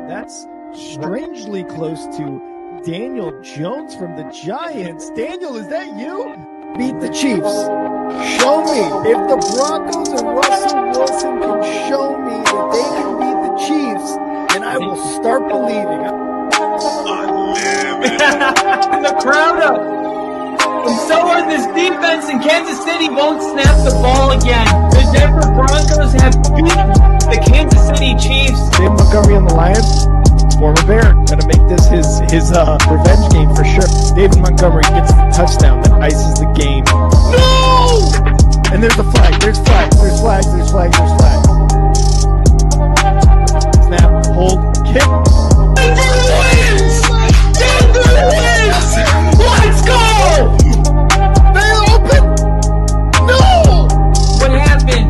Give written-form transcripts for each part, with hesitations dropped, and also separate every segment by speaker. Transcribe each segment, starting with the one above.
Speaker 1: That's strangely close to Daniel Jones from the Giants. Daniel, is that you? Beat the Chiefs. Show me. If the Broncos and Russell Wilson can show me that they can beat the Chiefs, then I will start believing.
Speaker 2: The crowd up. And so are this defense, and Kansas City won't snap the ball again. The Denver Broncos have beaten the Kansas City Chiefs.
Speaker 1: Dave Montgomery on the Lions, former Bear, gonna make this his revenge game for sure. David Montgomery gets the touchdown that ices the game. No! And there's a flag. There's flags. There's flags. There's flags. There's flags. Snap. Hold. Kick.
Speaker 2: Denver wins! Denver wins! Let's go!
Speaker 1: They open. No!
Speaker 2: What happened?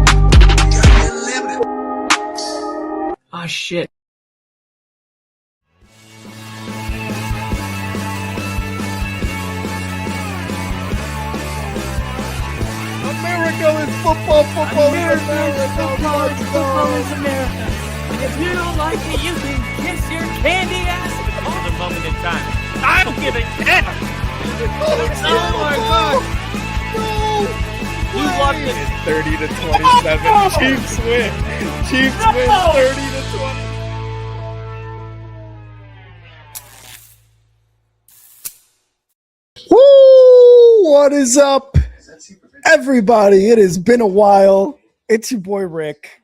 Speaker 2: Oh shit.
Speaker 1: America is football. Football is
Speaker 2: America
Speaker 1: America.
Speaker 2: is football. Football is America. And if you don't like it, you can kiss your candy ass.
Speaker 3: This is a moment in time. I don't give a damn.
Speaker 2: Oh my god.
Speaker 1: No!
Speaker 3: You love this.
Speaker 4: 30 to 27. Chiefs win. Chiefs win 30 to 20.
Speaker 1: Woo! What is up, everybody? It has been a while. It's your boy Rick.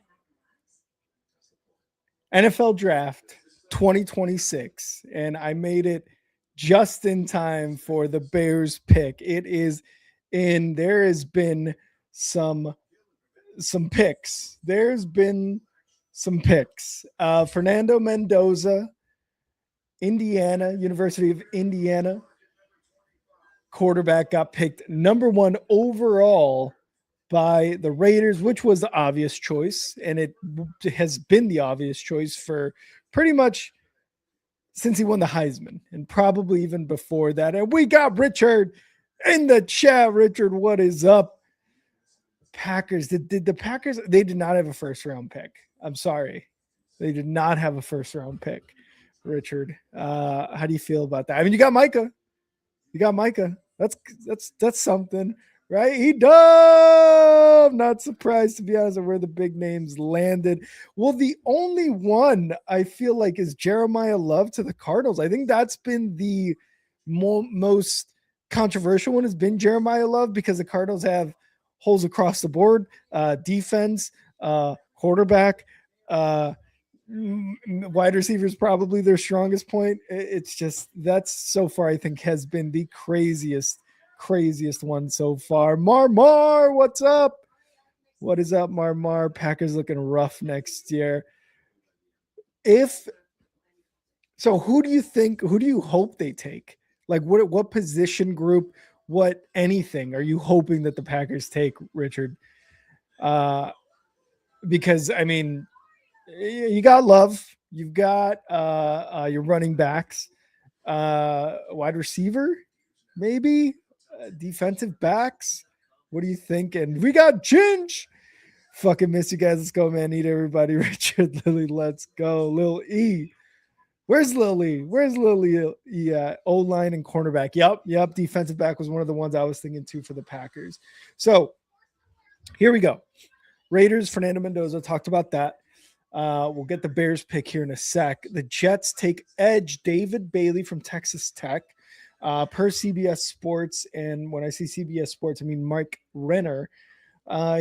Speaker 1: NFL Draft 2026, and I made it just in time for the Bears pick. It is in. There has been some picks. There's been some picks. Fernando Mendoza, Indiana, University of Indiana quarterback, got picked number 1 overall by the Raiders, which was the obvious choice, and it has been the obvious choice for pretty much since he won the Heisman, and probably even before that. And we got Richard in the chat. Richard, what is up? Packers. Did the Packers? They did not have a first round pick. I'm sorry, they did not have a first round pick. Richard, how do you feel about that? I mean, you got Micah. That's something, right? He does. I'm not surprised, to be honest, of where the big names landed. Well, the only one I feel like is Jeremiah Love to the Cardinals. I think that's been the most controversial one, has been Jeremiah Love, because the Cardinals have holes across the board, defense, quarterback, wide receivers, probably their strongest point. It's just, that's so far, I think, has been the craziest one so far. Mar, what's up? What is up, Mar? Packers looking rough next year. So who do you hope they take? Like what position group, what anything are you hoping that the Packers take, Richard? Because I mean, you got Love, you've got your running backs, wide receiver, maybe defensive backs. What do you think? And we got Ginge. Fucking miss you guys. Let's go, man. Need everybody. Richard, Lily, let's go. Lil E. Where's Lily? Yeah, O-line and cornerback. Yep. Defensive back was one of the ones I was thinking too for the Packers. So here we go. Raiders, Fernando Mendoza, talked about that. We'll get the Bears pick here in a sec. The Jets take edge David Bailey from Texas Tech, per CBS Sports. And when I say CBS Sports, I mean Mike Renner.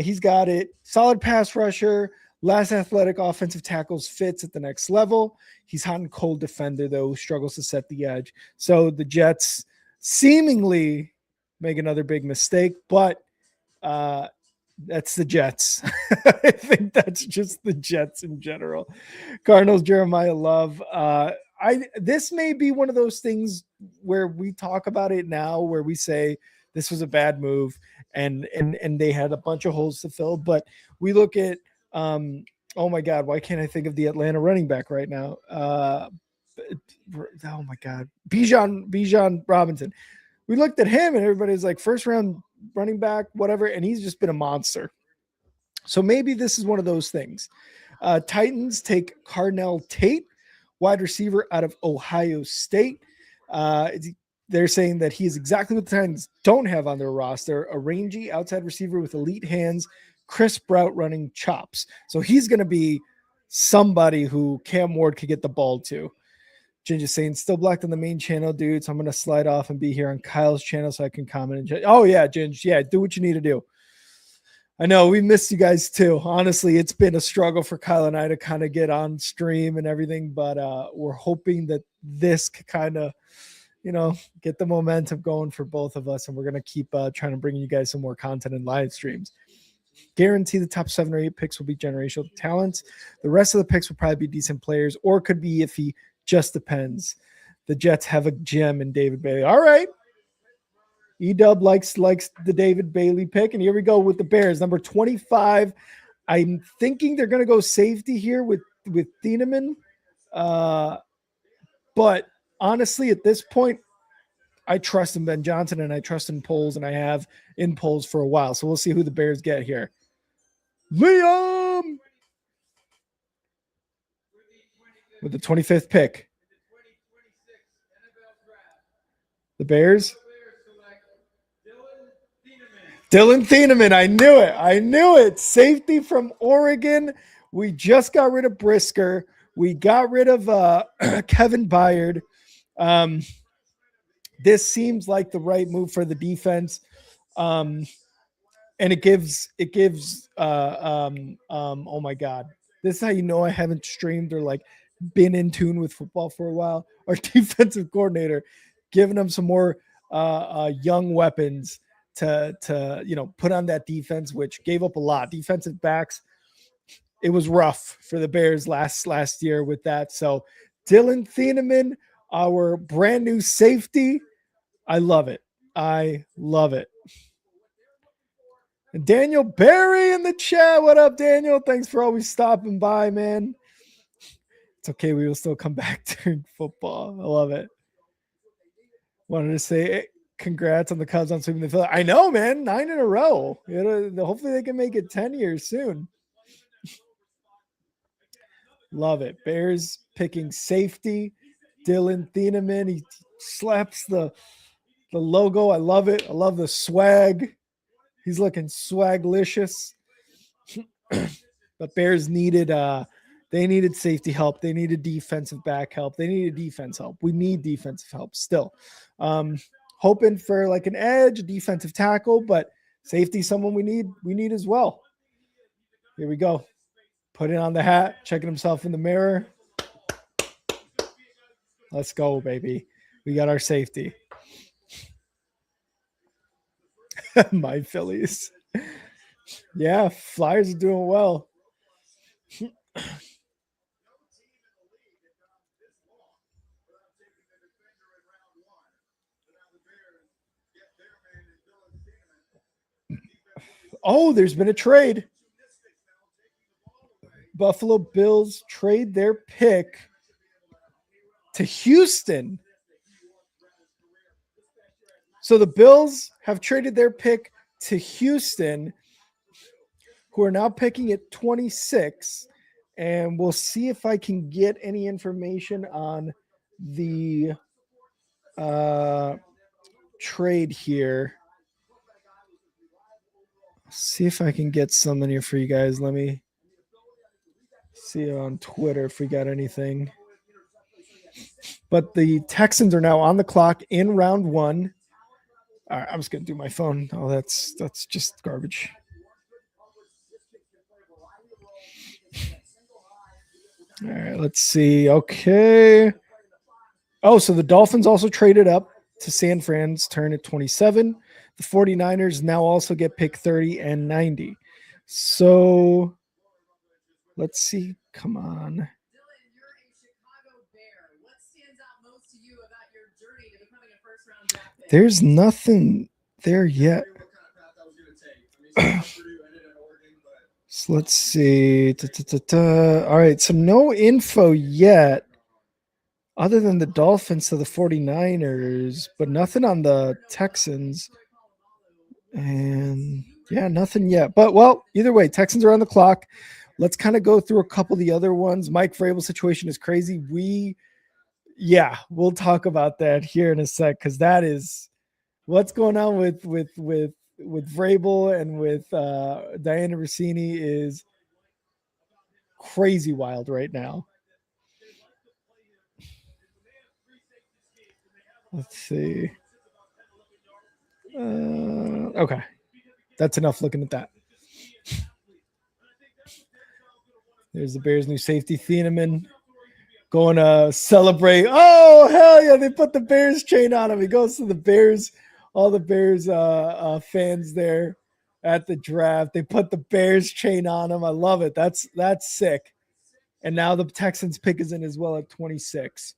Speaker 1: He's got it. Solid pass rusher, less athletic offensive tackles, fits at the next level. He's hot and cold defender, though, struggles to set the edge. So the Jets seemingly make another big mistake, but that's the Jets. I think that's just the Jets in general. Cardinals, Jeremiah Love. This may be one of those things where we talk about it now, where we say this was a bad move and they had a bunch of holes to fill. But we look at, oh my God, why can't I think of the Atlanta running back right now? Oh my God, Bijan Robinson. We looked at him and everybody's like, first round running back, whatever, and he's just been a monster. So maybe this is one of those things. Titans take Carnell Tate, wide receiver out of Ohio State. They're saying that he is exactly what the Titans don't have on their roster, a rangy outside receiver with elite hands, crisp route running chops. So he's going to be somebody who Cam Ward could get the ball to. Ginger's saying, still blocked on the main channel, dude. So I'm going to slide off and be here on Kyle's channel so I can comment. Oh, yeah, Ginger. Yeah, do what you need to do. I know we missed you guys too. Honestly, it's been a struggle for Kyle and I to kind of get on stream and everything, but we're hoping that this could kind of, get the momentum going for both of us. And we're going to keep trying to bring you guys some more content and live streams. Guarantee the top 7 or 8 picks will be generational talents. The rest of the picks will probably be decent players or could be iffy. Just depends. The Jets have a gem in David Bailey. All right. E-Dub likes the David Bailey pick. And here we go with the Bears. Number 25. I'm thinking they're going to go safety here with Thieneman. But honestly, at this point, I trust in Ben Johnson and I trust in polls, and I have in polls for a while. So we'll see who the Bears get here. Liam with the 25th pick. The Bears. Dylan Thieneman. I knew it. Safety from Oregon. We just got rid of Brisker. We got rid of Kevin Byard. This seems like the right move for the defense. And it gives oh my God. This is how you know I haven't streamed or like been in tune with football for a while. Our defensive coordinator giving them some more young weapons to put on that defense, which gave up a lot. Defensive backs, it was rough for the Bears last year with that. So Dylan Thieneman, our brand new safety, I love it. And Daniel Barry in the chat. What up, Daniel? Thanks for always stopping by, man. It's okay. We will still come back during football. I love it. Wanted to say congrats on the Cubs on sweeping the field. I know, man. 9 in a row. Hopefully they can make it 10 years soon. Love it. Bears picking safety. Dylan Thieneman. He slaps the logo. I love it. I love the swag. He's looking swaglicious. But Bears needed they needed safety help. They needed defensive back help. They needed defense help. We need defensive help still. Hoping for like an edge, defensive tackle, but safety, someone we need as well. Here we go. Put it on the hat, checking himself in the mirror. Let's go, baby. We got our safety. My Phillies. Yeah, Flyers are doing well. Oh, there's been a trade. Buffalo Bills trade their pick to Houston. So the Bills have traded their pick to Houston, who are now picking at 26. And we'll see if I can get any information on the trade here. See if I can get something here for you guys. Let me see on Twitter if we got anything. But the Texans are now on the clock in round 1. All right, I'm just going to do my phone. Oh, that's just garbage. All right, let's see. Okay. Oh, so the Dolphins also traded up to San Fran's turn at 27. The 49ers now also get pick 30 and 90. So let's see. Come on. There's nothing there yet. So let's see. All right. So no info yet other than the Dolphins to the 49ers, but nothing on the Texans. And yeah, nothing yet. But well, either way, Texans are on the clock. let's kind of go through a couple of the other ones. Mike Vrabel's situation is crazy. We'll talk about that here in a sec, because that is what's going on with Vrabel and with Diana Rossini is crazy wild right now. Let's see. Okay. That's enough looking at that. There's the Bears' new safety, Thieneman, going to celebrate. Oh, hell yeah. They put the Bears chain on him. He goes to the Bears, all the Bears fans there at the draft. They put the Bears chain on him. I love it. That's sick. And now the Texans pick is in as well at 26.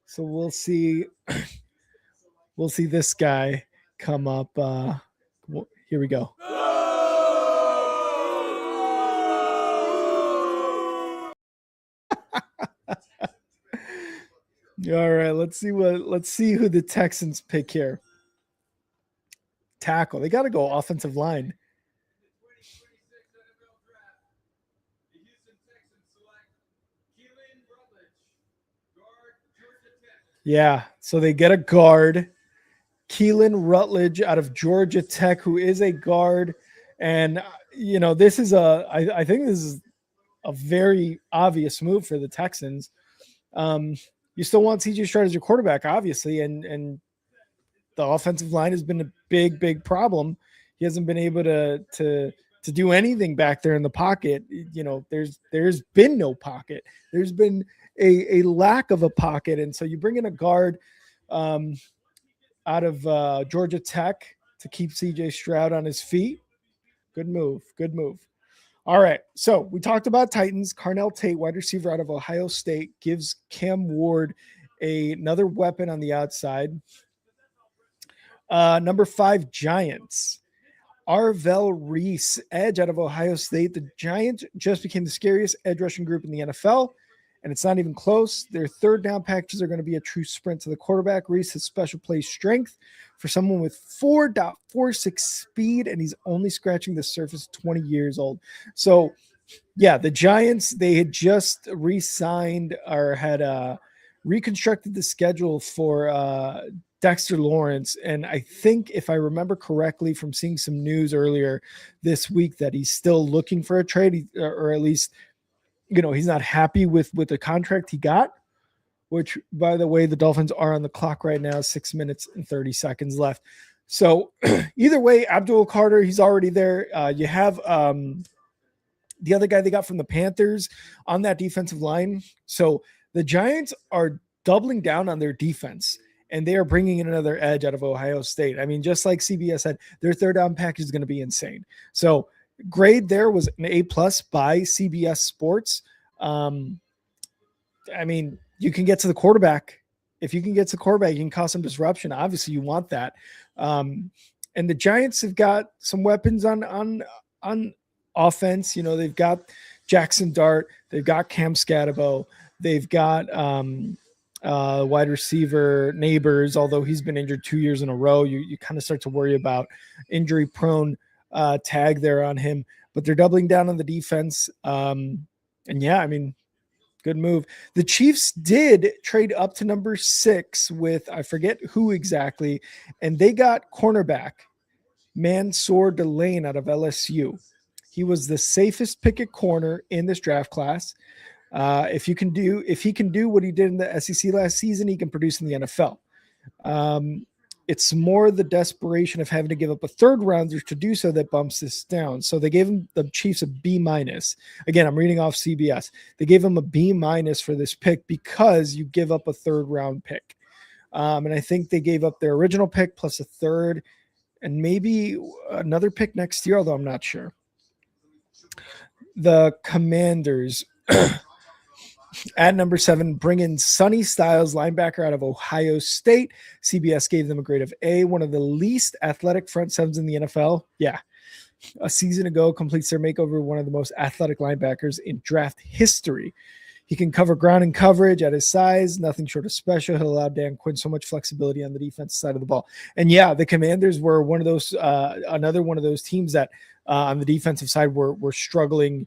Speaker 1: So we'll see. We'll see this guy come up. Here we go. All right, let's see who the Texans pick here. Tackle. They got to go offensive line. Yeah, so they get a guard, Keelan Rutledge out of Georgia Tech, who is a guard. And, this is I think this is a very obvious move for the Texans. You still want CJ Stroud as your quarterback, obviously, and the offensive line has been a big problem. He hasn't been able to do anything back there in the pocket. There's been no pocket. There's been a lack of a pocket, and so you bring in a guard out of Georgia Tech to keep CJ Stroud on his feet. Good move. All right, so we talked about Titans. Carnell Tate, wide receiver out of Ohio State, gives Cam Ward another weapon on the outside. Number 5, Giants. Arvell Reese, edge out of Ohio State. The Giants just became the scariest edge rushing group in the NFL, and it's not even close. Their third down packages are going to be a true sprint to the quarterback. Reese has special play strength for someone with 4.46 speed, and he's only scratching the surface, 20 years old. So, yeah, the Giants, they had just re-signed or had reconstructed the schedule for Dexter Lawrence. And I think, if I remember correctly from seeing some news earlier this week, that he's still looking for a trade, or at least, he's not happy with the contract he got, which, by the way, the Dolphins are on the clock right now, 6 minutes and 30 seconds left. So either way, Abdul Carter, he's already there. You have the other guy they got from the Panthers on that defensive line. So the Giants are doubling down on their defense, and they are bringing in another edge out of Ohio State. I mean, just like CBS said, their third down package is going to be insane. So grade there was an A+ by CBS Sports. I mean, you can get to the quarterback. If you can get to the quarterback, you can cause some disruption. Obviously, you want that. And the Giants have got some weapons on offense. They've got Jackson Dart. They've got Cam Scatabo. They've got wide receiver Neighbors, although he's been injured 2 years in a row. You kind of start to worry about injury-prone tag there on him. But they're doubling down on the defense. And, yeah, I mean, good move. The Chiefs did trade up to number 6 with, I forget who exactly, and they got cornerback Mansour Delane out of LSU. He was the safest pick at corner in this draft class. If he can do what he did in the SEC last season, he can produce in the NFL. It's more the desperation of having to give up a third rounder to do so that bumps this down. So they gave the Chiefs a B-. Again, I'm reading off CBS. They gave him a B- for this pick because you give up a third round pick. And I think they gave up their original pick plus a third and maybe another pick next year, although I'm not sure. The Commanders at number 7, bring in Sonny Styles, linebacker out of Ohio State. CBS gave them a grade of A, one of the least athletic front sevens in the NFL. Yeah. A season ago, completes their makeover, one of the most athletic linebackers in draft history. He can cover ground and coverage at his size, nothing short of special. He'll allow Dan Quinn so much flexibility on the defensive side of the ball. And yeah, the Commanders were one of those, another one of those teams that on the defensive side were struggling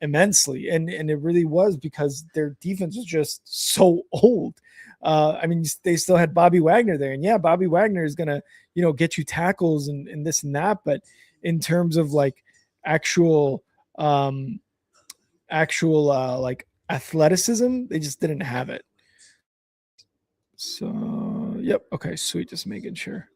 Speaker 1: immensely, and it really was because their defense was just so old. I mean, they still had Bobby Wagner there, and yeah, Bobby Wagner is gonna get you tackles and this and that, but in terms of like actual like athleticism, they just didn't have it. So yep, okay, sweet, just making sure.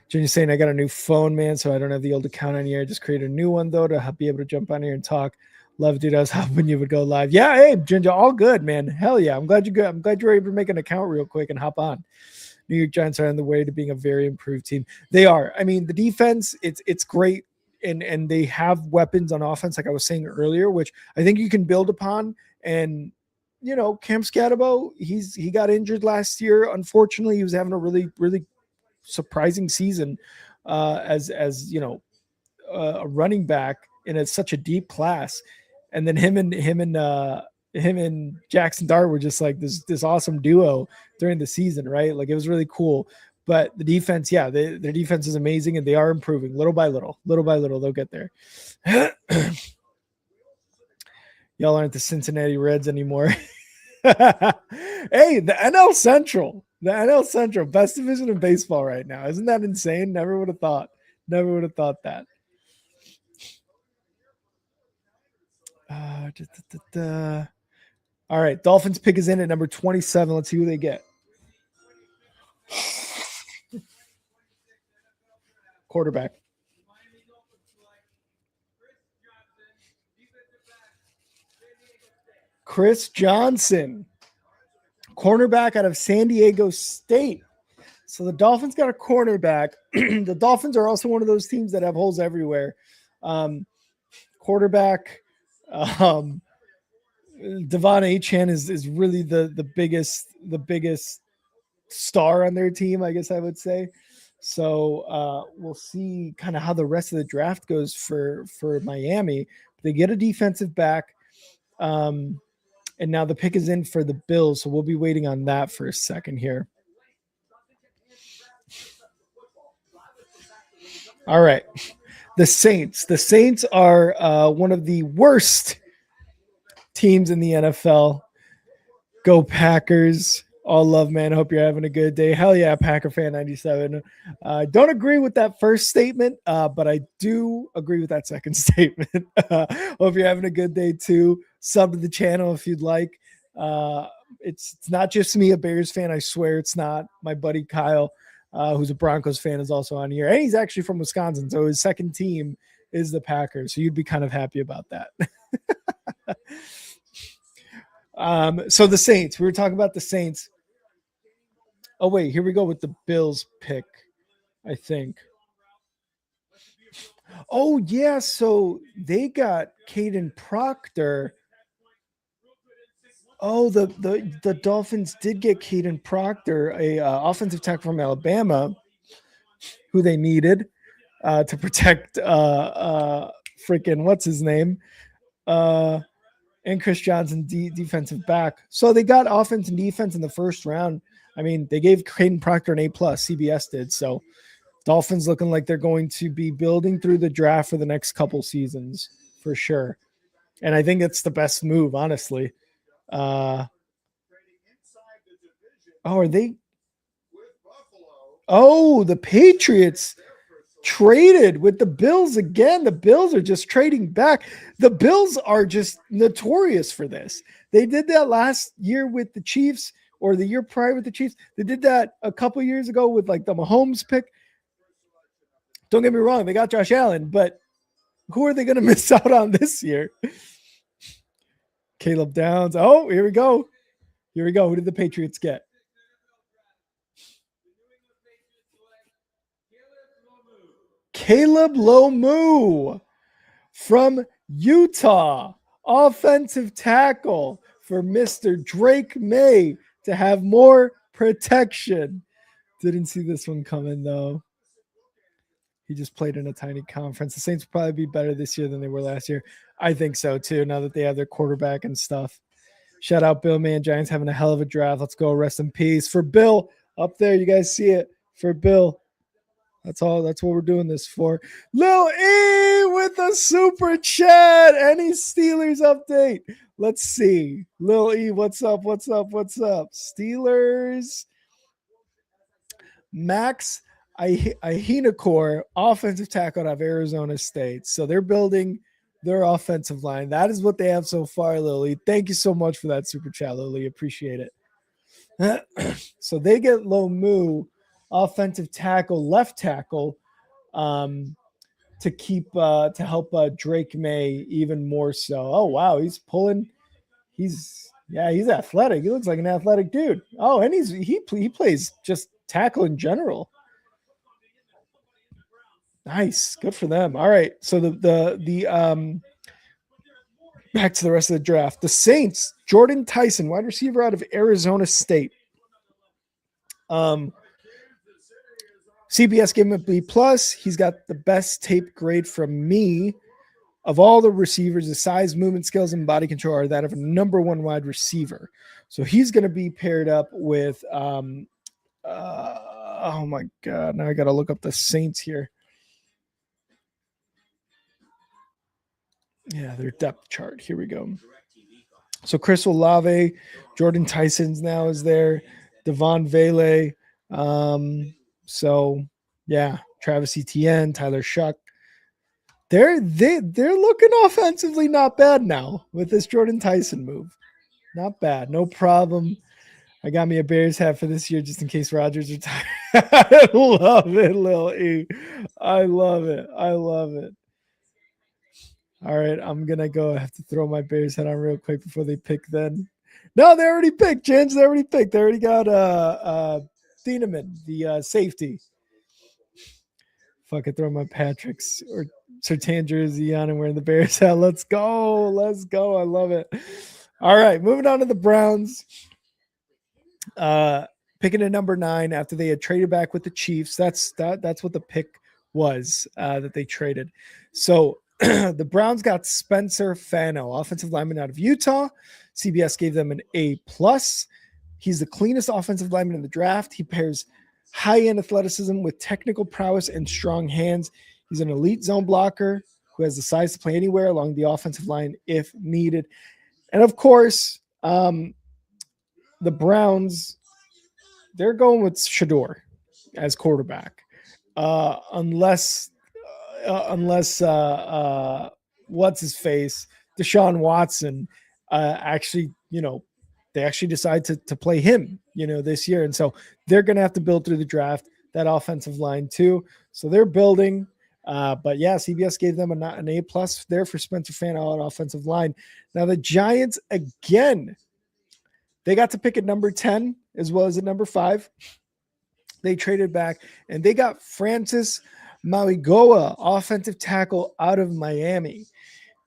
Speaker 1: Jenny's saying I got a new phone, man, so I don't have the old account on here. I just created a new one though to be able to jump on here and talk. Love, dude. I was hoping you would go live. Yeah, hey, Ginger, all good, man. Hell yeah. I'm glad you were able to make an account real quick and hop on. New York Giants are on the way to being a very improved team. They are. I mean, the defense, it's great, and they have weapons on offense, like I was saying earlier, which I think you can build upon. And Cam Scatabo, he got injured last year. Unfortunately, he was having a really, really surprising season as a running back in such a deep class. And then him and Jackson Dart were just like this awesome duo during the season, right? Like it was really cool. But the defense, yeah, their defense is amazing, and they are improving little by little. Little by little, they'll get there. Y'all aren't the Cincinnati Reds anymore. Hey, the NL Central, best division in baseball right now. Isn't that insane? Never would have thought that. All right, Dolphins pick is in at number 27. Let's see who they get. Quarterback. Chris Johnson, cornerback out of San Diego State. So the Dolphins got a cornerback. The Dolphins are also one of those teams that have holes everywhere. Quarterback, Devon Achane is really the biggest star on their team, I guess I would say. So we'll see kind of how the rest of the draft goes for Miami. They get a defensive back. And now the pick is in for the Bills, so we'll be waiting on that for a second here. All right. The Saints. The Saints are one of the worst teams in the NFL. Go Packers. All love, man. Hope you're having a good day. Hell yeah, Packer fan 97. Don't agree with that first statement, but I do agree with that second statement. Hope you're having a good day too. Sub to the channel if you'd like. It's not just me, a Bears fan. I swear it's not. My buddy Kyle, who's a Broncos fan, is also on here. And he's actually from Wisconsin, so his second team is the Packers. So you'd be kind of happy about that. So the Saints, we were talking about the Saints. Oh, wait, here we go with the Bills pick, I think. Oh, yeah, so they got Caden Proctor. Oh, the Dolphins did get Caden Proctor, a offensive tackle from Alabama, who they needed to protect freaking what's his name, and Chris Johnson, defensive back. So they got offense and defense in the first round. I mean, they gave Caden Proctor an A+. CBS did. So Dolphins looking like they're going to be building through the draft for the next couple seasons for sure. And I think it's the best move, honestly. Are they? Oh, the Patriots traded with the Bills again. The Bills are just trading back. The Bills are just notorious for this. They did that last year with the Chiefs, or the year prior with the Chiefs. They did that a couple years ago with like the Mahomes pick. Don't get me wrong, they got Josh Allen, but who are they going to miss out on this year? Caleb Downs. Oh, here we go. Who did the Patriots get? Caleb Lomu from Utah, offensive tackle for Mr. Drake May to have more protection. Didn't see this one coming, though. He just played in a tiny conference. The Saints will probably be better this year than they were last year. I think so, too, now that they have their quarterback and stuff. Shout out, Bill, man. Giants having a hell of a draft. Let's go. Rest in peace. For Bill, up there, you guys see it. For Bill. That's all. That's what we're doing this for. Lil E with a super chat. Any Steelers update? Let's see. Lil E, what's up? What's up? What's up? Steelers. Max Ahinakor, offensive tackle out of Arizona State. So they're building their offensive line. That is what they have so far, Lily. Thank you so much for that super chat, Lily. Appreciate it. So they get Lomu, offensive tackle, left tackle, to keep to help Drake May even more so. Oh wow, he's pulling. He's athletic. He looks like an athletic dude. Oh, and he plays just tackle in general. Nice, good for them. All right, so the back to the rest of the draft. The Saints, Jordan Tyson, wide receiver out of Arizona State. CBS gave him a B plus. He's got the best tape grade from me of all the receivers. The size, movement skills, and body control are that of a number one wide receiver. So he's going to be paired up with. Oh my God! Now I got to look up the Saints here. Yeah, their depth chart. Here we go. So Chris Olave, Jordan Tyson's now is there. Devon Vele. So yeah, Travis Etienne, Tyler Shuck. They're looking offensively not bad now with this Jordan Tyson move. Not bad, no problem. I got me a Bears hat for this year just in case Rodgers retires. I love it, Lil E. I love it. I love it. All right, I'm gonna go. I have to throw my Bears hat on real quick before they pick. Then, no, they already picked. James, they already picked. They already got Thieneman, the safety. Fucking throw my Patrick's or Sertan jersey on and wearing the Bears hat. Let's go. Let's go. I love it. All right, moving on to the Browns. Picking at number 9 after they had traded back with the Chiefs. That's what the pick was that they traded. So the Browns got Spencer Fano, offensive lineman out of Utah. CBS gave them an A+. He's the cleanest offensive lineman in the draft. He pairs high-end athleticism with technical prowess and strong hands. He's an elite zone blocker who has the size to play anywhere along the offensive line if needed. And of course, the Browns, they're going with Shador as quarterback. Unless what's his face, Deshaun Watson, actually, they actually decide to play him, this year. And so they're going to have to build through the draft that offensive line too. So they're building. But yeah, CBS gave them an A+ there for Spencer Fano on offensive line. Now the Giants, again, they got to pick at number 10 as well as at number 5. They traded back and they got Francis Mauigoa, offensive tackle out of Miami.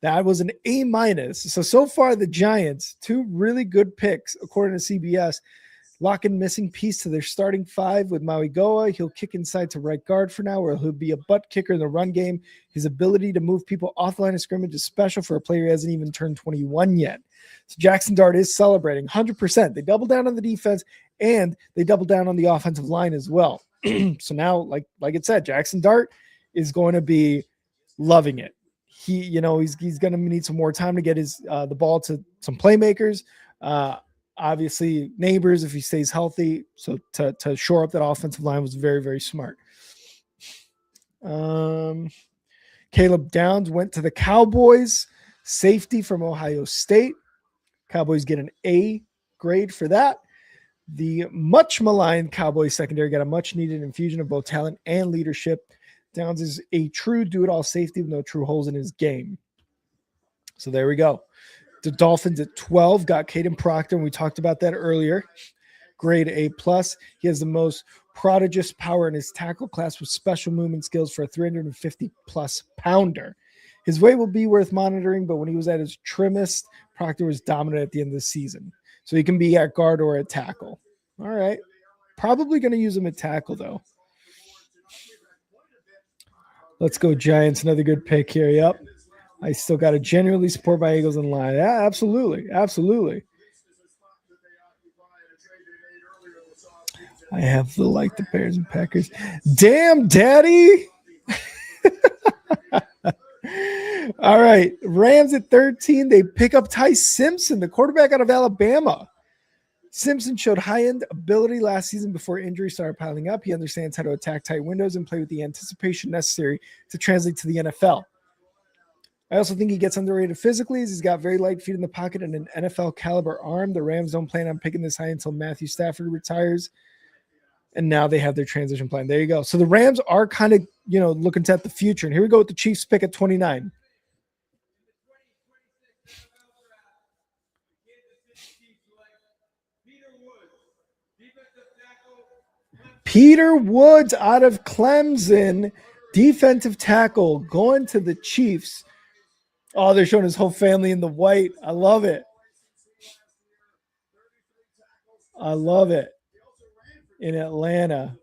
Speaker 1: That was an A-. So far the Giants, 2 really good picks, according to CBS. Lock in missing piece to their starting 5 with Mauigoa. He'll kick inside to right guard for now, where he'll be a butt kicker in the run game. His ability to move people off the line of scrimmage is special for a player who hasn't even turned 21 yet. So Jackson Dart is celebrating 100%. They double down on the defense and they double down on the offensive line as well. So now, like it said, Jackson Dart is going to be loving it. He's going to need some more time to get his the ball to some playmakers. Obviously, Neighbors, if he stays healthy. So to shore up that offensive line was very, very smart. Caleb Downs went to the Cowboys, safety from Ohio State. Cowboys get an A grade for that. The much maligned Cowboys secondary got a much needed infusion of both talent and leadership. Downs is a true do-it-all safety with no true holes in his game. So there we go. The Dolphins at 12 got Caden Proctor, and we talked about that earlier. Grade A+. He has the most prodigious power in his tackle class with special movement skills for a 350-plus pounder. His weight will be worth monitoring, but when he was at his trimmest, Proctor was dominant at the end of the season. So he can be at guard or at tackle. All right. Probably going to use him at tackle, though. Let's go Giants. Another good pick here. Yep. I still got to genuinely support my Eagles in line. Yeah, absolutely. Absolutely. I have to like the Bears and Packers. Damn, daddy. All right. Rams at 13. They pick up Ty Simpson, the quarterback out of Alabama. Simpson showed high-end ability last season before injuries started piling up. He understands how to attack tight windows and play with the anticipation necessary to translate to the NFL. I also think he gets underrated physically as he's got very light feet in the pocket and an NFL caliber arm. The Rams don't plan on picking this high until Matthew Stafford retires. And now they have their transition plan. There you go. So the Rams are kind of, looking at the future. And here we go with the Chiefs pick at 29. Peter Woods out of Clemson, defensive tackle, going to the Chiefs. Oh, they're showing his whole family in the white. I love it. I love it. In Atlanta.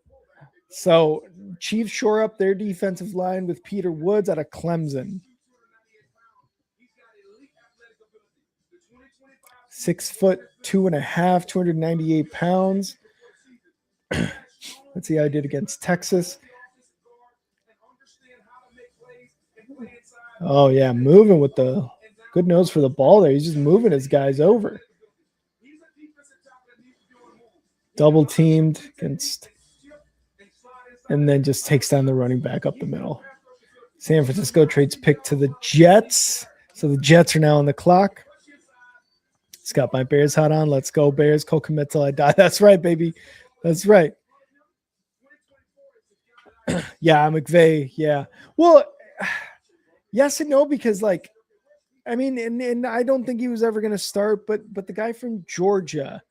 Speaker 1: So Chiefs shore up their defensive line with Peter Woods out of Clemson. 6'2.5", 298 pounds. Let's see how I did against Texas. Oh, yeah, moving with the good nose for the ball there. He's just moving his guys over. Double teamed against, and then just takes down the running back up the middle. San Francisco trades pick to the Jets. So the Jets are now on the clock. It's got my Bears hat on. Let's go, Bears. Cole commit till I die. That's right, baby. That's right. Yeah, McVay. Yeah. Well, yes and no, because and I don't think he was ever going to start, but the guy from Georgia,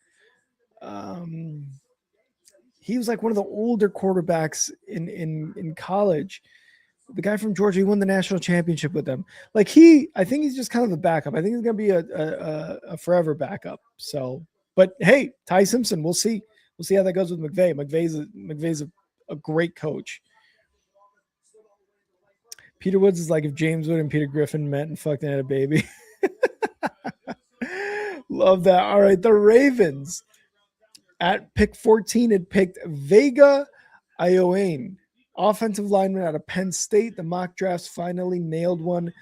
Speaker 1: he was like one of the older quarterbacks in college. The guy from Georgia, he won the national championship with them. I think he's just kind of a backup. I think he's going to be a forever backup. So, but hey, Ty Simpson, we'll see. We'll see how that goes with McVay. McVay's a great coach. Peter Woods is like if James Wood and Peter Griffin met and fucked and had a baby. Love that. All right, the Ravens at pick 14 had picked Vega Ioane, offensive lineman out of Penn State. The mock drafts finally nailed one.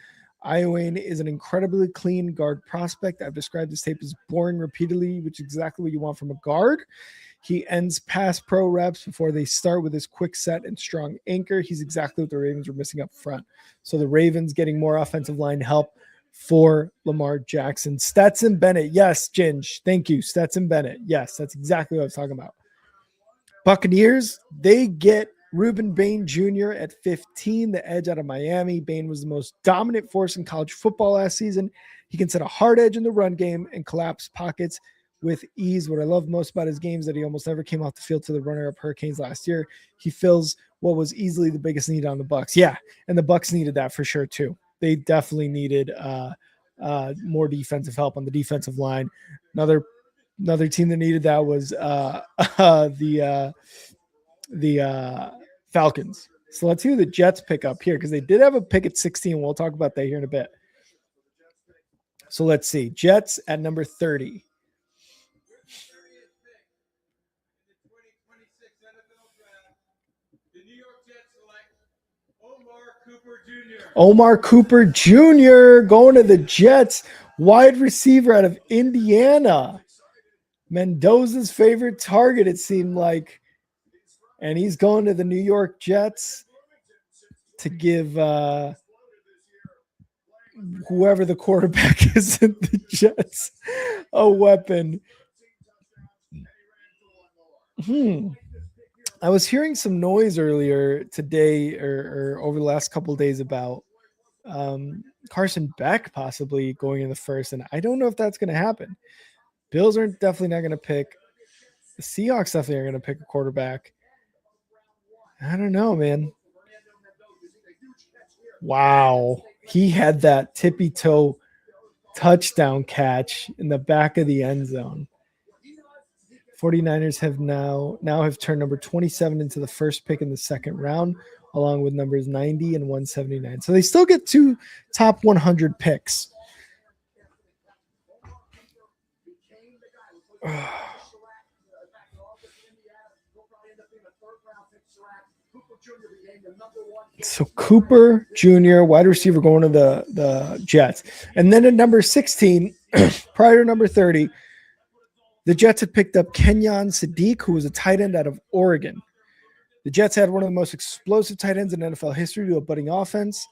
Speaker 1: Ioane is an incredibly clean guard prospect. I've described this tape as boring repeatedly, which is exactly what you want from a guard. He ends pass pro reps before they start with his quick set and strong anchor. He's exactly what the Ravens were missing up front. So the Ravens getting more offensive line help for Lamar Jackson. Stetson Bennett. Yes, Ginge. Thank you. Stetson Bennett. Yes, that's exactly what I was talking about. Buccaneers, they get Reuben Bain Jr. at 15, the edge out of Miami. Bain was the most dominant force in college football last season. He can set a hard edge in the run game and collapse pockets with ease. What I love most about his game is that he almost never came off the field to the runner-up Hurricanes last year. He fills what was easily the biggest need on the Bucs. Yeah, and the Bucs needed that for sure too. They definitely needed more defensive help on the defensive line. Another team that needed that was the Falcons. So let's see who the Jets pick up here, because they did have a pick at 16. We'll talk about that here in a bit. So let's see. Jets at number 30. Omar Cooper Jr. going to the Jets. Wide receiver out of Indiana. Mendoza's favorite target, it seemed like. And he's going to the New York Jets to give whoever the quarterback is in the Jets a weapon. I was hearing some noise earlier today or over the last couple of days about Carson Beck possibly going in the first, and I don't know if that's going to happen. Bills are definitely not going to pick. The Seahawks definitely are going to pick a quarterback. I don't know, man. Wow. He had that tippy toe touchdown catch in the back of the end zone. 49ers have now have turned number 27 into the first pick in the second round, along with numbers 90 and 179. So they still get 2 top 100 picks. So Cooper Jr., wide receiver, going to the Jets. And then at number 16, prior to number 30, the Jets had picked up Kenyon Sadiq, who was a tight end out of Oregon. The Jets had one of the most explosive tight ends in NFL history to a budding offense.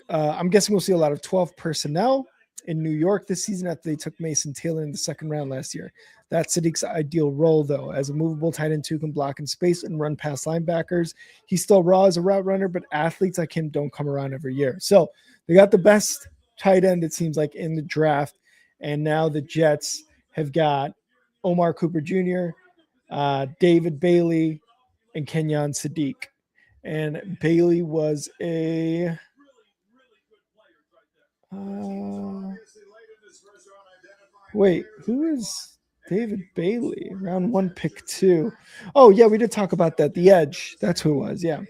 Speaker 1: I'm guessing we'll see a lot of 12 personnel in New York this season after they took Mason Taylor in the second round last year. That's Sadiq's ideal role, though, as a movable tight end who can block in space and run past linebackers. He's still raw as a route runner, but athletes like him don't come around every year. So they got the best tight end, it seems like, in the draft. And now the Jets have got Omar Cooper Jr., David Bailey, and Kenyon Sadiq. And Bailey was a wait, who is David Bailey? Round 1, pick 2. Oh, yeah, we did talk about that. The edge. That's who it was. Yeah.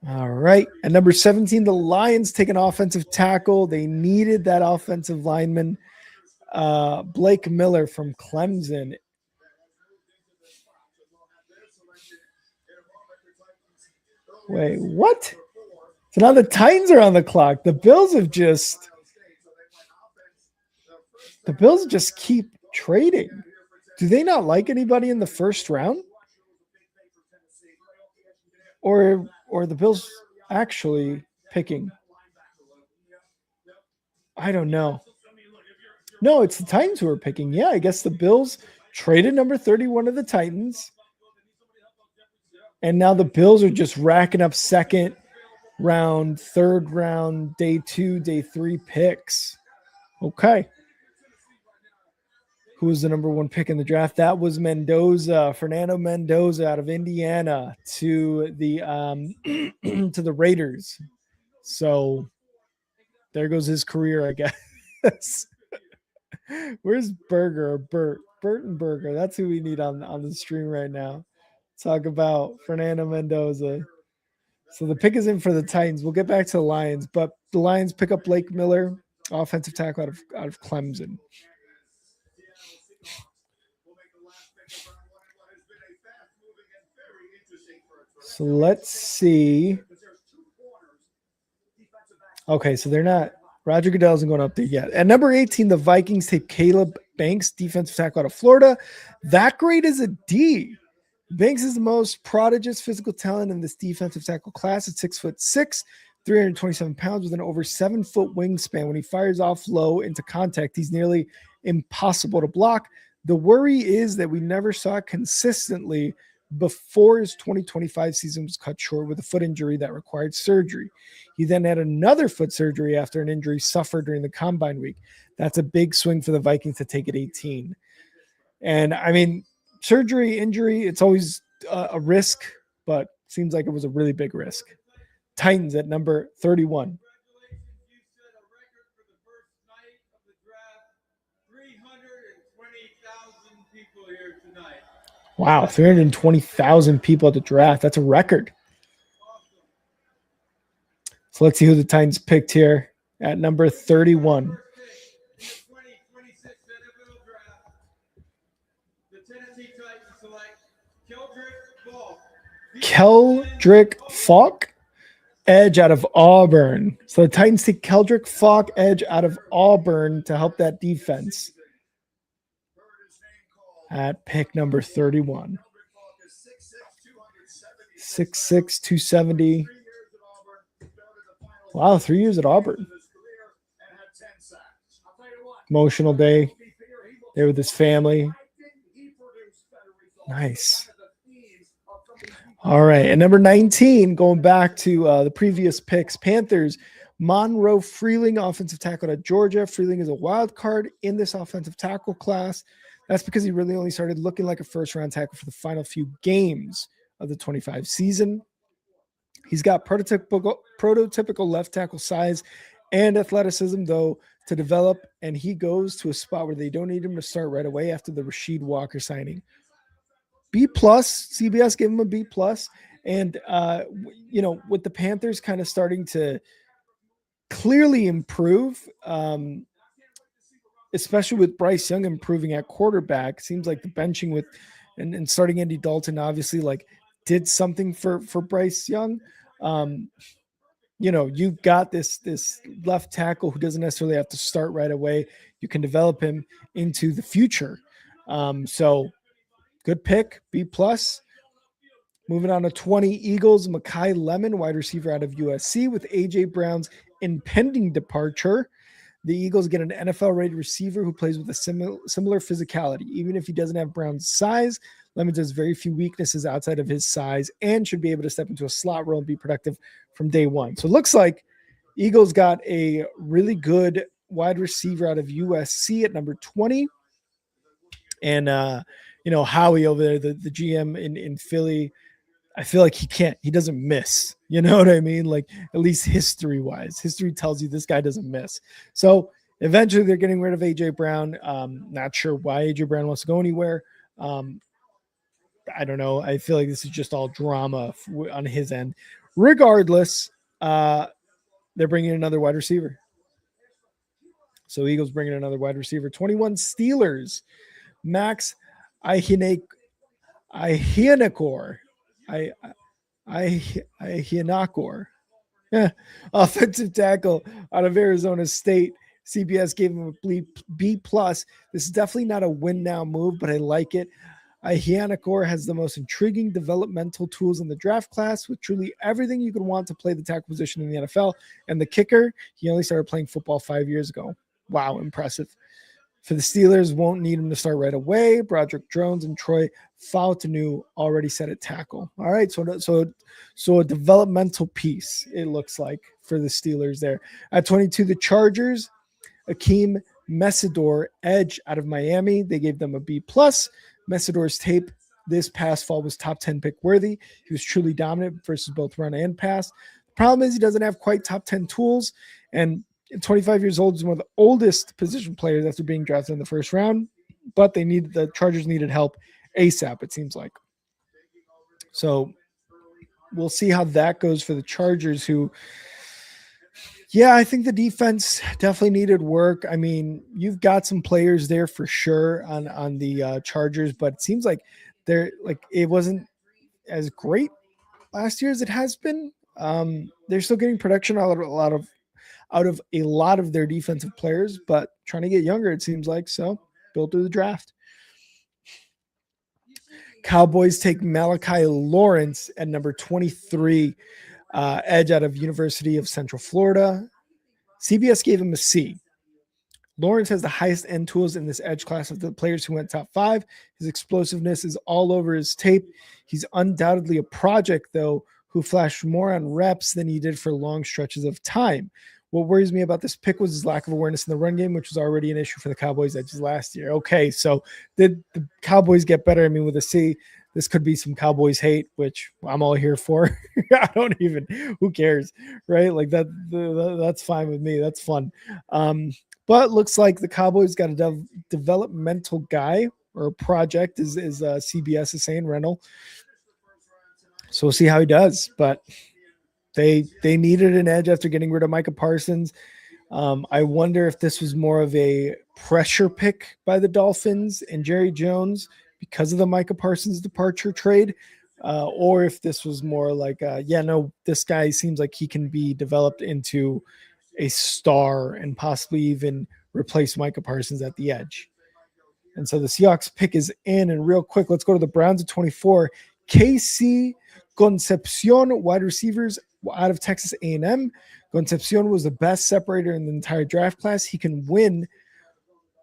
Speaker 1: All right. At number 17, the Lions take an offensive tackle. They needed that offensive lineman. Blake Miller from Clemson. Wait, what? So now the Titans are on the clock. The Bills just keep trading. Do they not like anybody in the first round? Or the Bills actually picking? I don't know. No, it's the Titans who are picking. Yeah, I guess the Bills traded number 31 of the Titans. And now the Bills are just racking up second round, third round, day 2, day 3 picks. Okay. Who was the number 1 pick in the draft? That was Mendoza, Fernando Mendoza out of Indiana to the to the Raiders. So there goes his career, I guess. Where's Burger or Bert? Burton Burger. That's who we need on the stream right now. Talk about Fernando Mendoza. So the pick is in for the Titans. We'll get back to the Lions, but the Lions pick up Blake Miller, offensive tackle out of Clemson. So let's see. Okay, so they're not. Roger Goodell isn't going up there yet. At number 18, the Vikings take Caleb Banks, defensive tackle out of Florida. That grade is a D. Banks is the most prodigious physical talent in this defensive tackle class at 6'6", 327 pounds with an over 7-foot wingspan. When he fires off low into contact, he's nearly impossible to block. The worry is that we never saw it consistently before his 2025 season was cut short with a foot injury that required surgery. He then had another foot surgery after an injury suffered during the combine week. That's a big swing for the Vikings to take at 18. And I mean, surgery, injury, it's always a risk, but seems like it was a really big risk. Titans at number 31. Wow, 320,000 people at the draft. That's a record. So let's see who the Titans picked here at number 31. Keldrick Falk, edge out of Auburn. So the Titans take Keldrick Falk, edge out of Auburn to help that defense at pick number 31. 6'6", 270. Wow, 3 years at Auburn. Emotional day there with his family. Nice. All right, and number 19, going back to the previous picks, Panthers, Monroe Freeling, offensive tackle at Georgia. Freeling is a wild card in this offensive tackle class. That's because he really only started looking like a first-round tackle for the final few games of the 25 season. He's got prototypical left tackle size and athleticism, though, to develop, and he goes to a spot where they don't need him to start right away after the Rasheed Walker signing. B+, CBS gave him a B+, and, with the Panthers kind of starting to clearly improve, especially with Bryce Young improving at quarterback, seems like the benching with and starting Andy Dalton obviously like did something for Bryce Young. You've got this left tackle who doesn't necessarily have to start right away. You can develop him into the future. So good pick, B plus. Moving on to 20 Eagles, Mekhi Lemon, wide receiver out of USC, with AJ Brown's impending departure. The Eagles get an NFL-rated receiver who plays with a similar physicality. Even if he doesn't have Brown's size, Lemons has very few weaknesses outside of his size and should be able to step into a slot role and be productive from day one. So it looks like Eagles got a really good wide receiver out of USC at number 20. And, Howie over there, the GM in Philly, I feel like he doesn't miss. You know what I mean? Like, at least history-wise. History tells you this guy doesn't miss. So eventually they're getting rid of A.J. Brown. Not sure why A.J. Brown wants to go anywhere. I don't know. I feel like this is just all drama on his end. Regardless, they're bringing in another wide receiver. So Eagles bringing in another wide receiver. 21 Steelers. Max Ihianakor. Yeah. Offensive tackle out of Arizona State. CBS gave him a B plus. This is definitely not a win now move, but I like it. Ihianakor has the most intriguing developmental tools in the draft class, with truly everything you could want to play the tackle position in the NFL. And the kicker, he only started playing football 5 years ago. Wow, impressive. For the Steelers, won't need him to start right away. Broderick Jones and Troy Fautanu already set at tackle. All right, so a developmental piece, it looks like, for the Steelers there. At 22, the Chargers, Akeem Mesidor, edge out of Miami. They gave them a B plus. Mesidor's tape this past fall was top 10 pick worthy. He was truly dominant versus both run and pass. The problem is he doesn't have quite top 10 tools, and 25 years old is one of the oldest position players after being drafted in the first round, but the Chargers needed help ASAP, it seems like. So we'll see how that goes for the Chargers, who, yeah, I think the defense definitely needed work. I mean, you've got some players there for sure on the Chargers, but it seems like it wasn't as great last year as it has been. They're still getting production out of a lot of their defensive players, but trying to get younger, it seems like. So built through the draft. Cowboys take Malachi Lawrence at number 23, edge out of University of Central Florida. CBS gave him a C. Lawrence has the highest end tools in this edge class of the players who went top 5. His explosiveness is all over his tape. He's undoubtedly a project, though, who flashed more on reps than he did for long stretches of time. What worries me about this pick was his lack of awareness in the run game, which was already an issue for the Cowboys edges last year. Okay, so did the Cowboys get better? I mean, with a C, this could be some Cowboys hate, which I'm all here for. Who cares, right? Like that's fine with me. That's fun. But looks like the Cowboys got a developmental guy, or a project, is CBS is saying, Reynolds. So we'll see how he does, but they needed an edge after getting rid of Micah Parsons. I wonder if this was more of a pressure pick by the Dolphins and Jerry Jones because of the Micah Parsons departure trade, or if this was more like, this guy seems like he can be developed into a star and possibly even replace Micah Parsons at the edge. And so the Seahawks pick is in, and real quick, let's go to the Browns at 24. KC Concepcion, wide receivers out of Texas A&M. Concepcion was the best separator in the entire draft class. He can win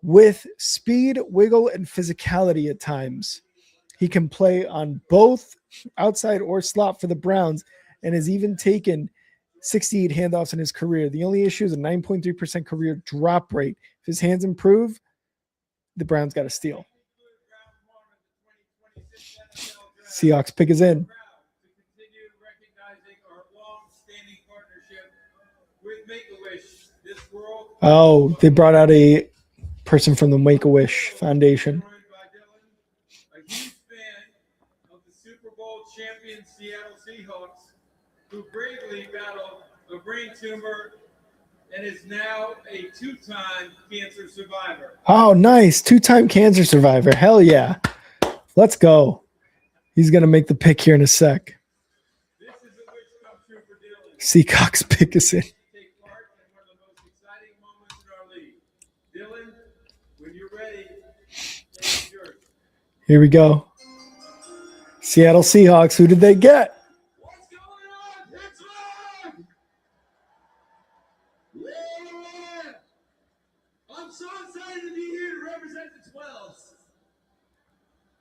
Speaker 1: with speed, wiggle, and physicality at times. He can play on both outside or slot for the Browns, and has even taken 68 handoffs in his career. The only issue is a 9.3% career drop rate. If his hands improve, the Browns got a steal. Seahawks pick is in. Oh, they brought out a person from the Make-A-Wish Foundation.
Speaker 5: A huge fan of the Super Bowl champion Seattle Seahawks, who bravely battled a brain tumor and is now a 2-time cancer survivor.
Speaker 1: Oh, nice. 2-time cancer survivor. Hell yeah. Let's go. He's going to make the pick here in a sec.
Speaker 5: This is a wish come true for Dylan.
Speaker 1: Seacock's pick is in.
Speaker 5: Take part in one of the most exciting moments in our league. Dylan, when you're ready, take yours.
Speaker 1: Here we go. Seattle Seahawks. Who did they get?
Speaker 5: What's going on? It's on! Yeah! I'm so excited to be here to represent the 12s.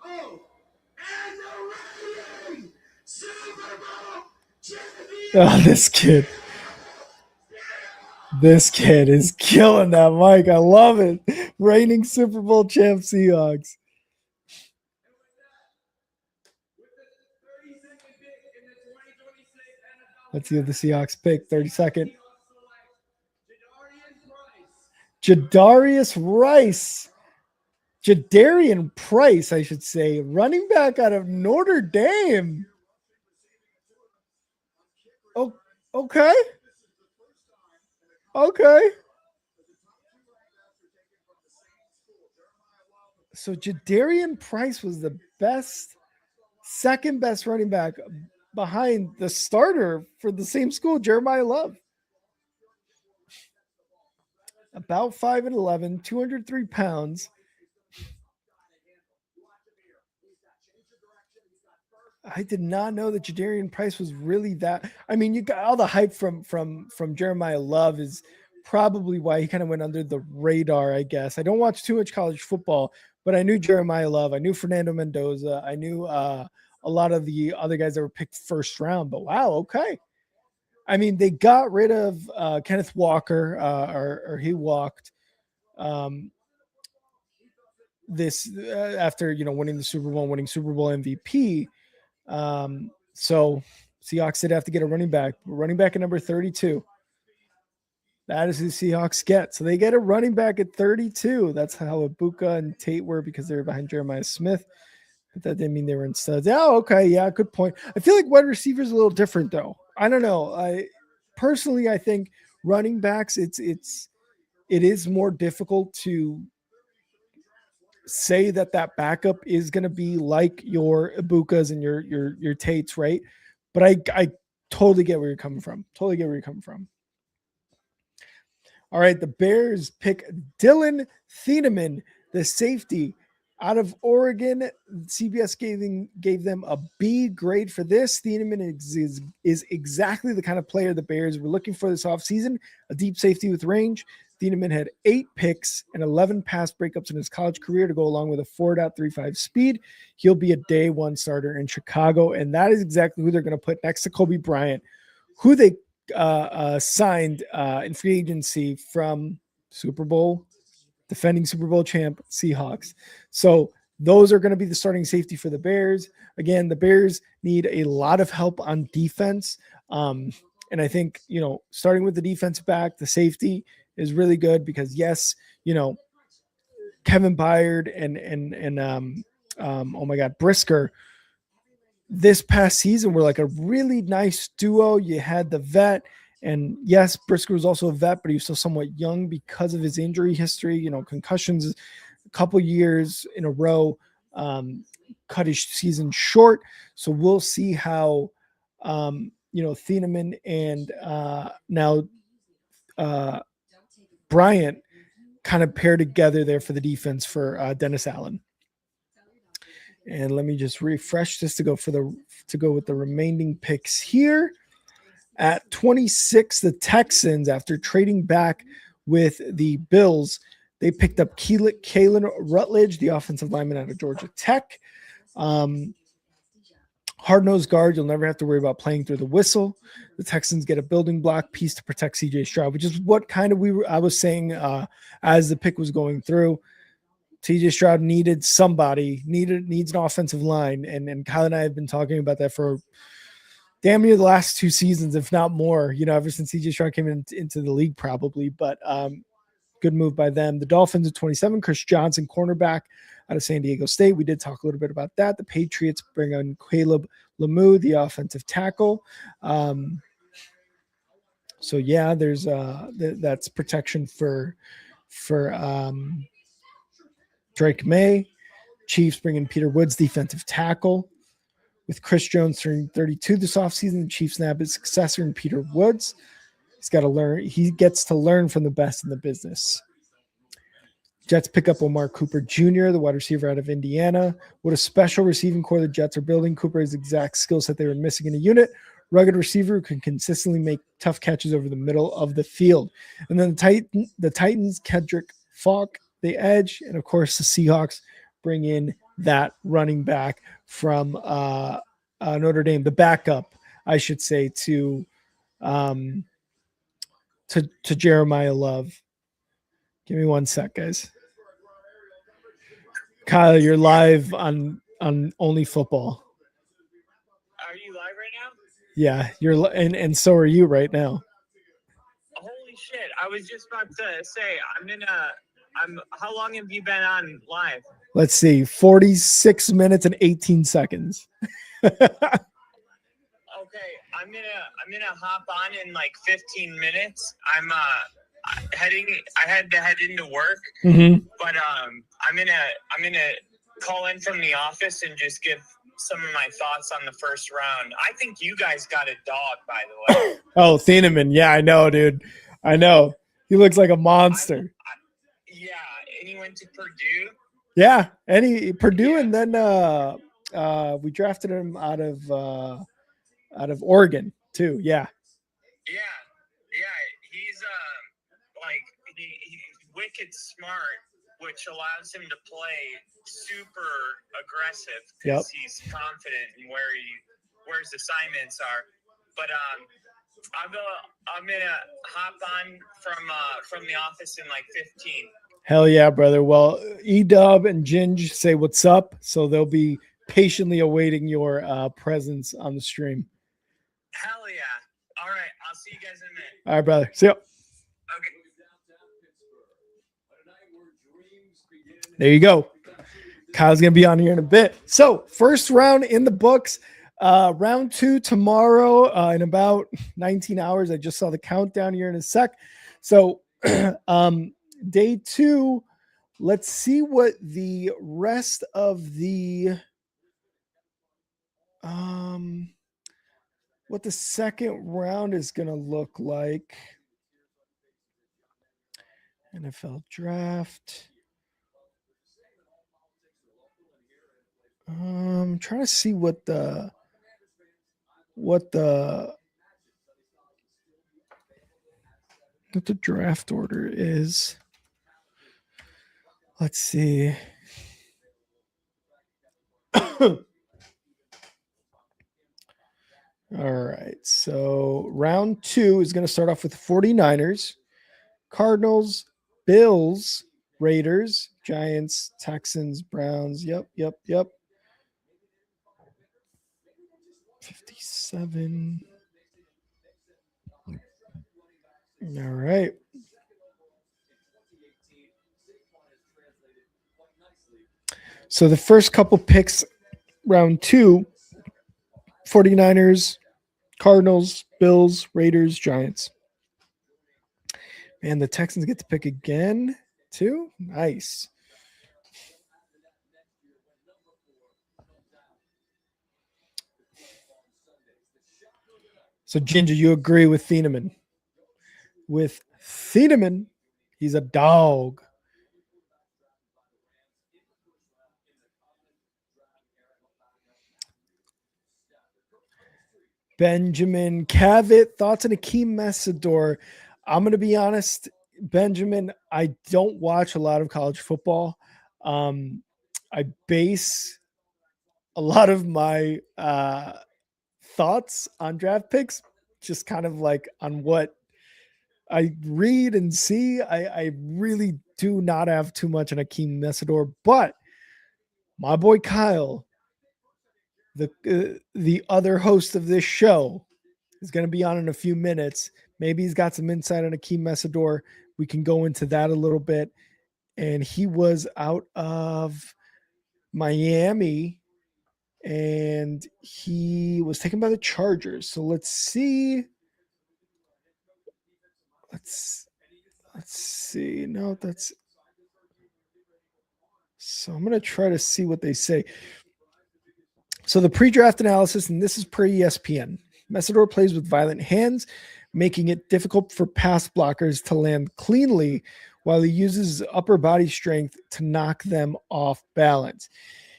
Speaker 5: Oh, and the reigning Super Bowl champion!
Speaker 1: Oh, this kid. This kid is killing that mic. I love it. Reigning Super Bowl champ Seahawks. Let's see what the Seahawks pick. 32nd. Jadarius Rice. Jadarian Price, I should say. Running back out of Notre Dame. Oh, okay. Okay. So Jadarian Price was the second best running back behind the starter for the same school, Jeremiah Love. About 5'11", 203 pounds. I did not know that Jadarian Price was really that. I mean, you got all the hype from Jeremiah Love is probably why he kind of went under the radar, I guess. I don't watch too much college football, but I knew Jeremiah Love. I knew Fernando Mendoza. I knew a lot of the other guys that were picked first round. But wow, okay. I mean, they got rid of Kenneth Walker, or he walked. This after winning the Super Bowl, winning Super Bowl MVP. So Seahawks did have to get a running back at number 32. That is who Seahawks get. So they get a running back at 32. That's how Ibuka and Tate were because they were behind Jeremiah Smith. But that didn't mean they were in studs. Oh, okay. Yeah, good point. I feel like wide receivers a little different though. I don't know. I think running backs, it is more difficult to say that backup is going to be like your Ibukas and your Tates, right? But I totally get where you're coming from. All right, the Bears pick Dylan Thieneman, the safety out of Oregon. CBS gave them a B grade for this. Thieneman is exactly the kind of player the Bears were looking for this offseason, a deep safety with range. Thieneman had 8 picks and 11 pass breakups in his college career to go along with a 4.35 speed. He'll be a day one starter in Chicago, and that is exactly who they're going to put next to Kobe Bryant, who they signed in free agency from defending Super Bowl champ Seahawks. So those are going to be the starting safety for the Bears. Again, the Bears need a lot of help on defense. And I think, starting with the defensive back, the safety is really good because yes, Kevin Byard and oh my God, Brisker this past season were like a really nice duo. You had the vet, and yes, Brisker was also a vet, but he was still somewhat young because of his injury history, concussions a couple years in a row, cut his season short. So we'll see how, Thieneman and now Bryant kind of pair together there for the defense for Dennis Allen. And let me just refresh this to go with the remaining picks here. At 26, the Texans, after trading back with the Bills, they picked up Kalen Rutledge, the offensive lineman out of Georgia Tech. Hard-nosed guard, you'll never have to worry about playing through the whistle. The Texans get a building block piece to protect C.J. Stroud, which is what kind of I was saying as the pick was going through. C.J. Stroud needs an offensive line, and Kyle and I have been talking about that for damn near the last 2 seasons, if not more, ever since C.J. Stroud came into the league probably, but good move by them. The Dolphins at 27, Chris Johnson, cornerback out of San Diego State. We did talk a little bit about that. The Patriots bring on Caleb Lemieux, the offensive tackle. So yeah, there's that's protection for Drake May. Chiefs bring in Peter Woods, defensive tackle. With Chris Jones turning 32 this offseason, the Chiefs nab his successor in Peter Woods. He's got to learn. He gets to learn from the best in the business. Jets pick up Omar Cooper Jr., the wide receiver out of Indiana. What a special receiving core the Jets are building. Cooper has the exact skill set they were missing in a unit. Rugged receiver who can consistently make tough catches over the middle of the field. And then the Titans, Kendrick Falk, the edge. And, of course, the Seahawks bring in that running back from Notre Dame, the backup, I should say, to Jeremiah Love. Give me 1 sec, guys. Kyle, you're live on Only Football.
Speaker 3: Are you live right now?
Speaker 1: Yeah, and so are you right now.
Speaker 3: Holy shit! I was just about to say how long have you been on live?
Speaker 1: Let's see, 46 minutes and 18 seconds.
Speaker 3: Okay, I'm gonna hop on in like 15 minutes. I'm I had to head into work, but I'm gonna call in from the office and just give some of my thoughts on the first round. I think you guys got a dog, by the way.
Speaker 1: Oh, Thieneman. Yeah, I know, dude. I know. He looks like a monster.
Speaker 3: Yeah, and he went to Purdue.
Speaker 1: Yeah, Purdue, and then we drafted him out of Oregon too. Yeah.
Speaker 3: Yeah. He's he's wicked smart, which allows him to play super aggressive because he's confident in where his assignments are. But I'm gonna hop on from the office in like 15.
Speaker 1: Hell yeah, brother. Well, E-Dub and Ginge say what's up, so they'll be patiently awaiting your presence on the stream.
Speaker 3: Hell yeah. All right, I'll see you guys in a minute.
Speaker 1: All right, brother. See ya.
Speaker 3: Okay.
Speaker 1: There you go. Kyle's going to be on here in a bit. So, first round in the books. Round 2 tomorrow in about 19 hours. I just saw the countdown here in a sec. So, day 2, let's see what the rest of the what the second round is going to look like. NFL draft. I'm trying to see what the draft order is. Let's see. All right. So round 2 is going to start off with the 49ers, Cardinals, Bills, Raiders, Giants, Texans, Browns. Yep. 57. All right. So the first couple picks, round 2, 49ers, Cardinals, Bills, Raiders, Giants. Man, the Texans get to pick again, too. Nice. So, Ginger, you agree with Thieneman? With Thieneman, he's a dog. Benjamin Cavett, thoughts on Akeem Messidor? I'm going to be honest, Benjamin, I don't watch a lot of college football. I base a lot of my thoughts on draft picks just kind of like on what I read and see. I really do not have too much on Akeem Messidor, but my boy Kyle, the other host of this show, is going to be on in a few minutes. Maybe he's got some insight on Akeem Messidor. We can go into that a little bit. And he was out of Miami, and he was taken by the Chargers. So let's see. Let's see. No, that's So I'm going to try to see what they say. So the pre-draft analysis, and this is per ESPN. Messidor plays with violent hands, making it difficult for pass blockers to land cleanly while he uses his upper body strength to knock them off balance.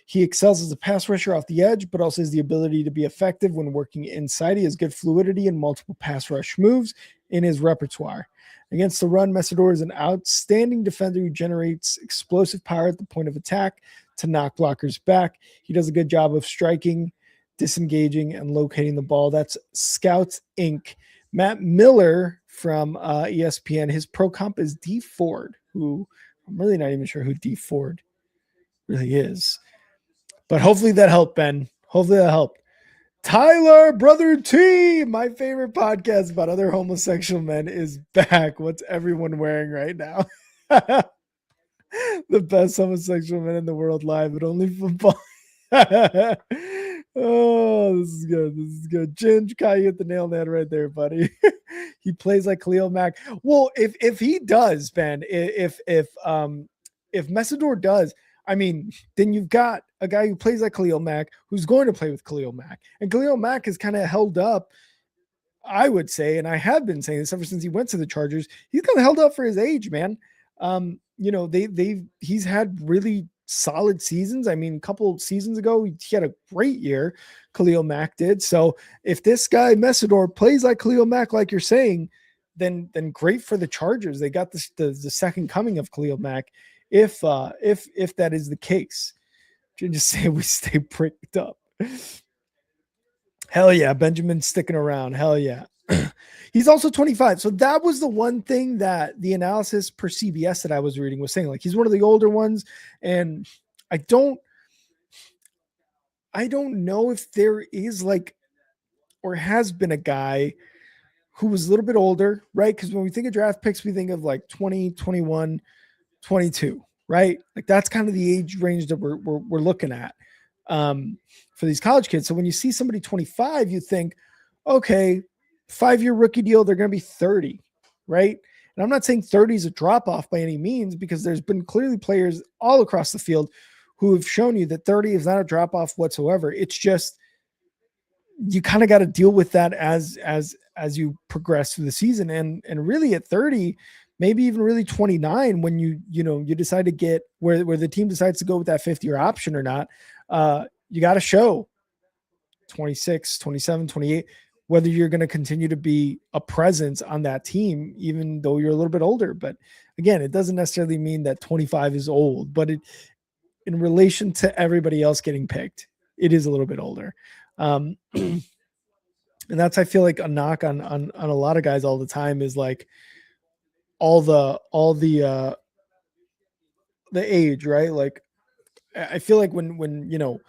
Speaker 1: He excels as a pass rusher off the edge, but also has the ability to be effective when working inside. He has good fluidity and multiple pass rush moves in his repertoire. Against the run, Messidor is an outstanding defender who generates explosive power at the point of attack to knock blockers back. He does a good job of striking, disengaging, and locating the ball. That's Scouts Inc. Matt Miller from ESPN, his pro comp is D Ford, who I'm really not even sure who D Ford really is. But hopefully that helped, Ben. Hopefully that helped. Tyler, Brother T, my favorite podcast about other homosexual men, is back. What's everyone wearing right now? The best homosexual men in the world live, but only football. Oh, this is good. This is good. Ginge, Kai, you hit the nail on the head right there, buddy. He plays like Khalil Mack. Well, if he does, Ben, if Messidor does, I mean, then you've got a guy who plays like Khalil Mack, who's going to play with Khalil Mack. And Khalil Mack is kind of held up, I would say, and I have been saying this ever since he went to the Chargers. He's kind of held up for his age, man. He's had really solid seasons. I mean, a couple seasons ago, he had a great year. Khalil Mack did. So if this guy Messidor plays like Khalil Mack, like you're saying, then great for the Chargers. They got the second coming of Khalil Mack. If that is the case, just say we stay pricked up. Hell yeah, Benjamin's sticking around. Hell yeah. He's also 25. So that was the one thing that the analysis per CBS that I was reading was saying, like, he's one of the older ones. And I don't know if there is like, or has been a guy who was a little bit older, right? Because when we think of draft picks, we think of like 20, 21, 22, right? Like that's kind of the age range that we're looking at for these college kids. So when you see somebody 25, you think, okay, 5-year rookie deal, they're going to be 30, right? And I'm not saying 30 is a drop off by any means, because there's been clearly players all across the field who have shown you that 30 is not a drop off whatsoever. It's just, you kind of got to deal with that as you progress through the season. And really at 30, maybe even really 29, when you decide to get where the team decides to go with that 5th-year option or not, you got to show 26, 27, 28, whether you're going to continue to be a presence on that team, even though you're a little bit older. But again, it doesn't necessarily mean that 25 is old, but in relation to everybody else getting picked, it is a little bit older. And that's, I feel like, a knock on a lot of guys all the time is like all the age, right? Like I feel like when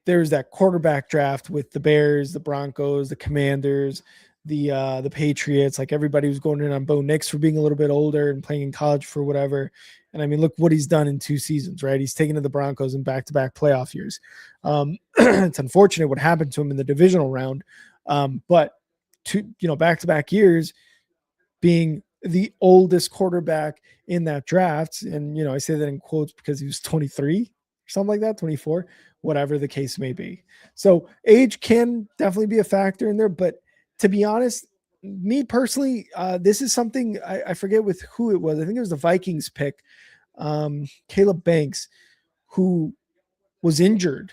Speaker 1: there's that quarterback draft with the Bears, the Broncos, the Commanders, the Patriots, like everybody was going in on Bo Nix for being a little bit older and playing in college for whatever. And I mean, look what he's done in 2 seasons, right? He's taken to the Broncos in back-to-back playoff years. It's unfortunate what happened to him in the divisional round. But back-to-back years being the oldest quarterback in that draft. And, I say that in quotes because he was 23 or something like that, 24, whatever the case may be. So age can definitely be a factor in there. But to be honest, me personally, this is something I forget with who it was. I think it was the Vikings pick, Caleb Banks, who was injured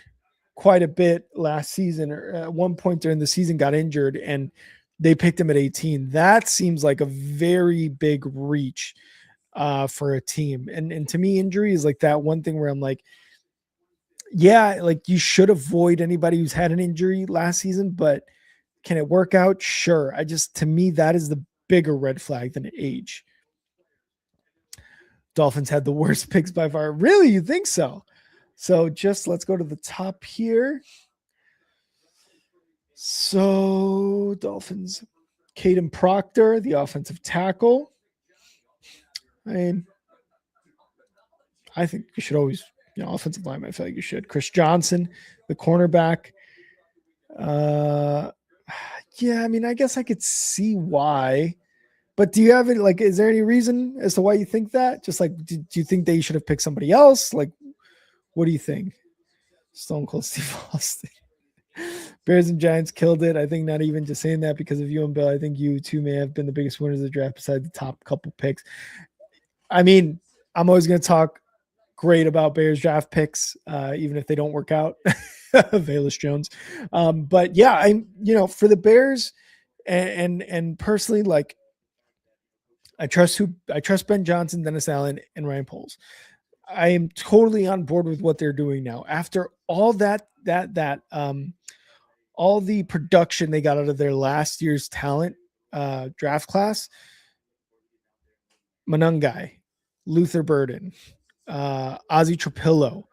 Speaker 1: quite a bit last season, or at one point during the season got injured, and they picked him at 18. That seems like a very big reach for a team. And to me, injury is like that one thing where I'm like, yeah, like you should avoid anybody who's had an injury last season, but can it work out? Sure. To me, that is the bigger red flag than age. Dolphins had the worst picks by far. Really? You think so? So let's go to the top here. So Dolphins, Caden Proctor, the offensive tackle. I think you should always, offensive line, I feel like you should. Chris Johnson, the cornerback. I guess I could see why. But do you have it? Like, is there any reason as to why you think that? Just like, do you think they should have picked somebody else? Like, what do you think? Stone Cold Steve Austin. Bears and Giants killed it. I think not even just saying that because of you and Bill. I think you two may have been the biggest winners of the draft besides the top couple picks. I mean, I'm always going to talk great about Bears draft picks, even if they don't work out. Velus Jones. But yeah, for the Bears and personally, like, I trust Ben Johnson, Dennis Allen, and Ryan Poles. I am totally on board with what they're doing now. After all all the production they got out of their last year's talent draft class, Monungai, Luther Burden, Ozzie Tropillo,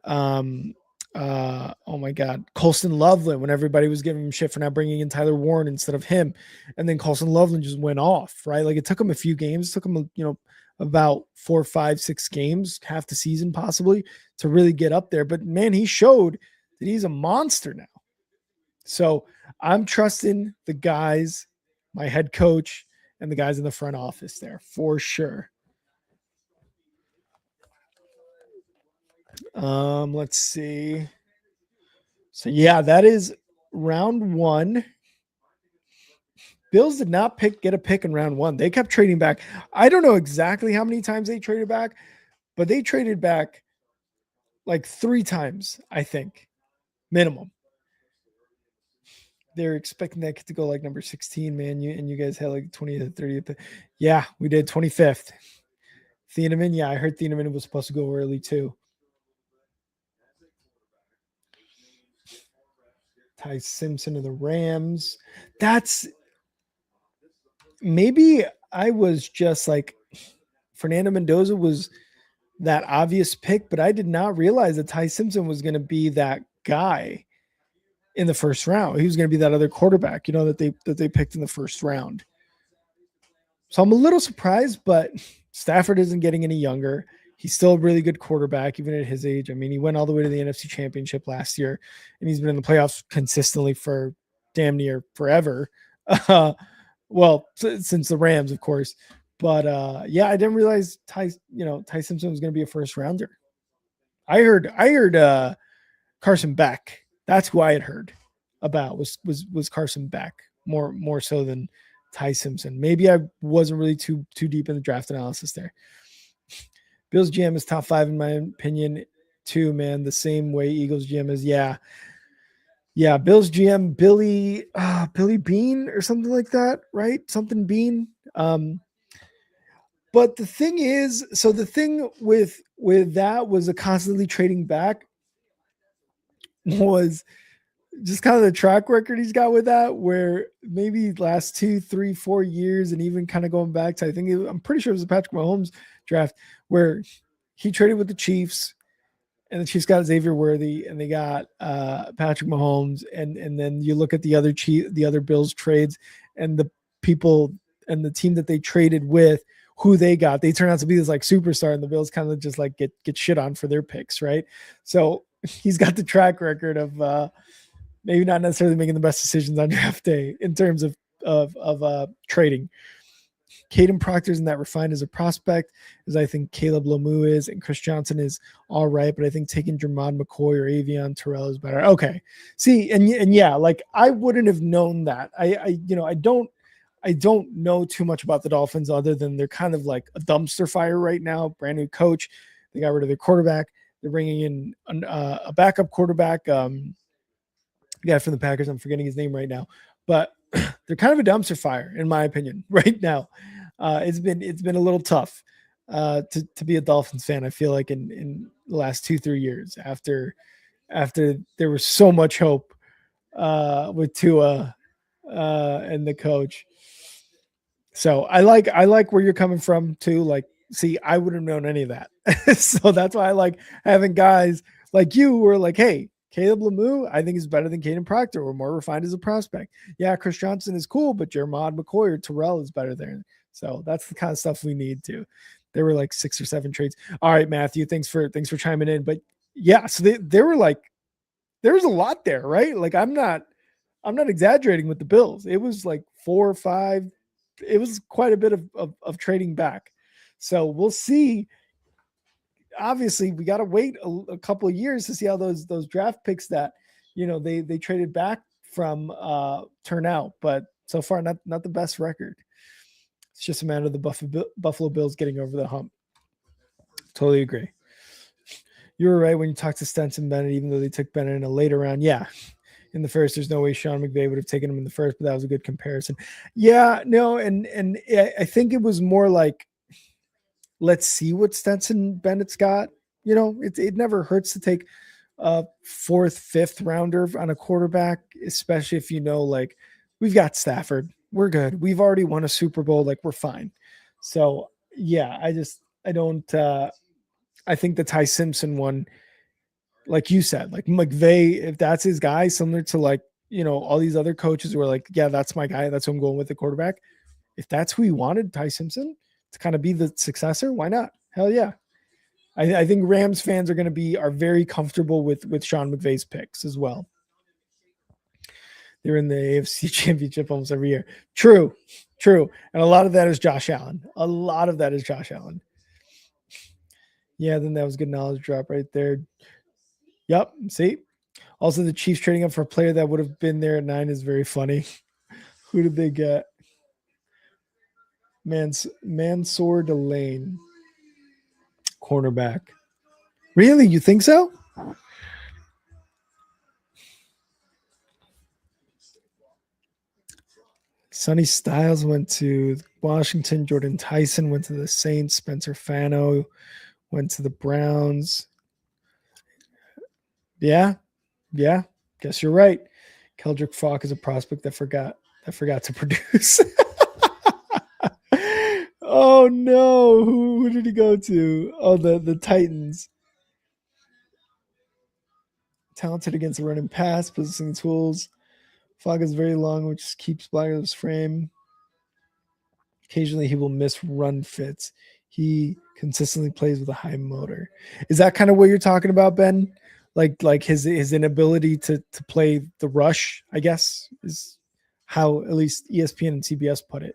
Speaker 1: oh my God, Colston Loveland, when everybody was giving him shit for not bringing in Tyler Warren instead of him. And then Colston Loveland just went off, right? Like, it took him a few games, took him, about 4, 5, 6 games, half the season possibly, to really get up there. But man, he showed that he's a monster now. So I'm trusting the guys, my head coach, and the guys in the front office there for sure. Let's see. So yeah, that is round 1. Bills did not get a pick in round 1. They kept trading back. I don't know exactly how many times they traded back, but they traded back like 3 times, I think, minimum. They're expecting that kid to go like number 16, man. You guys had like 20th, 30th. Yeah, we did 25th. Thieneman, yeah, I heard Thieneman was supposed to go early too. Ty Simpson of the Rams. That's maybe I was just like Fernando Mendoza was that obvious pick, but I did not realize that Ty Simpson was going to be that guy in the first round. He was going to be that other quarterback, that they picked in the first round. So I'm a little surprised, but Stafford isn't getting any younger. He's still a really good quarterback, even at his age. I mean, he went all the way to the NFC Championship last year, and he's been in the playoffs consistently for damn near forever. Well, since the Rams, of course. But yeah, I didn't realize Ty Simpson was going to be a first rounder. I heard Carson Beck. That's who I had heard about was Carson Beck more so than Ty Simpson. Maybe I wasn't really too deep in the draft analysis there. Bills GM is top 5 in my opinion too, man. The same way Eagles GM is. Yeah. Bills GM Billy Bean or something like that, right? Something Bean. But the thing is, so the thing with that was a constantly trading back was just kind of the track record he's got with that, where maybe last 2, 3, 4 years, and even kind of going back to, I'm pretty sure it was the Patrick Mahomes draft where he traded with the Chiefs and the Chiefs got Xavier Worthy and they got Patrick Mahomes. And then you look at the other Bills trades and the people and the team that they traded with, who they got, they turn out to be this like superstar, and the Bills kind of just like get shit on for their picks. Right. So he's got the track record of maybe not necessarily making the best decisions on draft day in terms of trading. Caden Proctor isn't that refined as a prospect as I think Caleb Lemieux is, and Chris Johnson is all right, but I think taking Jermod McCoy or Avion Terrell is better. Okay. See, and yeah, like I wouldn't have known that. I don't know too much about the Dolphins other than they're kind of like a dumpster fire right now. Brand new coach. They got rid of their quarterback. They're bringing in a backup quarterback. Guy from the Packers. I'm forgetting his name right now, but they're kind of a dumpster fire in my opinion right now. It's been a little tough to be a Dolphins fan. I feel like in the last 2-3 years after there was so much hope with Tua and the coach. So I like where you're coming from too. Like, see, I wouldn't have known any of that. So that's why I like having guys like you who are like, hey, Caleb Lemieux, I think is better than Caden Proctor or more refined as a prospect. Yeah, Chris Johnson is cool, but Jermod McCoy or Terrell is better there. So that's the kind of stuff we need to. There were like 6 or 7 trades. All right, Matthew, thanks for chiming in. But yeah, so there was a lot there, right? Like I'm not exaggerating with the Bills. It was like 4 or 5 it was quite a bit of trading back. So we'll see. Obviously, we got to wait a couple of years to see how those draft picks that they traded back from turn out. But so far, not the best record. It's just a matter of the Buffalo Bills getting over the hump. Totally agree. You were right when you talked to Stenson Bennett, even though they took Bennett in a later round. Yeah, in the first, there's no way Sean McVay would have taken him in the first, but that was a good comparison. Yeah, no, and I think it was more like, let's see what Stenson Bennett's got. It never hurts to take a fourth, fifth rounder on a quarterback, especially if like we've got Stafford. We're good. We've already won a Super Bowl. Like we're fine. So yeah, I don't I think the Ty Simpson one, like you said, like McVay, if that's his guy, similar to like, all these other coaches who are like, yeah, that's my guy. That's who I'm going with, the quarterback. If that's who he wanted, Ty Simpson, to kind of be the successor, why not? Hell yeah. I think Rams fans are very comfortable with Sean McVay's picks as well. They're in the AFC Championship almost every year. True. And a lot of that is Josh Allen. Yeah, then that was good knowledge drop right there. Yep, see? Also, the Chiefs trading up for a player that would have been there at 9 is very funny. Who did they get? Mansour Delane, cornerback. Really? You think so? Sonny Styles went to Washington. Jordan Tyson went to the Saints. Spencer Fano went to the Browns. Yeah. Guess you're right. Keldrick Falk is a prospect that forgot to produce. Oh no! Who did he go to? Oh, the Titans. Talented against the running pass, possessing tools. Falk is very long, which keeps blocking his frame. Occasionally, he will miss run fits. He consistently plays with a high motor. Is that kind of what you're talking about, Ben? Like his inability to play the rush, I guess, is how at least ESPN and CBS put it.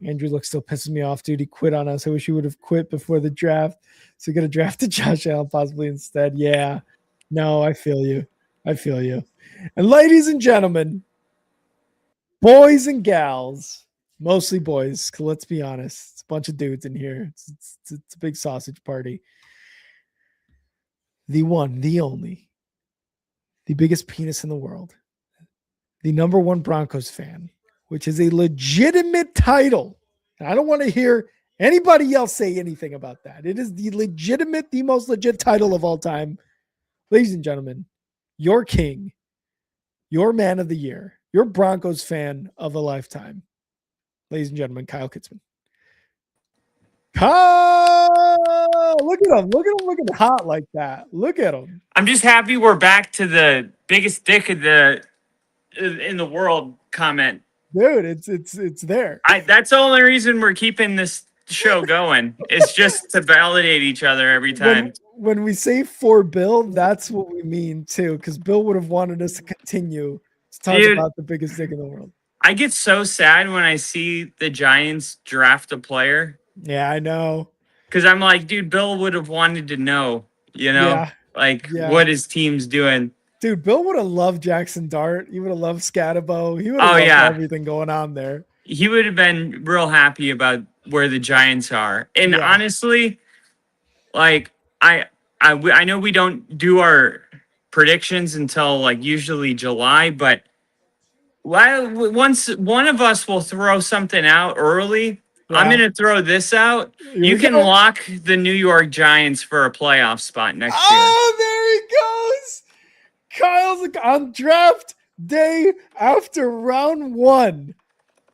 Speaker 1: Andrew Luck still pisses me off, dude. He quit on us. I wish he would have quit before the draft. So we could have drafted Josh Allen possibly instead. Yeah. No, I feel you. And ladies and gentlemen, boys and gals, mostly boys, 'cause let's be honest, it's a bunch of dudes in here. It's a big sausage party. The one, the only, the biggest penis in the world, the number one Broncos fan, which is a legitimate title. And I don't want to hear anybody else say anything about that. It is the most legit title of all time. Ladies and gentlemen, your king, your man of the year, your Broncos fan of a lifetime. Ladies and gentlemen, Kyle Kitzman. Kyle! Look at him looking hot like that. Look at him.
Speaker 6: I'm just happy we're back to the biggest dick in the world comment.
Speaker 1: Dude, it's there.
Speaker 6: That's the only reason we're keeping this show going. It's just to validate each other every time.
Speaker 1: When we say for Bill, that's what we mean too, because Bill would have wanted us to continue to talk about the biggest dick in the world.
Speaker 6: I get so sad when I see the Giants draft a player.
Speaker 1: Yeah, I know.
Speaker 6: Because I'm like, dude, Bill would have wanted to know, what his team's doing.
Speaker 1: Dude, Bill would have loved Jackson Dart. He would have loved Scatabo. He would have loved everything going on there.
Speaker 6: He would have been real happy about where the Giants are. And honestly, like, I know we don't do our predictions until like usually July, but once one of us will throw something out early, I'm going to throw this out. You can lock the New York Giants for a playoff spot next year.
Speaker 1: Oh, there he goes. Kyle's on draft day after round 1.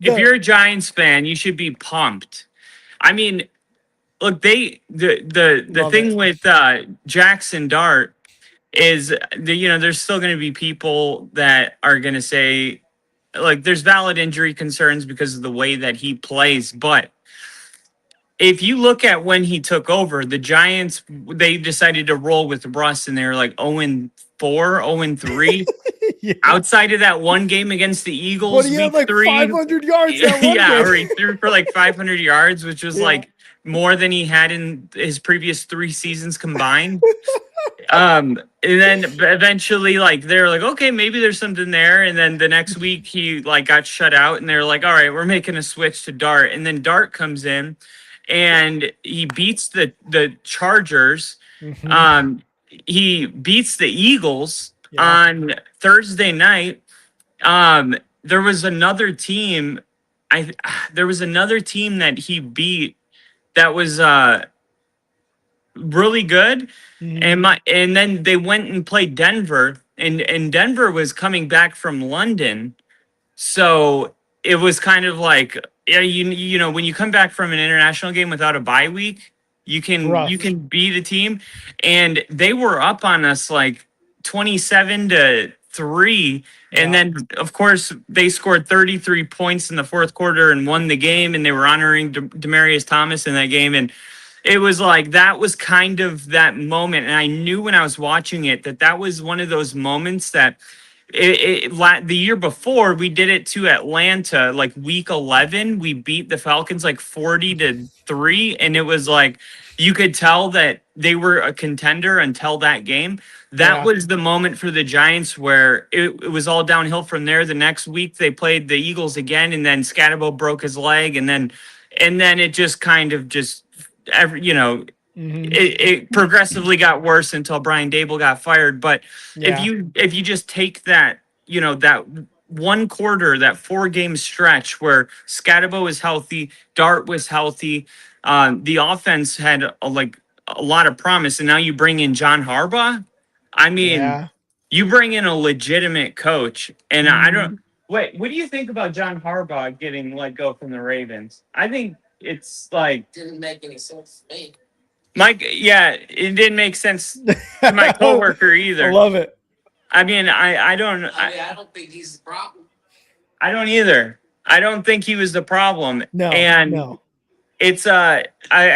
Speaker 6: If you're a Giants fan, you should be pumped. I mean, look, the thing with Jackson Dart is there's still going to be people that are going to say, like, there's valid injury concerns because of the way that he plays. But if you look at when he took over, the Giants, they decided to roll with Russ, and they were like 0-4, 0-3.
Speaker 1: Yeah.
Speaker 6: Outside of that one game against the Eagles,
Speaker 1: But he had
Speaker 6: week
Speaker 1: like
Speaker 6: 3,
Speaker 1: 500 yards that one
Speaker 6: yeah,
Speaker 1: game.
Speaker 6: or he threw for like 500 yards, which was
Speaker 1: Yeah.
Speaker 6: like more than he had in his previous 3 seasons combined. And then eventually, like, they're like, okay, maybe there's something there. And then the next week he like got shut out, and they're like, all right, we're making a switch to Dart. And then Dart comes in and he beats the Chargers.
Speaker 1: Mhm.
Speaker 6: He beats the Eagles
Speaker 1: Yeah.
Speaker 6: on Thursday night. There was another team. There was another team that he beat that was really good,
Speaker 1: Mhm.
Speaker 6: and then they went and played Denver, and Denver was coming back from London, so it was kind of like, yeah, you know, when you come back from an international game without a bye week,
Speaker 1: Rough.
Speaker 6: you can beat a team, and they were up on us like 27-3, and
Speaker 1: Yeah.
Speaker 6: then of course they scored 33 points in the fourth quarter and won the game, and they were honoring Demarius Thomas in that game, and it was like that was kind of that moment, and I knew when I was watching it that that was one of those moments that the year before we did it to Atlanta, like week 11, we beat the Falcons like 40-3, and it was like you could tell that they were a contender until that game. That
Speaker 1: Yeah.
Speaker 6: was the moment for the Giants where it was all downhill from there. The next week they played the Eagles again, and then Scatabo broke his leg, and then it just kind of just you know,
Speaker 1: Mhm.
Speaker 6: it progressively got worse until Brian Dable got fired. But
Speaker 1: Yeah.
Speaker 6: if you just take that, you know, that one quarter, that 4-game stretch where Scatabo was healthy, Dart was healthy, the offense had like a lot of promise, and now you bring in John Harbaugh. I mean,
Speaker 1: Yeah.
Speaker 6: you bring in a legitimate coach, and I don't.
Speaker 1: Mhm.
Speaker 6: Wait, what do you think about John Harbaugh getting let go from the Ravens? I think it's like
Speaker 7: Didn't make any sense to me.
Speaker 6: Mike. Yeah, it didn't make sense to my coworker
Speaker 1: I
Speaker 6: either.
Speaker 1: love it.
Speaker 6: I mean, I don't.
Speaker 7: I don't think he's the problem.
Speaker 6: I don't either. I don't think he was the problem.
Speaker 1: No.
Speaker 6: And
Speaker 1: No.
Speaker 6: it's I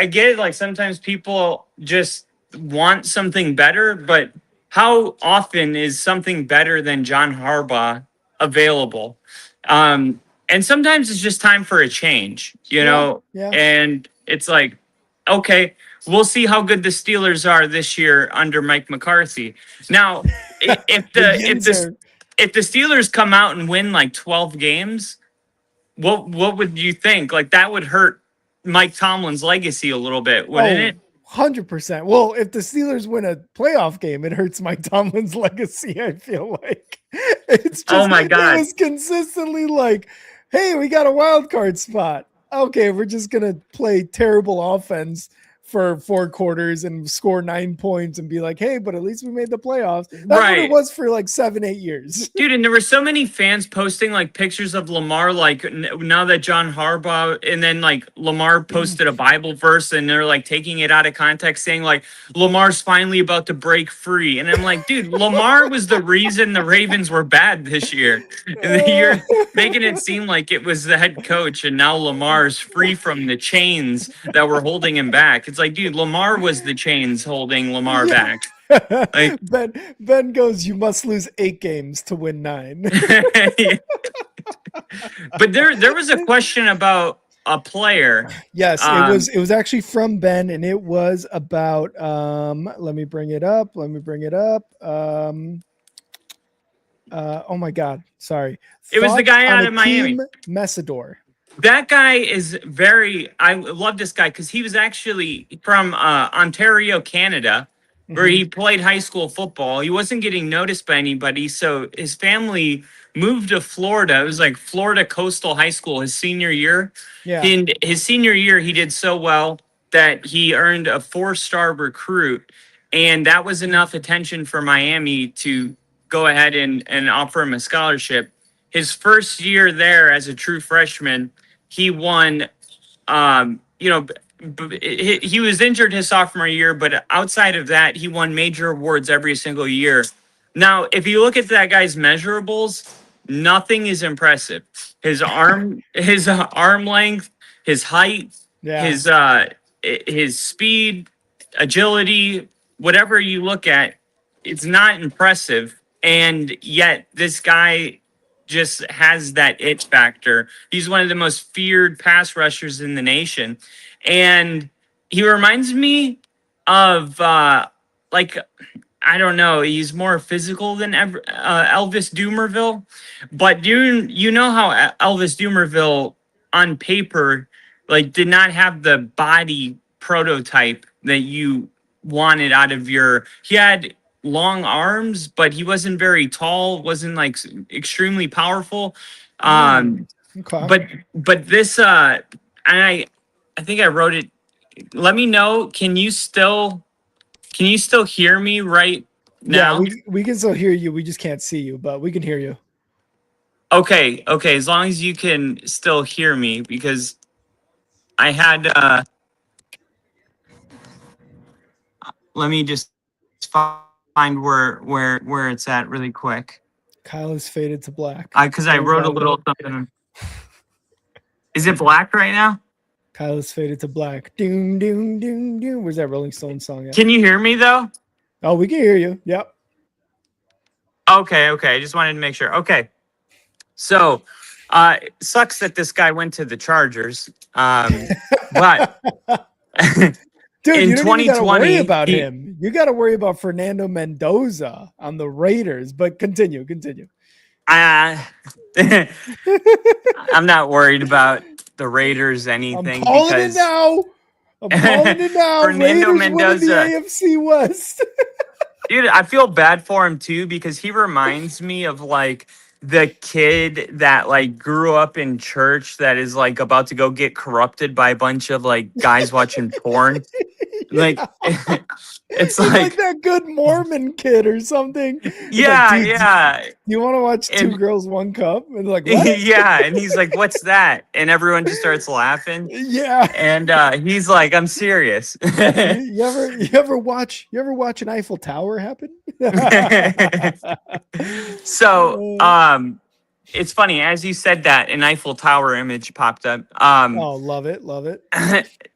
Speaker 6: get it, like sometimes people just want something better, but how often is something better than John Harbaugh available? And sometimes it's just time for a change, you know.
Speaker 1: Yeah.
Speaker 6: And it's like, okay, we'll see how good the Steelers are this year under Mike McCarthy. Now,
Speaker 1: Yinzer.
Speaker 6: if the Steelers come out and win like 12 games, what would you think? Like that would hurt Mike Tomlin's legacy a little bit, wouldn't it?
Speaker 1: 100%. Well, if the Steelers win a playoff game, it hurts Mike Tomlin's legacy, I feel like. It's just,
Speaker 6: Oh my God.
Speaker 1: it was consistently like, hey, we got a wild card spot. Okay, we're just going to play terrible offense for 4 quarters and score 9 points and be like, hey, but at least we made the playoffs. That's what
Speaker 6: Right.
Speaker 1: it was for like 7-8 years.
Speaker 6: Dude, and there were so many fans posting like pictures of Lamar, like now that John Harbaugh, and then like Lamar posted a Bible verse and they're like taking it out of context, saying like Lamar's finally about to break free. And I'm like, dude, Lamar was the reason the Ravens were bad this year. And you're making it seem like it was the head coach, and now Lamar's free from the chains that were holding him back. It's like, dude, Lamar was the chains holding Lamar back. Like,
Speaker 1: Ben goes, you must lose 8 games to win 9.
Speaker 6: But there was a question about a player.
Speaker 1: Yes, it was actually from Ben, and it was about let me bring it up. Oh my God, sorry.
Speaker 6: It was the
Speaker 1: Thoughts
Speaker 6: guy
Speaker 1: on
Speaker 6: out of Miami.
Speaker 1: Akeem Messidor.
Speaker 6: That guy is I love this guy because he was actually from Ontario, Canada, where he played high school football. He wasn't getting noticed by anybody, so his family moved to Florida. It was like Florida Coastal High School his senior year.
Speaker 1: Yeah.
Speaker 6: In his senior year, he did so well that he earned a 4-star recruit, and that was enough attention for Miami to go ahead and offer him a scholarship. His first year there as a true freshman, he won, he was injured his sophomore year, but outside of that, he won major awards every single year. Now, if you look at that guy's measurables, nothing is impressive. His arm length, his height,
Speaker 1: Yeah.
Speaker 6: his speed, agility, whatever you look at, it's not impressive. and yet this guy just has that it factor. He's one of the most feared pass rushers in the nation, and he reminds me of like I don't know. He's more physical than Elvis Dumervil, but you know how Elvis Dumervil on paper like did not have the body prototype that you wanted out of your. He had long arms, but he wasn't very tall. Wasn't like extremely powerful. Um,
Speaker 1: Okay.
Speaker 6: but this and I think I wrote it. Let me know. Can you still hear me right
Speaker 1: Yeah,
Speaker 6: now?
Speaker 1: we can still hear you. We just can't see you, but we can hear you.
Speaker 6: Okay, okay. As long as you can still hear me, because I had let me just find where it's at really quick.
Speaker 1: Kyle is faded to black.
Speaker 6: Because I wrote a little something. Is it black right now?
Speaker 1: Kyle is faded to black. Doom, doom, doom, doom. Where's that Rolling Stones song at?
Speaker 6: Can you hear me though?
Speaker 1: Oh, we can hear you. Yep.
Speaker 6: Okay, okay. I just wanted to make sure. Okay. So it sucks that this guy went to the Chargers. But
Speaker 1: Dude,
Speaker 6: in
Speaker 1: you don't even gotta worry
Speaker 6: 2020,
Speaker 1: about him. You gotta worry about Fernando Mendoza on the Raiders. But continue.
Speaker 6: I'm not worried about the Raiders anything
Speaker 1: I'm calling
Speaker 6: because
Speaker 1: it now.
Speaker 6: Fernando
Speaker 1: Raiders
Speaker 6: Mendoza.
Speaker 1: winning the AFC West.
Speaker 6: Dude, I feel bad for him too because he reminds me of like the kid that like grew up in church that is like about to go get corrupted by a bunch of like guys watching porn. Like it's
Speaker 1: He's like
Speaker 6: like
Speaker 1: that good Mormon kid or something. It's
Speaker 6: yeah,
Speaker 1: like, dude,
Speaker 6: yeah.
Speaker 1: you want to watch Two
Speaker 6: And
Speaker 1: Girls, One Cup? And they're like, what?
Speaker 6: yeah, and he's like, "What's that?" And everyone just starts laughing.
Speaker 1: Yeah.
Speaker 6: And he's like, "I'm serious."
Speaker 1: You ever watch an Eiffel Tower happen?
Speaker 6: So, it's funny as you said that an Eiffel Tower image popped up.
Speaker 1: Oh, love it.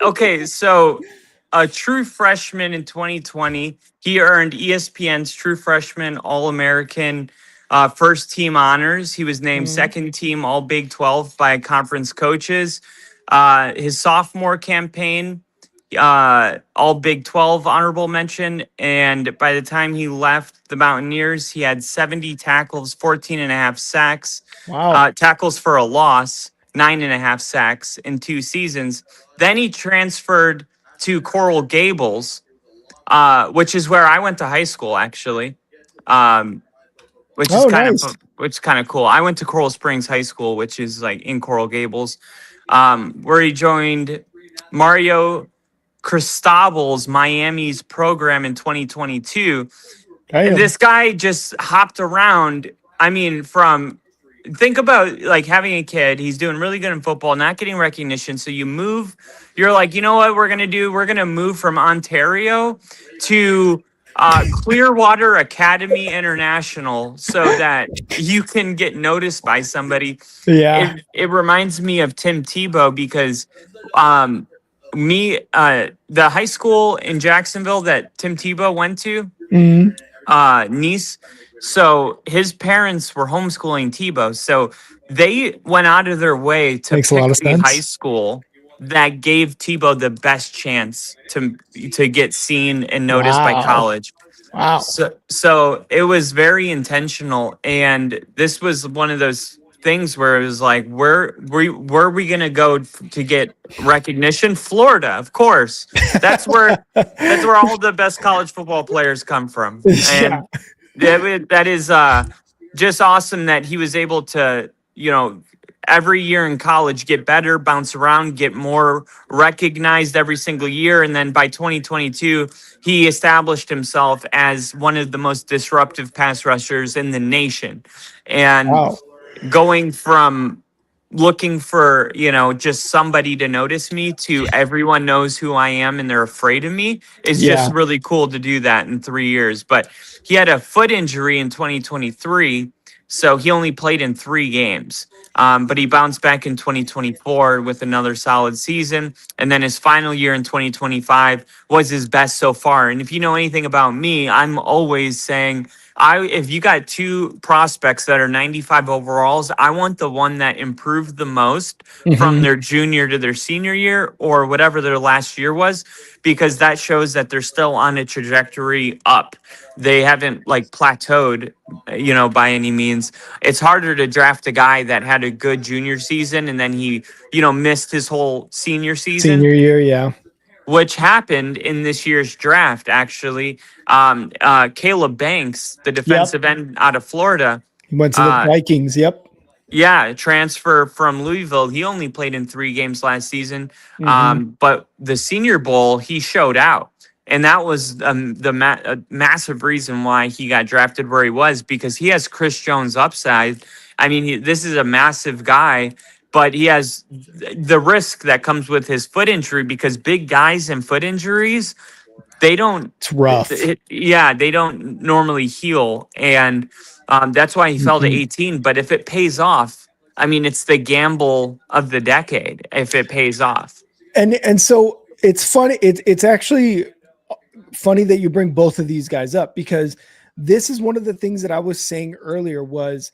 Speaker 6: Okay, so a true freshman in 2020, he earned ESPN's True Freshman All-American first team honors. He was named second team All Big 12 by conference coaches. His sophomore campaign, All Big 12 honorable mention. And by the time he left the Mountaineers, he had 70 tackles, 14 and a half sacks,
Speaker 1: Wow.
Speaker 6: tackles for a loss, 9.5 sacks in 2 seasons. Then he transferred to Coral Gables, which is where I went to high school, actually. Which is kind of cool. I went to Coral Springs High School, which is like in Coral Gables, where he joined Mario Cristobal's Miami's program in 2022. And this guy just hopped around. I mean, think about like having a kid. He's doing really good in football, not getting recognition. So you move. You're like, you know what we're gonna do? We're gonna move from Ontario to Clearwater Academy International so that you can get noticed by somebody.
Speaker 1: Yeah.
Speaker 6: It reminds me of Tim Tebow because the high school in Jacksonville that Tim Tebow went to, Nice. So his parents were homeschooling Tebow. So they went out of their way to
Speaker 1: Makes a lot of
Speaker 6: pick the high
Speaker 1: sense.
Speaker 6: school that gave Tebow the best chance to get seen and noticed by college.
Speaker 1: Wow.
Speaker 6: So it was very intentional, and this was one of those things where it was like, where are we gonna go to get recognition? Florida, of course. That's where all the best college football players come from, and that is just awesome that he was able to, every year in college get better, bounce around, get more recognized every single year. And then by 2022, he established himself as one of the most disruptive pass rushers in the nation. And going from looking for, just somebody to notice me to everyone knows who I am and they're afraid of me is just really cool to do that in 3 years. But he had a foot injury in 2023 So he only played in 3 games. But he bounced back in 2024 with another solid season. And then his final year in 2025 was his best so far. And if you know anything about me, I'm always saying, if you got 2 prospects that are 95 overalls, I want the one that improved the most from their junior to their senior year or whatever their last year was, because that shows that they're still on a trajectory up. They haven't like plateaued, by any means. It's harder to draft a guy that had a good junior season and then he, missed his whole senior season,
Speaker 1: Senior year, yeah.
Speaker 6: which happened in this year's draft, actually. Caleb Banks, the
Speaker 1: Yep.
Speaker 6: defensive end out of Florida,
Speaker 1: He went to the Vikings. Yep.
Speaker 6: yeah, transfer from Louisville. He only played in 3 games last season. But the Senior Bowl, he showed out. And that was a massive reason why he got drafted where he was, because he has Chris Jones upside. I mean, this is a massive guy, but he has the risk that comes with his foot injury, because big guys and foot injuries, they don't.
Speaker 1: It's rough.
Speaker 6: They don't normally heal. And that's why he fell to 18. But if it pays off, I mean, it's the gamble of the decade if it pays off.
Speaker 1: And so it's funny. It's actually funny that you bring both of these guys up, because this is one of the things that I was saying earlier was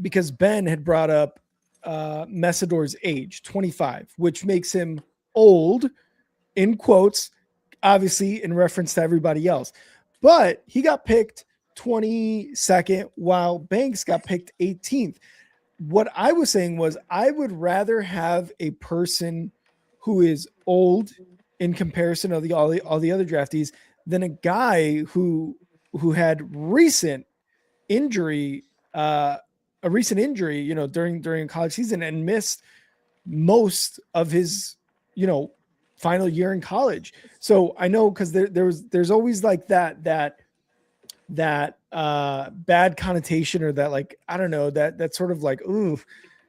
Speaker 1: because Ben had brought up Messidor's age, 25, which makes him old, in quotes, obviously in reference to everybody else. But he got picked 22nd while Banks got picked 18th. What I was saying was I would rather have a person who is old in comparison of all the other draftees than a guy who had recent injury, during college season and missed most of his, final year in college. So I know, because there's always like that bad connotation, or that, like, I don't know, that sort of like, ooh,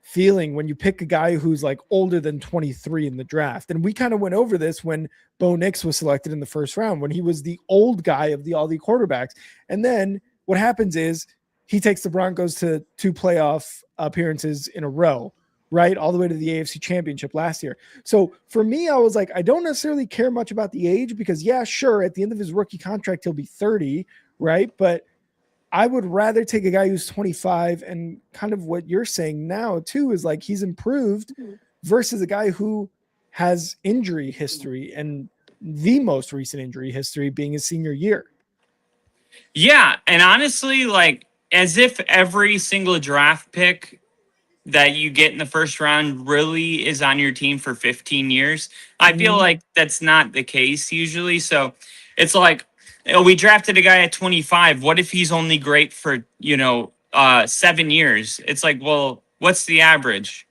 Speaker 1: feeling when you pick a guy who's like older than 23 in the draft. And we kind of went over this when Bo Nix was selected in the first round, when he was the old guy of all the quarterbacks. And then what happens is he takes the Broncos to 2 playoff appearances in a row, right? All the way to the AFC Championship last year. So for me, I was like, I don't necessarily care much about the age, because yeah, sure, at the end of his rookie contract, he'll be 30, right? But I would rather take a guy who's 25, and kind of what you're saying now too is like he's improved, versus a guy who has injury history, and the most recent injury history being his senior year.
Speaker 6: Yeah. And honestly, like, as if every single draft pick that you get in the first round really is on your team for 15 years. I feel like that's not the case usually. So it's like, we drafted a guy at 25. What if he's only great for, 7 years? It's like, well, what's the average?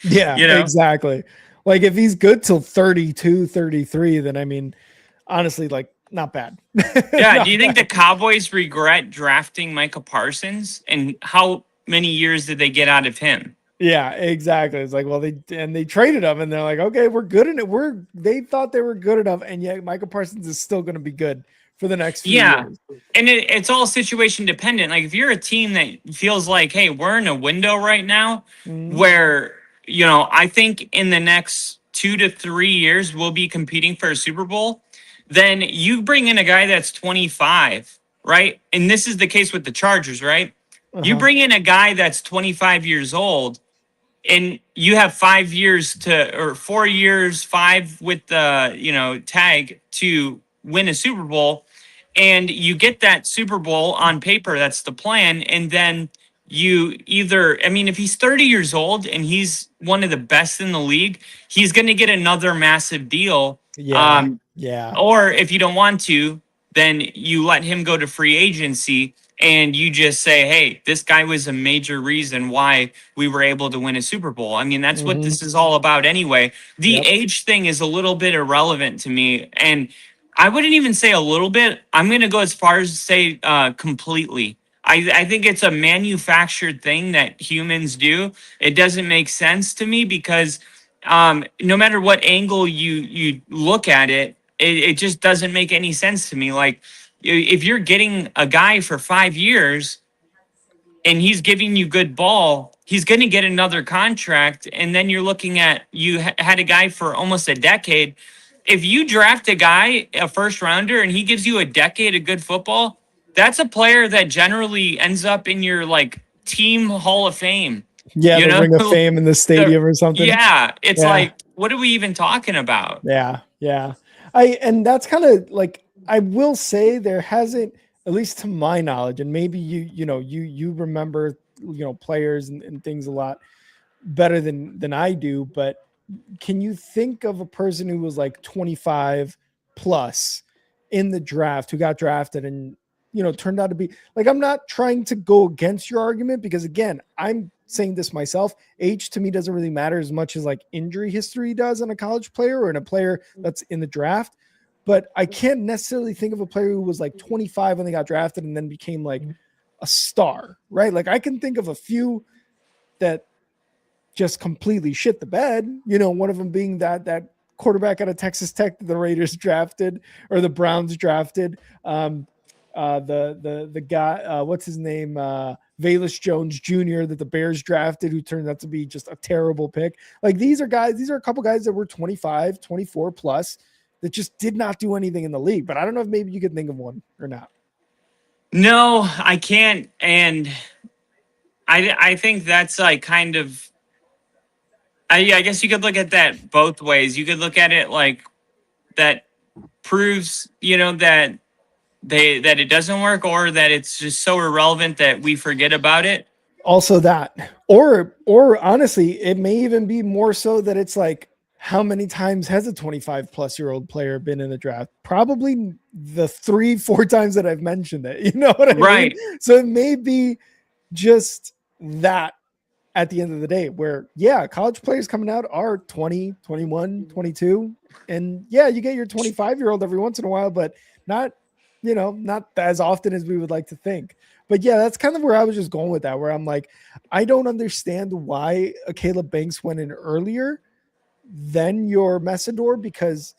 Speaker 1: Yeah, exactly. Like if he's good till 32, 33, then I mean, honestly, like, not bad.
Speaker 6: Yeah. Do you think the Cowboys regret drafting Micah Parsons? And how many years did they get out of him?
Speaker 1: Yeah, exactly. It's like, well, they traded him, and they're like, okay, we're good in it. They thought they were good enough, and yet Micah Parsons is still going to be good for the next few years.
Speaker 6: And it's all situation dependent. Like if you're a team that feels like, hey, we're in a window right now where, I think in the next 2 to 3 years we'll be competing for a Super Bowl, then you bring in a guy that's 25, right? And this is the case with the Chargers, right? You bring in a guy that's 25 years old, and you have 5 years or 4 years, 5 with the, tag to win a Super Bowl, and you get that Super Bowl on paper. That's the plan. And then you if he's 30 years old and he's one of the best in the league, he's going to get another massive deal.
Speaker 1: Yeah.
Speaker 6: Or if you don't want to, then you let him go to free agency, and you just say, hey, this guy was a major reason why we were able to win a Super Bowl. I mean, that's what this is all about anyway. The age thing is a little bit irrelevant to me. And I wouldn't even say a little bit. I'm going to go as far as to say completely. I think it's a manufactured thing that humans do. It doesn't make sense to me, because no matter what angle you look at it, it just doesn't make any sense to me. Like, if you're getting a guy for 5 years, and he's giving you good ball, he's going to get another contract. And then you're looking at, you had a guy for almost a decade. If you draft a guy, a first rounder, and he gives you a decade of good football, that's a player that generally ends up in your like team Hall of Fame.
Speaker 1: Yeah,
Speaker 6: You
Speaker 1: the
Speaker 6: know,
Speaker 1: Ring of Fame in the stadium or something.
Speaker 6: yeah, it's
Speaker 1: Yeah.
Speaker 6: like, what are we even talking about?
Speaker 1: Yeah, yeah. And that's kind of like, I will say there hasn't, at least to my knowledge, and maybe you remember, players and things a lot better than I do, but can you think of a person who was like 25 plus in the draft who got drafted and turned out to be like, I'm not trying to go against your argument, because again, I'm saying this myself, age to me doesn't really matter as much as like injury history does in a college player or in a player that's in the draft. But I can't necessarily think of a player who was like 25 when they got drafted and then became like a star, right? Like I can think of a few that just completely shit the bed. One of them being that quarterback out of Texas Tech that the Raiders drafted, or the Browns drafted. The guy, what's his name? Velus Jones Jr. that the Bears drafted, who turned out to be just a terrible pick. Like these are a couple guys that were 25, 24 plus that just did not do anything in the league. But I don't know if maybe you could think of one or not.
Speaker 6: No, I can't. And I think that's like kind of, I guess you could look at that both ways. You could look at it like that proves, that that it doesn't work, or that it's just so irrelevant that we forget about it.
Speaker 1: Also that, or honestly, it may even be more so that it's like, how many times has a 25 plus year old player been in the draft? Probably the 3-4 times that I've mentioned it. You know what I
Speaker 6: Right.
Speaker 1: mean? So it may be just that at the end of the day, where college players coming out are 20, 21, 22. And you get your 25-year-old every once in a while, but not as often as we would like to think. But that's kind of where I was just going with that, where I'm like, I don't understand why a Caleb Banks went in earlier than your Messidor, because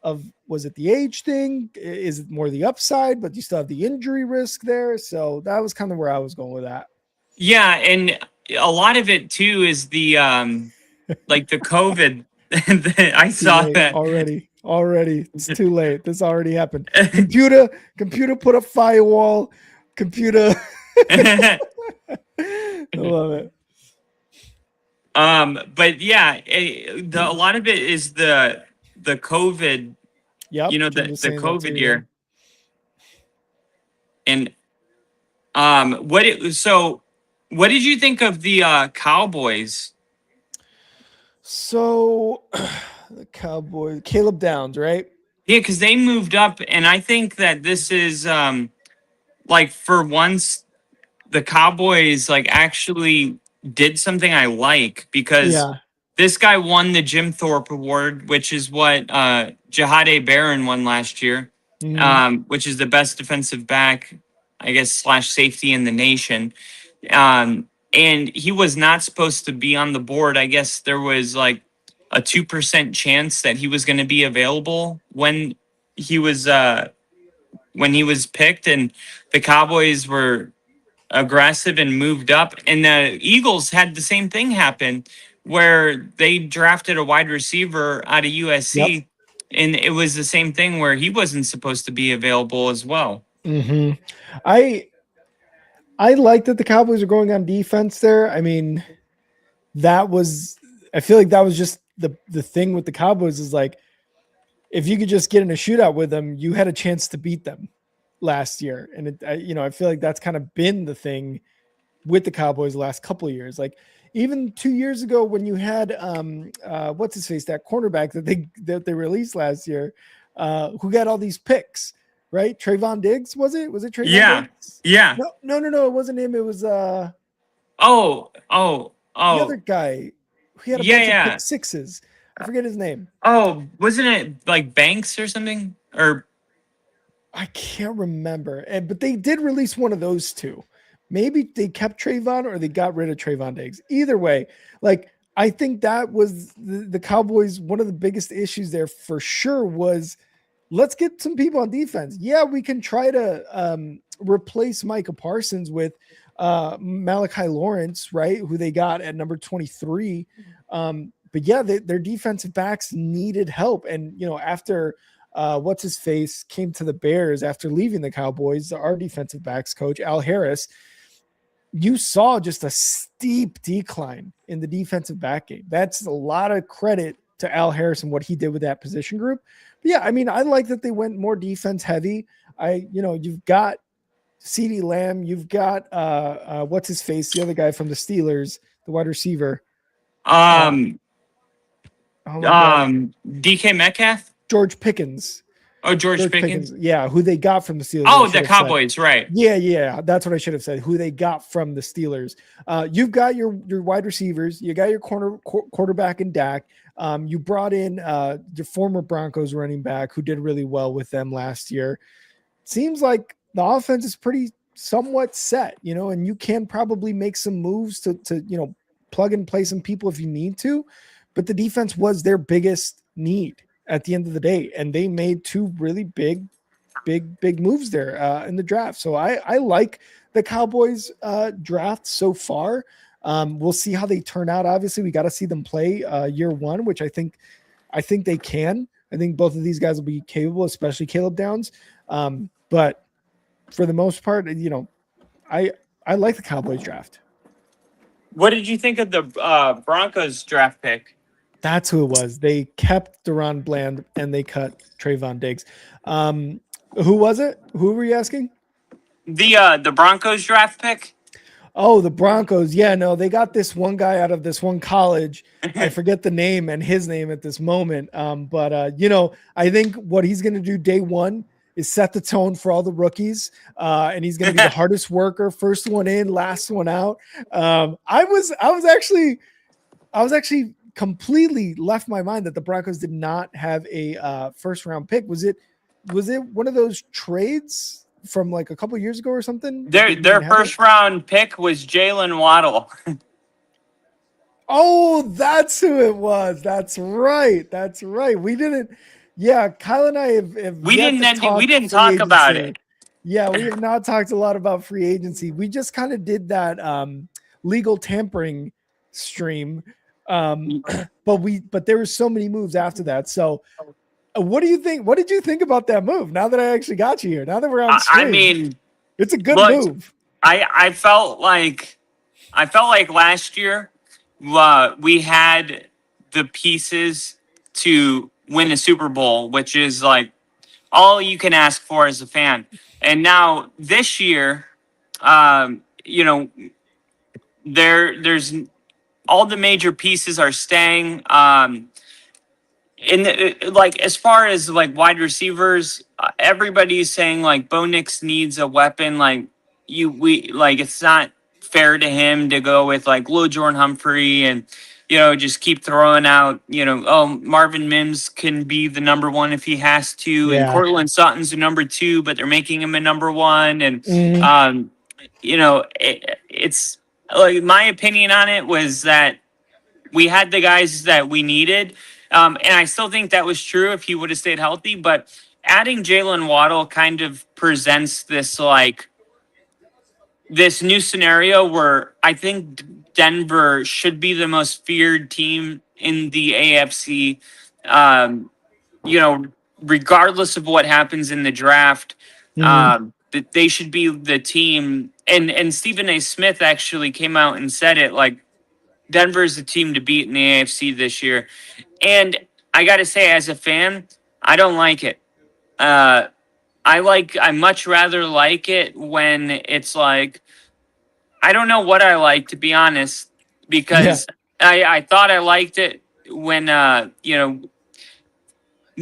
Speaker 1: of, was it the age thing? Is it more the upside, but you still have the injury risk there? So that was kind of where I was going with that.
Speaker 6: Yeah, and a lot of it too is the like the COVID. I saw that
Speaker 1: already. It's too late. This already happened. Computer put up firewall. Computer. I love it.
Speaker 6: But a lot of it is the COVID.
Speaker 1: Yep.
Speaker 6: The COVID year. And what did you think of the Cowboys?
Speaker 1: So the Cowboys, Caleb Downs, right?
Speaker 6: Yeah, because they moved up, and I think that this is like, for once, the Cowboys like actually did something I like, because this guy won the Jim Thorpe Award, which is what Jahade Barron won last year, which is the best defensive back, I guess, / safety in the nation. And he was not supposed to be on the board. I guess there was like a 2% chance that he was going to be available when he was picked, and the Cowboys were aggressive and moved up. And the Eagles had the same thing happen, where they drafted a wide receiver out of USC, and it was the same thing where he wasn't supposed to be available as well.
Speaker 1: I like that the Cowboys are going on defense there. I mean, I feel like that was just the thing with the Cowboys, is like, if you could just get in a shootout with them, you had a chance to beat them last year. And I feel like that's kind of been the thing with the Cowboys the last couple of years. Like even 2 years ago when you had what's his face, that cornerback that they released last year, who got all these picks, right? Trayvon Diggs, was it Trayvon Diggs?
Speaker 6: Yeah.
Speaker 1: No, it wasn't him. It was the other guy. He had a bunch of pick sixes. I forget his name.
Speaker 6: Oh, wasn't it like Banks or something? Or
Speaker 1: I can't remember. But they did release one of those two. Maybe they kept Trayvon or they got rid of Trayvon Diggs. Either way, like, I think that was the Cowboys. One of the biggest issues there for sure was, let's get some people on defense. Yeah, we can try to replace Micah Parsons with Malachi Lawrence, right, who they got at number 23. But yeah, their defensive backs needed help. And, after what's his face came to the Bears after leaving the Cowboys, our defensive backs coach, Al Harris, you saw just a steep decline in the defensive back game. That's a lot of credit to Al Harris and what he did with that position group. But yeah, I mean, I like that they went more defense heavy. You've got CeeDee Lamb, you've got what's his face, the other guy from the Steelers, the wide receiver.
Speaker 6: DK Metcalf?
Speaker 1: George Pickens.
Speaker 6: Oh, George Pickens.
Speaker 1: Yeah, who they got from the Steelers.
Speaker 6: Oh, the Cowboys, right.
Speaker 1: Yeah, that's what I should have said. Who they got from the Steelers. You've got your wide receivers. You got your quarterback in Dak. You brought in the former Broncos running back who did really well with them last year. Seems like the offense is pretty somewhat set, and you can probably make some moves to plug and play some people if you need to. But the defense was their biggest need at the end of the day, and they made two really big moves there in the draft. So I like the Cowboys draft so far. We'll see how they turn out. Obviously, we got to see them play year one, which I think they can. I think both of these guys will be capable, especially Caleb Downs. But for the most part, I like the Cowboys draft.
Speaker 6: What did you think of the Broncos draft pick?
Speaker 1: That's who it was. They kept Deron Bland and they cut Trayvon Diggs. Who was it? Who were you asking?
Speaker 6: The Broncos draft pick.
Speaker 1: Oh, the Broncos. Yeah, no, they got this one guy out of this one college. I forget the name and his name at this moment. But I think what he's going to do day one is set the tone for all the rookies. And he's going to be the hardest worker, first one in, last one out. I was actually completely left my mind that the Broncos did not have a first round pick. Was it one of those trades from like a couple years ago or something?
Speaker 6: Their first round pick was Jalen Waddle.
Speaker 1: Oh, that's who it was. That's right. We didn't. Yeah, Kyle and I have
Speaker 6: we didn't talk about it.
Speaker 1: Yeah, we have not talked a lot about free agency. We just kind of did that legal tampering stream. But there were so many moves after that. So what do you think? What did you think about that move? Now that I actually got you here, now that we're on stream,
Speaker 6: I mean,
Speaker 1: it's a good move.
Speaker 6: I felt like last year we had the pieces to win a Super Bowl, which is like all you can ask for as a fan. And now this year, there's all the major pieces are staying. As far as like wide receivers, everybody's saying like Bo Nix needs a weapon. It's not fair to him to go with like Lil Jordan Humphrey and just keep throwing out Marvin Mims can be the number one if he has to, and Cortland Sutton's the number two, but they're making him a number one, and it's like my opinion on it was that we had the guys that we needed. And I still think that was true if he would have stayed healthy. But adding Jalen Waddle kind of presents this new scenario where I think Denver should be the most feared team in the AFC. Regardless of what happens in the draft, that they should be the team. And Stephen A. Smith actually came out and said it, like, Denver is the team to beat in the AFC this year. And I got to say, as a fan, I don't like it. I much rather like it when it's like, I don't know what I like, to be honest, because I thought I liked it when the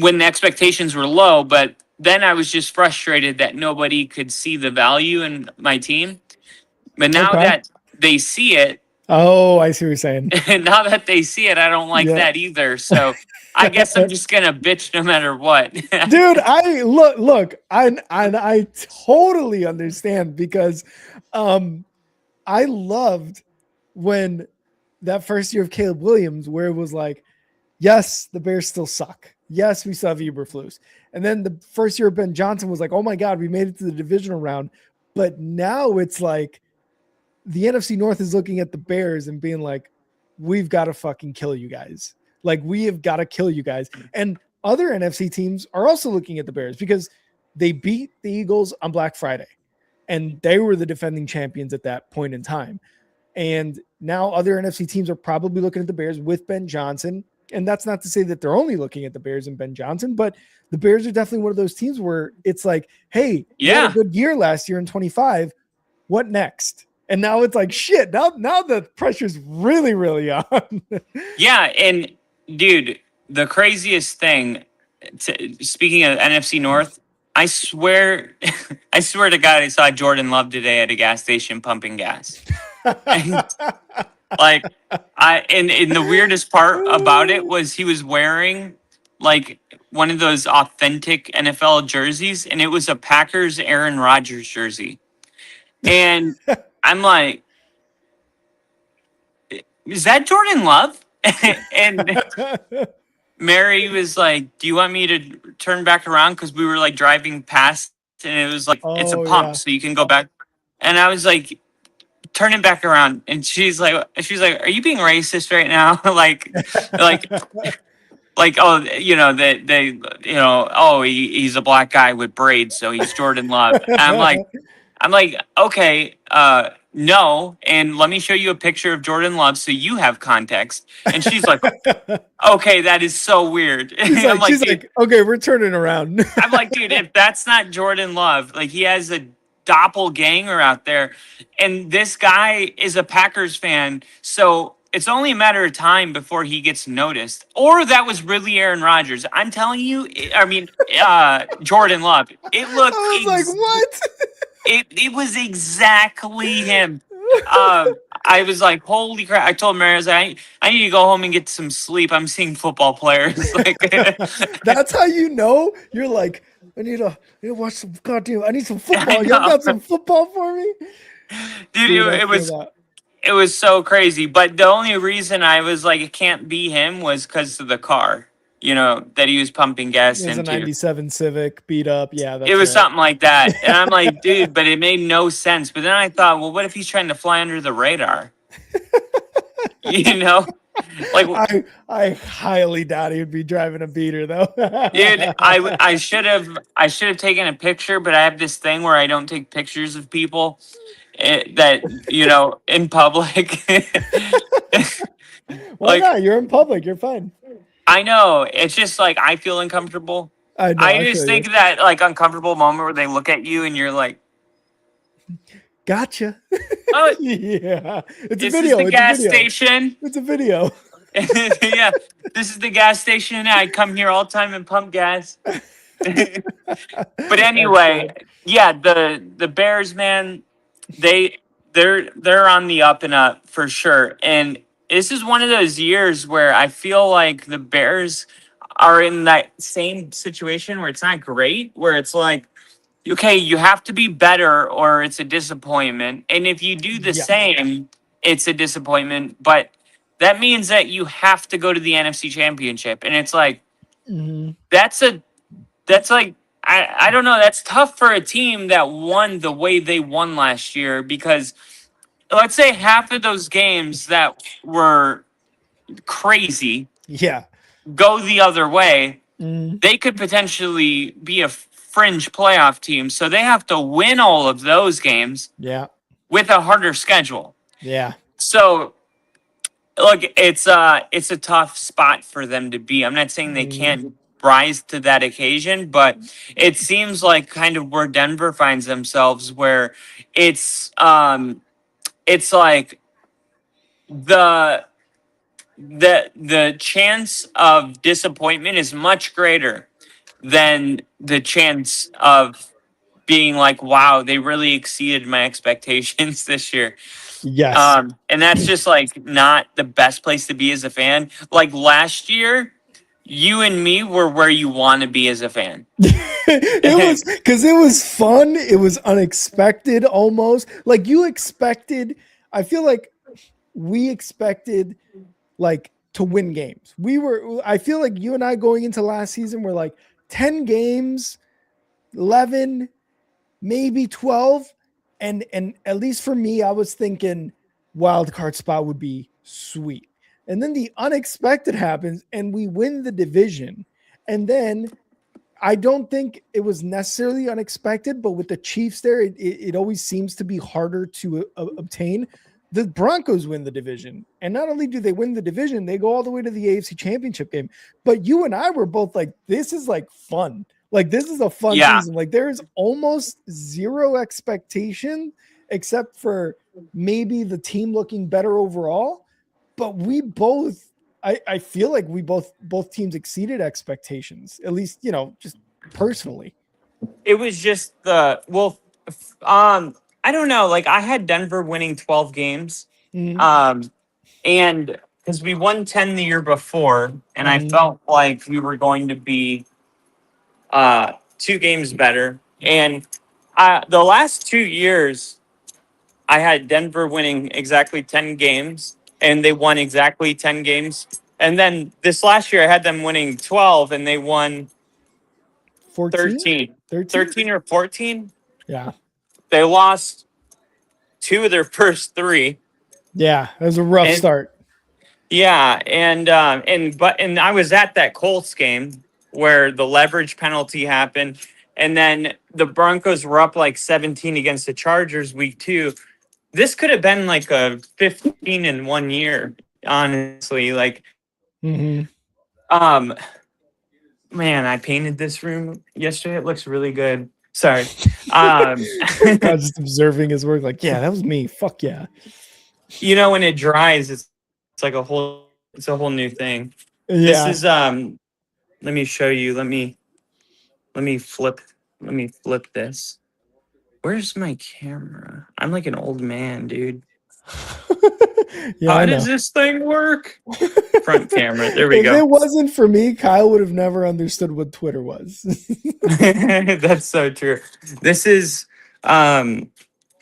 Speaker 6: expectations were low, but then I was just frustrated that nobody could see the value in my team. But now that they see it,
Speaker 1: oh, I see what you're saying.
Speaker 6: and now that they see it, I don't like that either. So I guess I'm just gonna bitch no matter what.
Speaker 1: Dude, I look, I totally understand because I loved when that first year of Caleb Williams, where it was like, yes, the Bears still suck. Yes, we still have Eberflus. And then the first year of Ben Johnson was like, oh my God, we made it to the divisional round. But now it's like, the NFC North is looking at the Bears and being like, we've got to fucking kill you guys. Like, we have got to kill you guys. And other NFC teams are also looking at the Bears because they beat the Eagles on Black Friday and they were the defending champions at that point in time. And now other NFC teams are probably looking at the Bears with Ben Johnson. And that's not to say that they're only looking at the Bears and Ben Johnson, but the Bears are definitely one of those teams where it's like, hey, you had a good year last year in 25. What next? And now it's like, shit, now the pressure's really, really on.
Speaker 6: Yeah. And dude, the craziest thing, speaking of NFC North, I swear to God, I saw Jordan Love today at a gas station pumping gas. Like, and the weirdest part about it was he was wearing like one of those authentic NFL jerseys, and it was a Packers Aaron Rodgers jersey. And I'm like, is that Jordan Love? And Mary was like, do you want me to turn back around? Because we were like driving past and it was like, it's a pump, so you can go back. And I was like, turn it back around. And she's like, are you being racist right now? like, oh, you know, they you know, oh, he's a black guy with braids, so he's Jordan Love. And I'm like, okay, no, and let me show you a picture of Jordan Love so you have context. And she's like, okay, that is so weird.
Speaker 1: She's like, okay, we're turning around.
Speaker 6: I'm like, dude, if that's not Jordan Love, like he has a doppelganger out there, and this guy is a Packers fan, so it's only a matter of time before he gets noticed. Or that was really Aaron Rodgers. I'm telling you, I mean, Jordan Love. It looked.
Speaker 1: I was like, what?
Speaker 6: It was exactly him. I was like, holy crap. I told Mary, I was like, I need to go home and get some sleep. I'm seeing football players. Like,
Speaker 1: that's how you know. You're like, I need to watch some goddamn. I need some football. You got some football for me,
Speaker 6: dude. It was so crazy. But the only reason I was like, it can't be him was because of the car. You know, that he was pumping gas into.
Speaker 1: It was a 97 Civic beat up. Yeah,
Speaker 6: it was something like that. And I'm like, dude, but it made no sense. But then I thought, well, what if he's trying to fly under the radar? You know? Like,
Speaker 1: I highly doubt he would be driving a beater though.
Speaker 6: Dude, I should have taken a picture, but I have this thing where I don't take pictures of people that, you know, in public.
Speaker 1: Why not? You're in public. You're fine.
Speaker 6: I know. It's just like I feel uncomfortable. I just think that like uncomfortable moment where they look at you and you're like,
Speaker 1: gotcha.
Speaker 6: Oh,
Speaker 1: yeah. It's
Speaker 6: this
Speaker 1: a video.
Speaker 6: Is the gas station.
Speaker 1: It's a video.
Speaker 6: Yeah. This is the gas station. I come here all the time and pump gas. But anyway, yeah, the Bears, man, they're on the up and up for sure. And this is one of those years where I feel like the Bears are in that same situation where it's not great, where it's like, okay, you have to be better or it's a disappointment. And if you do the same, it's a disappointment. But that means that you have to go to the NFC Championship. And it's like, that's like, I don't know, that's tough for a team that won the way they won last year, because let's say half of those games that were crazy go the other way, they could potentially be a fringe playoff team. So they have to win all of those games with a harder schedule.
Speaker 1: Yeah.
Speaker 6: So look, it's a tough spot for them to be. I'm not saying they can't rise to that occasion, but it seems like kind of where Denver finds themselves, where it's like the chance of disappointment is much greater than the chance of being like, wow, they really exceeded my expectations this year.
Speaker 1: Yes.
Speaker 6: And that's just like not the best place to be as a fan. Like last year, you and me were where you want to be as a fan.
Speaker 1: It was because it was fun. It was unexpected almost. Like you expected, I feel like we expected like to win games. I feel like you and I going into last season were like 10 games, 11, maybe 12. And at least for me, I was thinking wild card spot would be sweet. And then the unexpected happens and we win the division. And then I don't think it was necessarily unexpected, but with the Chiefs there, it always seems to be harder to obtain. The Broncos win the division. And not only do they win the division, they go all the way to the AFC Championship game. But you and I were both like, this is like fun. Like, this is a fun season. Like, there is almost zero expectation except for maybe the team looking better overall. But we both, I feel like we both teams exceeded expectations, at least, just personally.
Speaker 6: It was just I don't know. Like, I had Denver winning 12 games.
Speaker 1: Mhm.
Speaker 6: And because we won 10 the year before, and I
Speaker 1: Mhm.
Speaker 6: felt like we were going to be 2 games better. And the last 2 years, I had Denver winning exactly 10 games, and they won exactly 10 games. And then this last year, I had them winning 12, and they won
Speaker 1: 14?
Speaker 6: 13 or 14.
Speaker 1: Yeah.
Speaker 6: They lost 2 of their first 3.
Speaker 1: Yeah. That was a rough
Speaker 6: And
Speaker 1: start.
Speaker 6: yeah, and I was at that Colts game where the leverage penalty happened, and then the Broncos were up like 17 against the Chargers week 2. This could have been like a 15 in 1 year, honestly. Like,
Speaker 1: Mhm.
Speaker 6: man, I painted this room yesterday. It looks really good. Sorry.
Speaker 1: Kyle's just observing his work, like, yeah, that was me. Fuck yeah.
Speaker 6: When it dries, it's like a whole new thing. This
Speaker 1: Yeah.
Speaker 6: is let me show you. Let me flip this. Where's my camera? I'm like an old man, dude.
Speaker 1: Yeah,
Speaker 6: How
Speaker 1: I
Speaker 6: does
Speaker 1: know.
Speaker 6: this thing work? Front camera. There we
Speaker 1: If
Speaker 6: go.
Speaker 1: it wasn't for me, Kyle would have never understood what Twitter was.
Speaker 6: That's so true. This is kind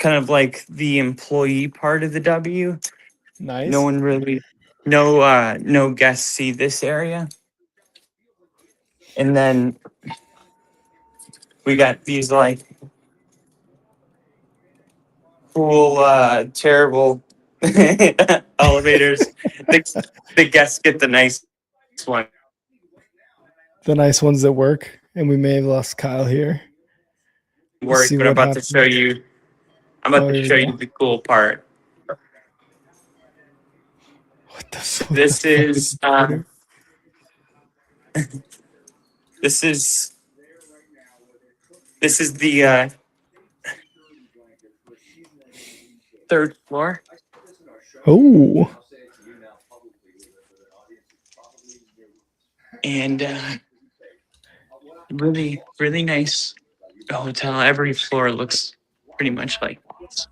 Speaker 6: of like the employee part of the W.
Speaker 1: Nice.
Speaker 6: No one really no guests see this area. And then we got these like cool terrible elevators. The guests get the nice one.
Speaker 1: The nice ones that work. And we may have lost Kyle here.
Speaker 6: Work,
Speaker 1: see
Speaker 6: but I'm
Speaker 1: what
Speaker 6: about
Speaker 1: happens.
Speaker 6: to show you. I'm about
Speaker 1: Oh,
Speaker 6: to
Speaker 1: here we
Speaker 6: show
Speaker 1: go.
Speaker 6: you the cool part.
Speaker 1: What the fuck?
Speaker 6: This is this is the 3rd floor.
Speaker 1: Oh.
Speaker 6: And really, really nice hotel. Every floor looks pretty much like this.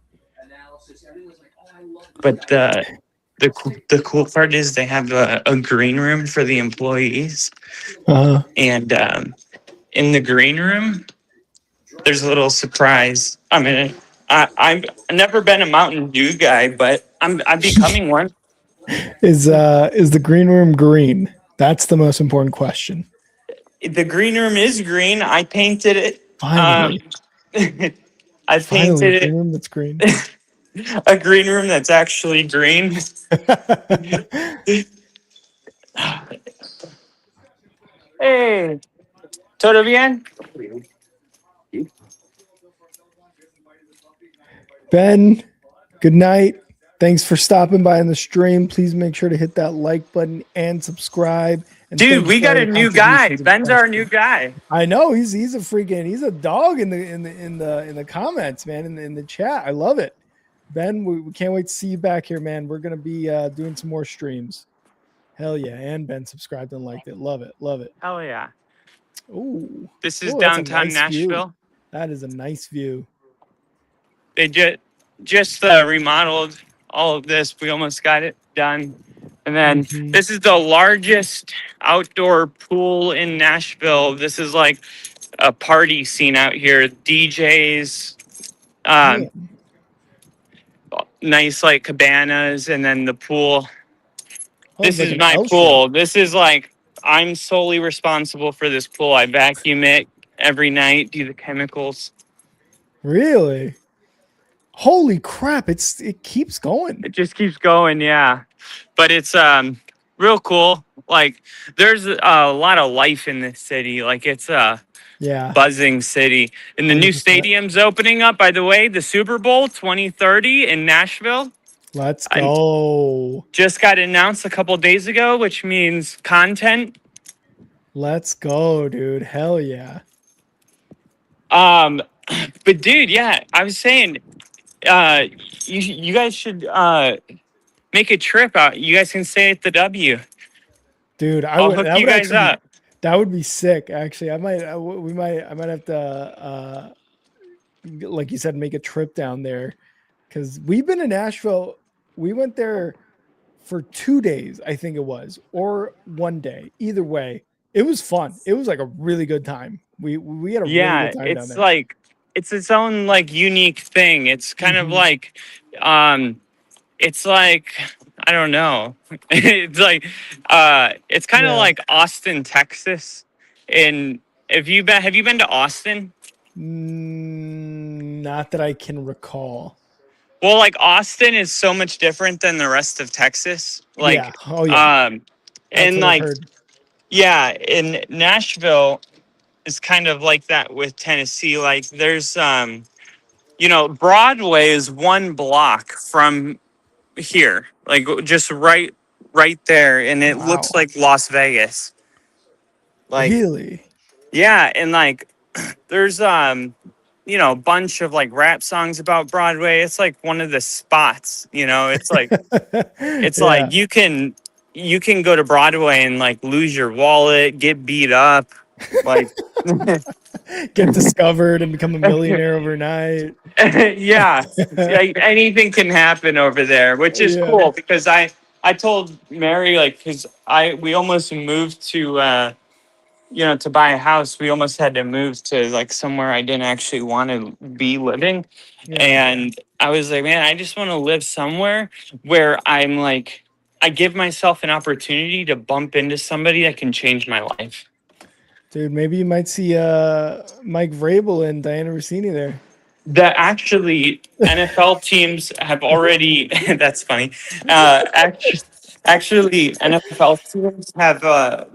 Speaker 6: But the cool part is they have a green room for the employees. And in the green room, there's a little surprise. I mean, I've never been a Mountain Dew guy, but I'm becoming one.
Speaker 1: Is the green room green? That's the most important question.
Speaker 6: The green room is green. I painted it.
Speaker 1: Finally.
Speaker 6: I
Speaker 1: Finally,
Speaker 6: painted
Speaker 1: a green room that's green.
Speaker 6: a green room that's actually green. Hey, ¿todo bien?
Speaker 1: Ben, good night. Thanks for stopping by on the stream. Please make sure to hit that like button and subscribe. And
Speaker 6: Dude, we got a new guy. Ben's our new guy.
Speaker 1: I know he's a dog in the comments, man, in the chat. I love it. Ben, we can't wait to see you back here, man. We're gonna be doing some more streams. Hell yeah. And Ben subscribed and liked it. Love it. Love it.
Speaker 6: Hell yeah.
Speaker 1: Ooh.
Speaker 6: This is
Speaker 1: Ooh, that's a
Speaker 6: downtown
Speaker 1: nice
Speaker 6: Nashville.
Speaker 1: view. That is a nice view.
Speaker 6: They just remodeled all of this. We almost got it done. And then this is the largest outdoor pool in Nashville. This is like a party scene out here. DJs, nice like cabanas, and then the pool. This is my pool. This is like, I'm solely responsible for this pool. I vacuum it every night, do the chemicals.
Speaker 1: Really? Holy crap! It keeps going.
Speaker 6: It just keeps going, yeah. But it's real cool. Like there's a lot of life in this city. Like it's a
Speaker 1: Yeah,
Speaker 6: buzzing city. And the new
Speaker 1: 100%.
Speaker 6: stadium's opening up, by the way, the Super Bowl 2030 in Nashville.
Speaker 1: Let's
Speaker 6: I
Speaker 1: go.
Speaker 6: just got announced a couple days ago, which means content.
Speaker 1: Let's go, dude. Hell yeah.
Speaker 6: Um, but dude, yeah, I was saying, uh, you guys should make a trip out. You guys can stay at the W.
Speaker 1: Dude,
Speaker 6: I'll hook
Speaker 1: that
Speaker 6: you
Speaker 1: would
Speaker 6: guys
Speaker 1: actually
Speaker 6: up.
Speaker 1: that would be sick. Actually, I might have to like you said, make a trip down there because we've been in Nashville. We went there for 2 days, I think it was, or one day. Either way, it was fun. It was like a really good time. We had a really good
Speaker 6: Yeah,
Speaker 1: time down
Speaker 6: it's
Speaker 1: there.
Speaker 6: like it's its own like unique thing. It's kind of
Speaker 1: Mhm.
Speaker 6: like um it's like I don't know. It's like it's kind of
Speaker 1: Yeah.
Speaker 6: like Austin, Texas. And if you been have you been to Austin?
Speaker 1: Not that I can recall.
Speaker 6: Well, like Austin is so much different than the rest of Texas.
Speaker 1: Yeah.
Speaker 6: Like
Speaker 1: Oh yeah.
Speaker 6: um
Speaker 1: That's
Speaker 6: and
Speaker 1: what I've
Speaker 6: like
Speaker 1: heard.
Speaker 6: yeah, in Nashville is kind of like that with Tennessee. Like there's Broadway is one block from here, like just right there, and it looks
Speaker 1: Wow.
Speaker 6: like Las Vegas. Like,
Speaker 1: Really?
Speaker 6: yeah, and like there's a bunch of like rap songs about Broadway. It's like one of the spots, it's
Speaker 1: Yeah.
Speaker 6: like you can go to Broadway and like lose your wallet, get beat up, like
Speaker 1: Get discovered and become a millionaire overnight.
Speaker 6: yeah, like anything can happen over there, which is
Speaker 1: Yeah.
Speaker 6: cool because I told Mary like because I we almost moved to buy a house. We almost had to move to like somewhere I didn't actually want to be living,
Speaker 1: Yeah.
Speaker 6: and I was like, man, I just want to live somewhere where I'm like I give myself an opportunity to bump into somebody that can change my life.
Speaker 1: Dude, maybe you might see Mike Vrabel and Diana Rossini there.
Speaker 6: That actually NFL teams have already. That's funny. Actually, NFL teams have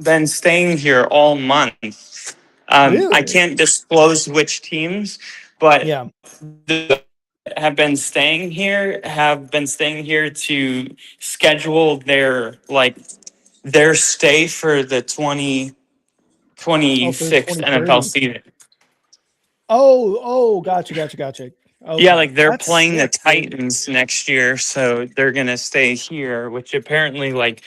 Speaker 6: been staying here all month. I
Speaker 1: Really?
Speaker 6: can't disclose which teams, but
Speaker 1: Yeah.
Speaker 6: the have been staying here to schedule their stay for the
Speaker 1: Oh, for the
Speaker 6: 2026 NFL
Speaker 1: 2030.
Speaker 6: season.
Speaker 1: Gotcha.
Speaker 6: Yeah,
Speaker 1: Okay.
Speaker 6: like they're
Speaker 1: That's
Speaker 6: playing the
Speaker 1: sick, dude.
Speaker 6: Titans next year, so they're gonna stay here, which apparently like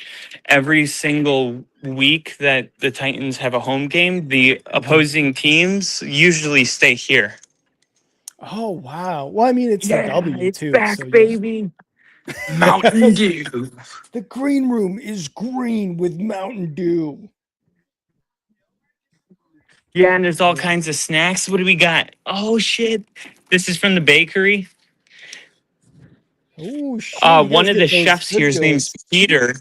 Speaker 6: every single week that the Titans have a home game, the
Speaker 1: Mhm.
Speaker 6: opposing teams usually stay here.
Speaker 1: Oh wow. Well, I mean, it's the
Speaker 6: Yeah,
Speaker 1: W
Speaker 6: it's
Speaker 1: too, so
Speaker 6: back,
Speaker 1: you
Speaker 6: baby. Mountain Dew.
Speaker 1: the green room is green with Mountain Dew.
Speaker 6: Yeah, and there's all
Speaker 1: Yeah.
Speaker 6: kinds of snacks. What do we got? Oh shit. This is from the bakery.
Speaker 1: Oh shit, you
Speaker 6: One
Speaker 1: guys
Speaker 6: of the
Speaker 1: get those
Speaker 6: chefs here,
Speaker 1: good
Speaker 6: his name's
Speaker 1: goods.
Speaker 6: Peter.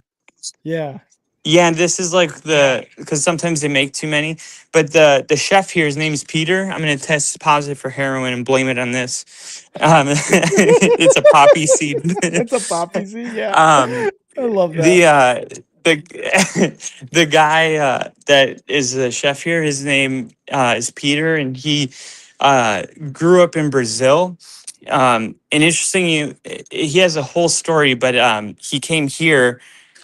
Speaker 1: Yeah.
Speaker 6: Yeah, and this is like because sometimes they make too many. But the chef here, his name's Peter. I'm gonna test positive for heroin and blame it on this. It's a poppy seed.
Speaker 1: It's a poppy seed. Yeah.
Speaker 6: um,
Speaker 1: I love that.
Speaker 6: the the guy that is the chef here, his name is Peter, and he grew up in Brazil. And interesting, he has a whole story, but he came here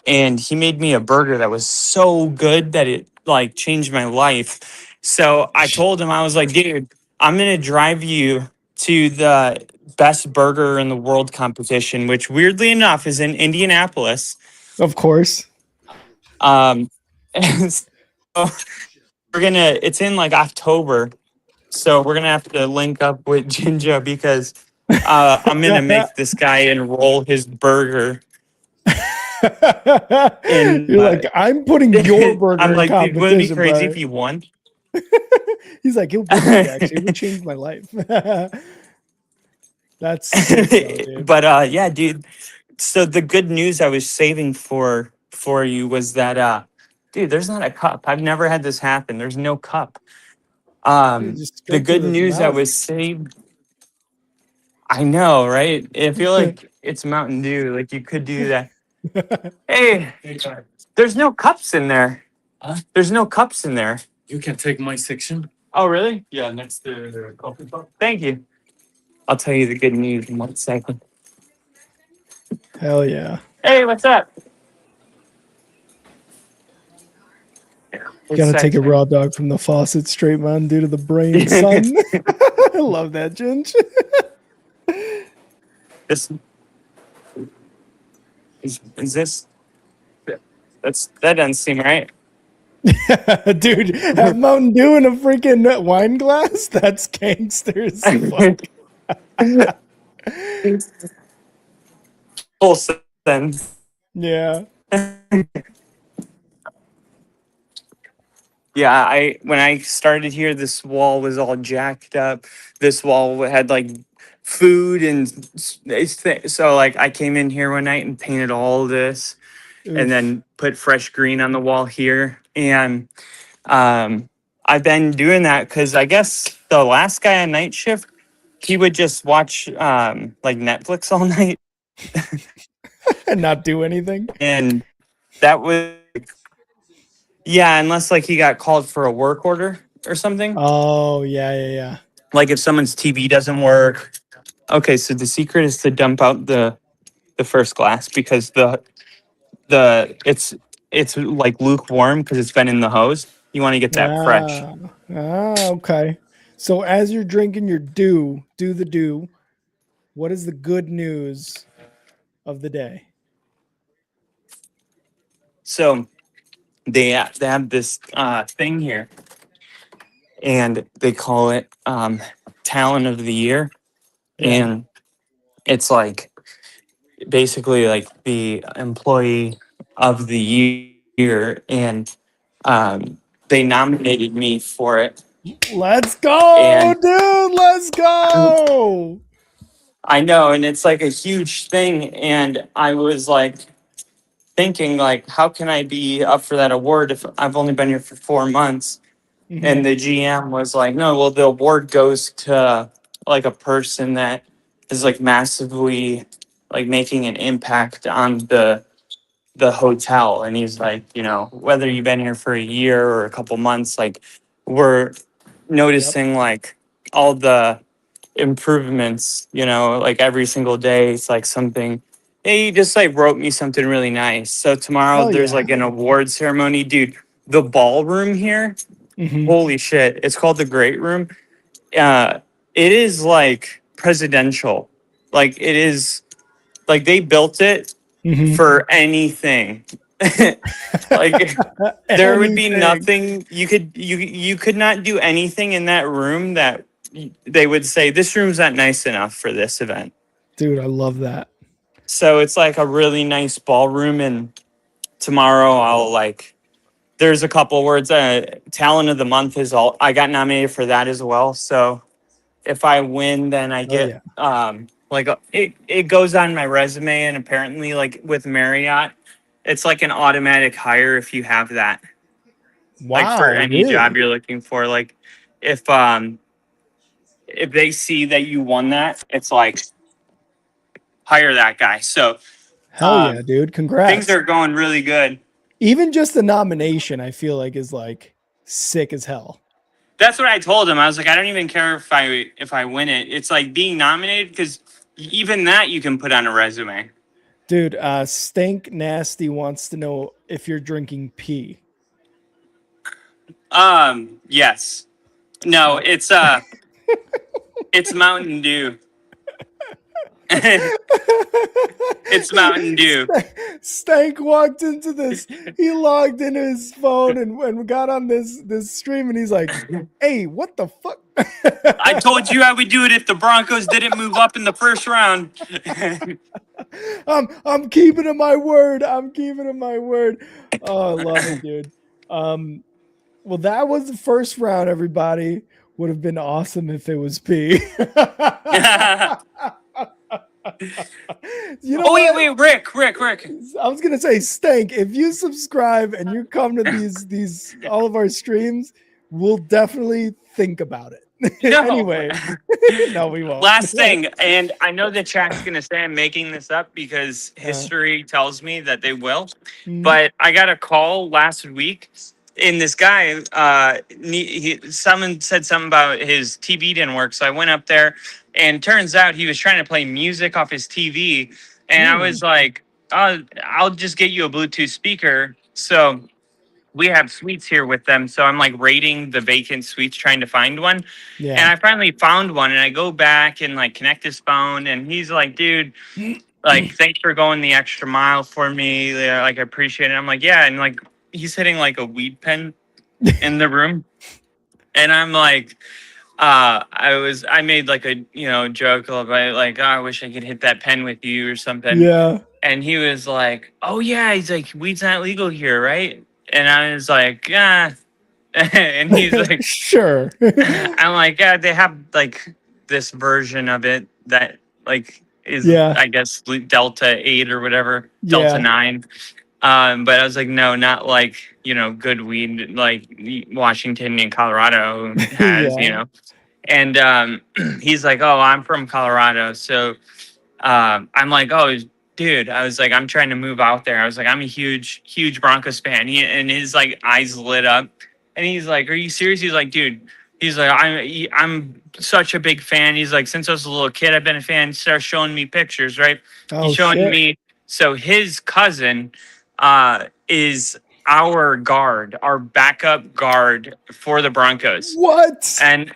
Speaker 6: and he made me a burger that was so good that it like changed my life. So I told him, I was like, dude, I'm gonna drive you to the best burger in the world competition, which weirdly enough is in Indianapolis.
Speaker 1: Of course.
Speaker 6: And so it's in like October. So we're gonna have to link up with Jinja because I'm gonna make this guy enroll his burger in.
Speaker 1: You're like, I'm putting your burger
Speaker 6: I'm
Speaker 1: in
Speaker 6: like, dude, wouldn't it be
Speaker 1: competition,
Speaker 6: crazy if
Speaker 1: brother.
Speaker 6: he won?
Speaker 1: He's like, it would be actually. It would change my life. That's sick, though, dude.
Speaker 6: But yeah, dude. So the good news I was saving for you was that dude, there's not a cup. I've never had this happen. There's no cup.
Speaker 1: Dude, just
Speaker 6: The
Speaker 1: straight to
Speaker 6: good
Speaker 1: the
Speaker 6: news I
Speaker 1: mouth.
Speaker 6: was saved. I know, right? I feel like it's Mountain Dew. Like you could do that. Hey, there's no cups in there.
Speaker 4: Huh?
Speaker 6: There's no cups in there.
Speaker 4: You can take my section.
Speaker 6: Oh, really?
Speaker 4: Yeah, next to the coffee pot.
Speaker 6: Thank you. I'll tell you the good news in 1 second.
Speaker 1: Hell yeah.
Speaker 6: Hey, what's up?
Speaker 1: Gotta take a raw dog from the faucet straight, man, due to the brain, son. I love that, Ginge.
Speaker 6: This is this. That doesn't seem right.
Speaker 1: Dude, have Mountain Dew in a freaking wine glass? That's gangsters.
Speaker 6: Full sense.
Speaker 1: Yeah.
Speaker 6: Yeah, when I started here, this wall was all jacked up. This wall had like food and so like I came in here one night and painted all this,
Speaker 1: Oof.
Speaker 6: and then put fresh green on the wall here. And I've been doing that because I guess the last guy on night shift, he would just watch like Netflix all night
Speaker 1: and not do anything.
Speaker 6: and that was yeah, unless like he got called for a work order or something.
Speaker 1: Oh, yeah.
Speaker 6: Like if someone's TV doesn't work. Okay, so the secret is to dump out the first glass because the it's like lukewarm because it's been in the hose. You want to get that fresh.
Speaker 1: Okay. So as you're drinking your do the dew, what is the good news of the day?
Speaker 6: So they have this thing here, and they call it Talent of the Year, and it's like basically like the employee of the year, and they nominated me for it.
Speaker 1: Let's go, dude. Let's go.
Speaker 6: I know, and it's like a huge thing, and I was like thinking like, how can I be up for that award if I've only been here for 4 months?
Speaker 1: Mhm.
Speaker 6: And the GM was like, no, well, the award goes to like a person that is like massively like making an impact on the hotel. And he's like, you know, whether you've been here for a year or a couple months, like we're noticing like all the improvements, you know, like every single day it's like something. He just like wrote me something really nice. So tomorrow
Speaker 1: Hell
Speaker 6: there's
Speaker 1: yeah.
Speaker 6: like an award ceremony, dude. The ballroom here,
Speaker 1: Mhm.
Speaker 6: holy shit! It's called the Great Room. It is like presidential. Like it is like they built it
Speaker 1: Mhm.
Speaker 6: for anything. Like there would be
Speaker 1: Anything.
Speaker 6: nothing you could not do anything in that room that they would say this room's not nice enough for this event.
Speaker 1: Dude, I love that.
Speaker 6: So it's like a really nice ballroom, and tomorrow I'll like there's a couple words. Talent of the month is all I got nominated for that as well. So if I win, then I get like it goes on my resume, and apparently like with Marriott, it's like an automatic hire if you have that.
Speaker 1: Wow,
Speaker 6: Like for any
Speaker 1: really?
Speaker 6: job you're looking for. Like if they see that you won that, it's like hire that guy. So
Speaker 1: Hell yeah, dude. Congrats.
Speaker 6: things are going really good.
Speaker 1: Even just the nomination, I feel like is like sick as hell.
Speaker 6: That's what I told him. I was like, I don't even care if I win it. It's like being nominated because even that you can put on a resume.
Speaker 1: Dude, Stank Nasty wants to know if you're drinking pee.
Speaker 6: Yes. No, it's it's Mountain Dew. It's Mountain Dew.
Speaker 1: Stank walked into this. He logged into his phone and got on this stream, and he's like, "Hey, what the fuck?"
Speaker 6: I told you I would do it if the Broncos didn't move up in the first round.
Speaker 1: I'm keeping to my word. I'm keeping to my word. Oh, I love it, dude. Well, that was the first round. Everybody would have been awesome if it was P. You know
Speaker 6: wait, Rick.
Speaker 1: I was gonna say, Stank, if you subscribe and you come to these all of our streams, we'll definitely think about it.
Speaker 6: No.
Speaker 1: Anyway, no, we won't.
Speaker 6: Last thing, and I know the chat's gonna say I'm making this up because history tells me that they will. But I got a call last week, and this guy, someone said something about his TV didn't work, so I went up there, and turns out he was trying to play music off his TV, and I was like, I'll just get you a Bluetooth speaker. So we have suites here with them, so I'm like rating the vacant suites, trying to find one. And I finally found one, and I go back and like connect his phone, and he's like, dude, like, thanks for going the extra mile for me. Like, I appreciate it. I'm like, yeah. And like, he's hitting like a weed pen in the room. And I'm like, I made like a, joke about like, oh, I wish I could hit that pen with you or something.
Speaker 1: Yeah.
Speaker 6: And he was like, oh yeah. He's like, weed's not legal here, right? And I was like, yeah. And he's like,
Speaker 1: sure.
Speaker 6: I'm like, yeah, they have like this version of it that like is, I guess, Delta 8 or whatever, Delta 9. But I was like, no, not like, good weed like Washington and Colorado has, And he's like, oh, I'm from Colorado. So I'm like, oh, dude, I was like, I'm trying to move out there. I was like, I'm a huge Broncos fan. And his like eyes lit up, and he's like, are you serious? He's like, dude, he's like, I'm such a big fan. He's like, since I was a little kid, I've been a fan. He started showing me pictures, right? He's showing me. So his cousin is our backup guard for the Broncos.
Speaker 1: What?
Speaker 6: And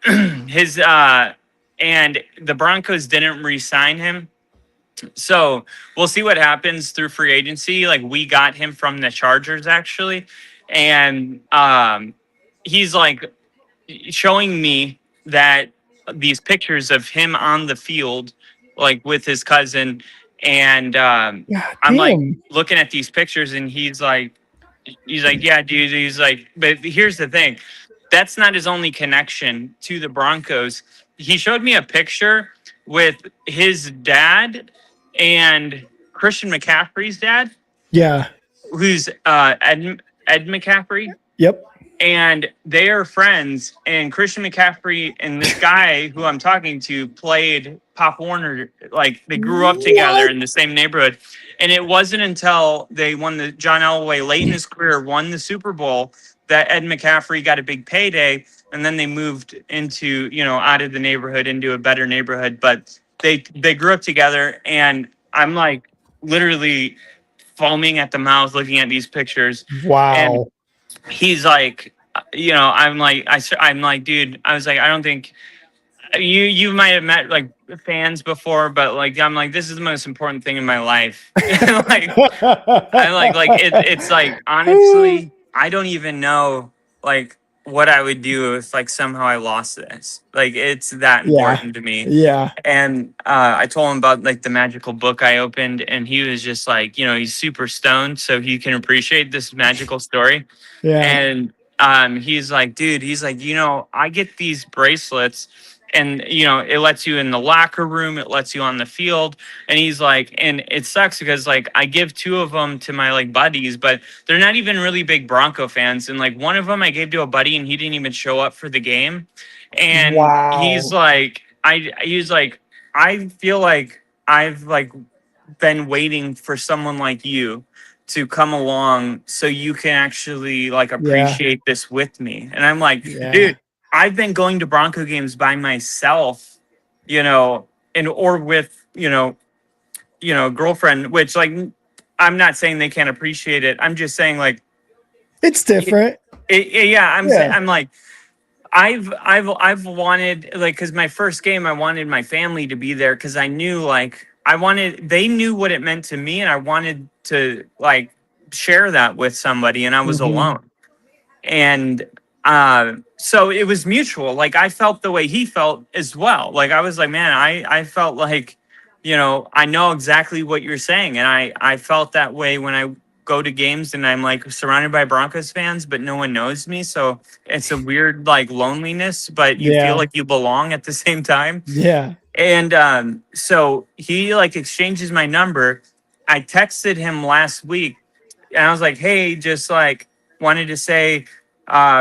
Speaker 6: and the Broncos didn't re-sign him. So we'll see what happens through free agency. Like, we got him from the Chargers actually. And he's like showing me that these pictures of him on the field, like with his cousin. And I'm like looking at these pictures, and he's like, yeah, dude. He's like, but here's the thing. That's not his only connection to the Broncos. He showed me a picture with his dad and Christian McCaffrey's dad.
Speaker 1: Yeah.
Speaker 6: Who's Ed McCaffrey.
Speaker 1: Yep.
Speaker 6: And they are friends. And Christian McCaffrey and this guy who I'm talking to played Pop Warner. Like, they grew up together in the same neighborhood. And it wasn't until they won John Elway late in his career, won the Super Bowl, that Ed McCaffrey got a big payday. And then they moved into, out of the neighborhood into a better neighborhood. But they grew up together. And I'm like literally foaming at the mouth looking at these pictures.
Speaker 1: Wow.
Speaker 6: And he's like, I'm like, dude, I was like, I don't think you might have met like fans before, but like, I'm like, this is the most important thing in my life. Like, it's like, honestly, I don't even know like what I would do if like somehow I lost this. Like, it's that important to me.
Speaker 1: Yeah.
Speaker 6: And I told him about like the magical book I opened, and he was just like, he's super stoned, so he can appreciate this magical story.
Speaker 1: Yeah.
Speaker 6: And he's like, dude, he's like, I get these bracelets, and it lets you in the locker room, it lets you on the field. And he's like, and it sucks because like I give 2 of them to my like buddies, but they're not even really big Bronco fans. And like one of them I gave to a buddy, and he didn't even show up for the game. And he's like, I feel like I've like been waiting for someone like you to come along so you can actually like appreciate this with me. And I'm like, dude, I've been going to Bronco games by myself, or with, girlfriend, which like, I'm not saying they can't appreciate it. I'm just saying like,
Speaker 1: it's different.
Speaker 6: I'm like, I've wanted, like, cause my first game, I wanted my family to be there. Cause I knew like, they knew what it meant to me, and I wanted to like share that with somebody, and I was alone. And so it was mutual. Like, I felt the way he felt as well. Like, I was like, man, I felt like, I know exactly what you're saying. And I felt that way when I go to games and I'm like surrounded by Broncos fans, but no one knows me. So it's a weird like loneliness, but you feel like you belong at the same time.
Speaker 1: Yeah.
Speaker 6: And so he like exchanges my number. I texted him last week, and I was like, hey, just like wanted to say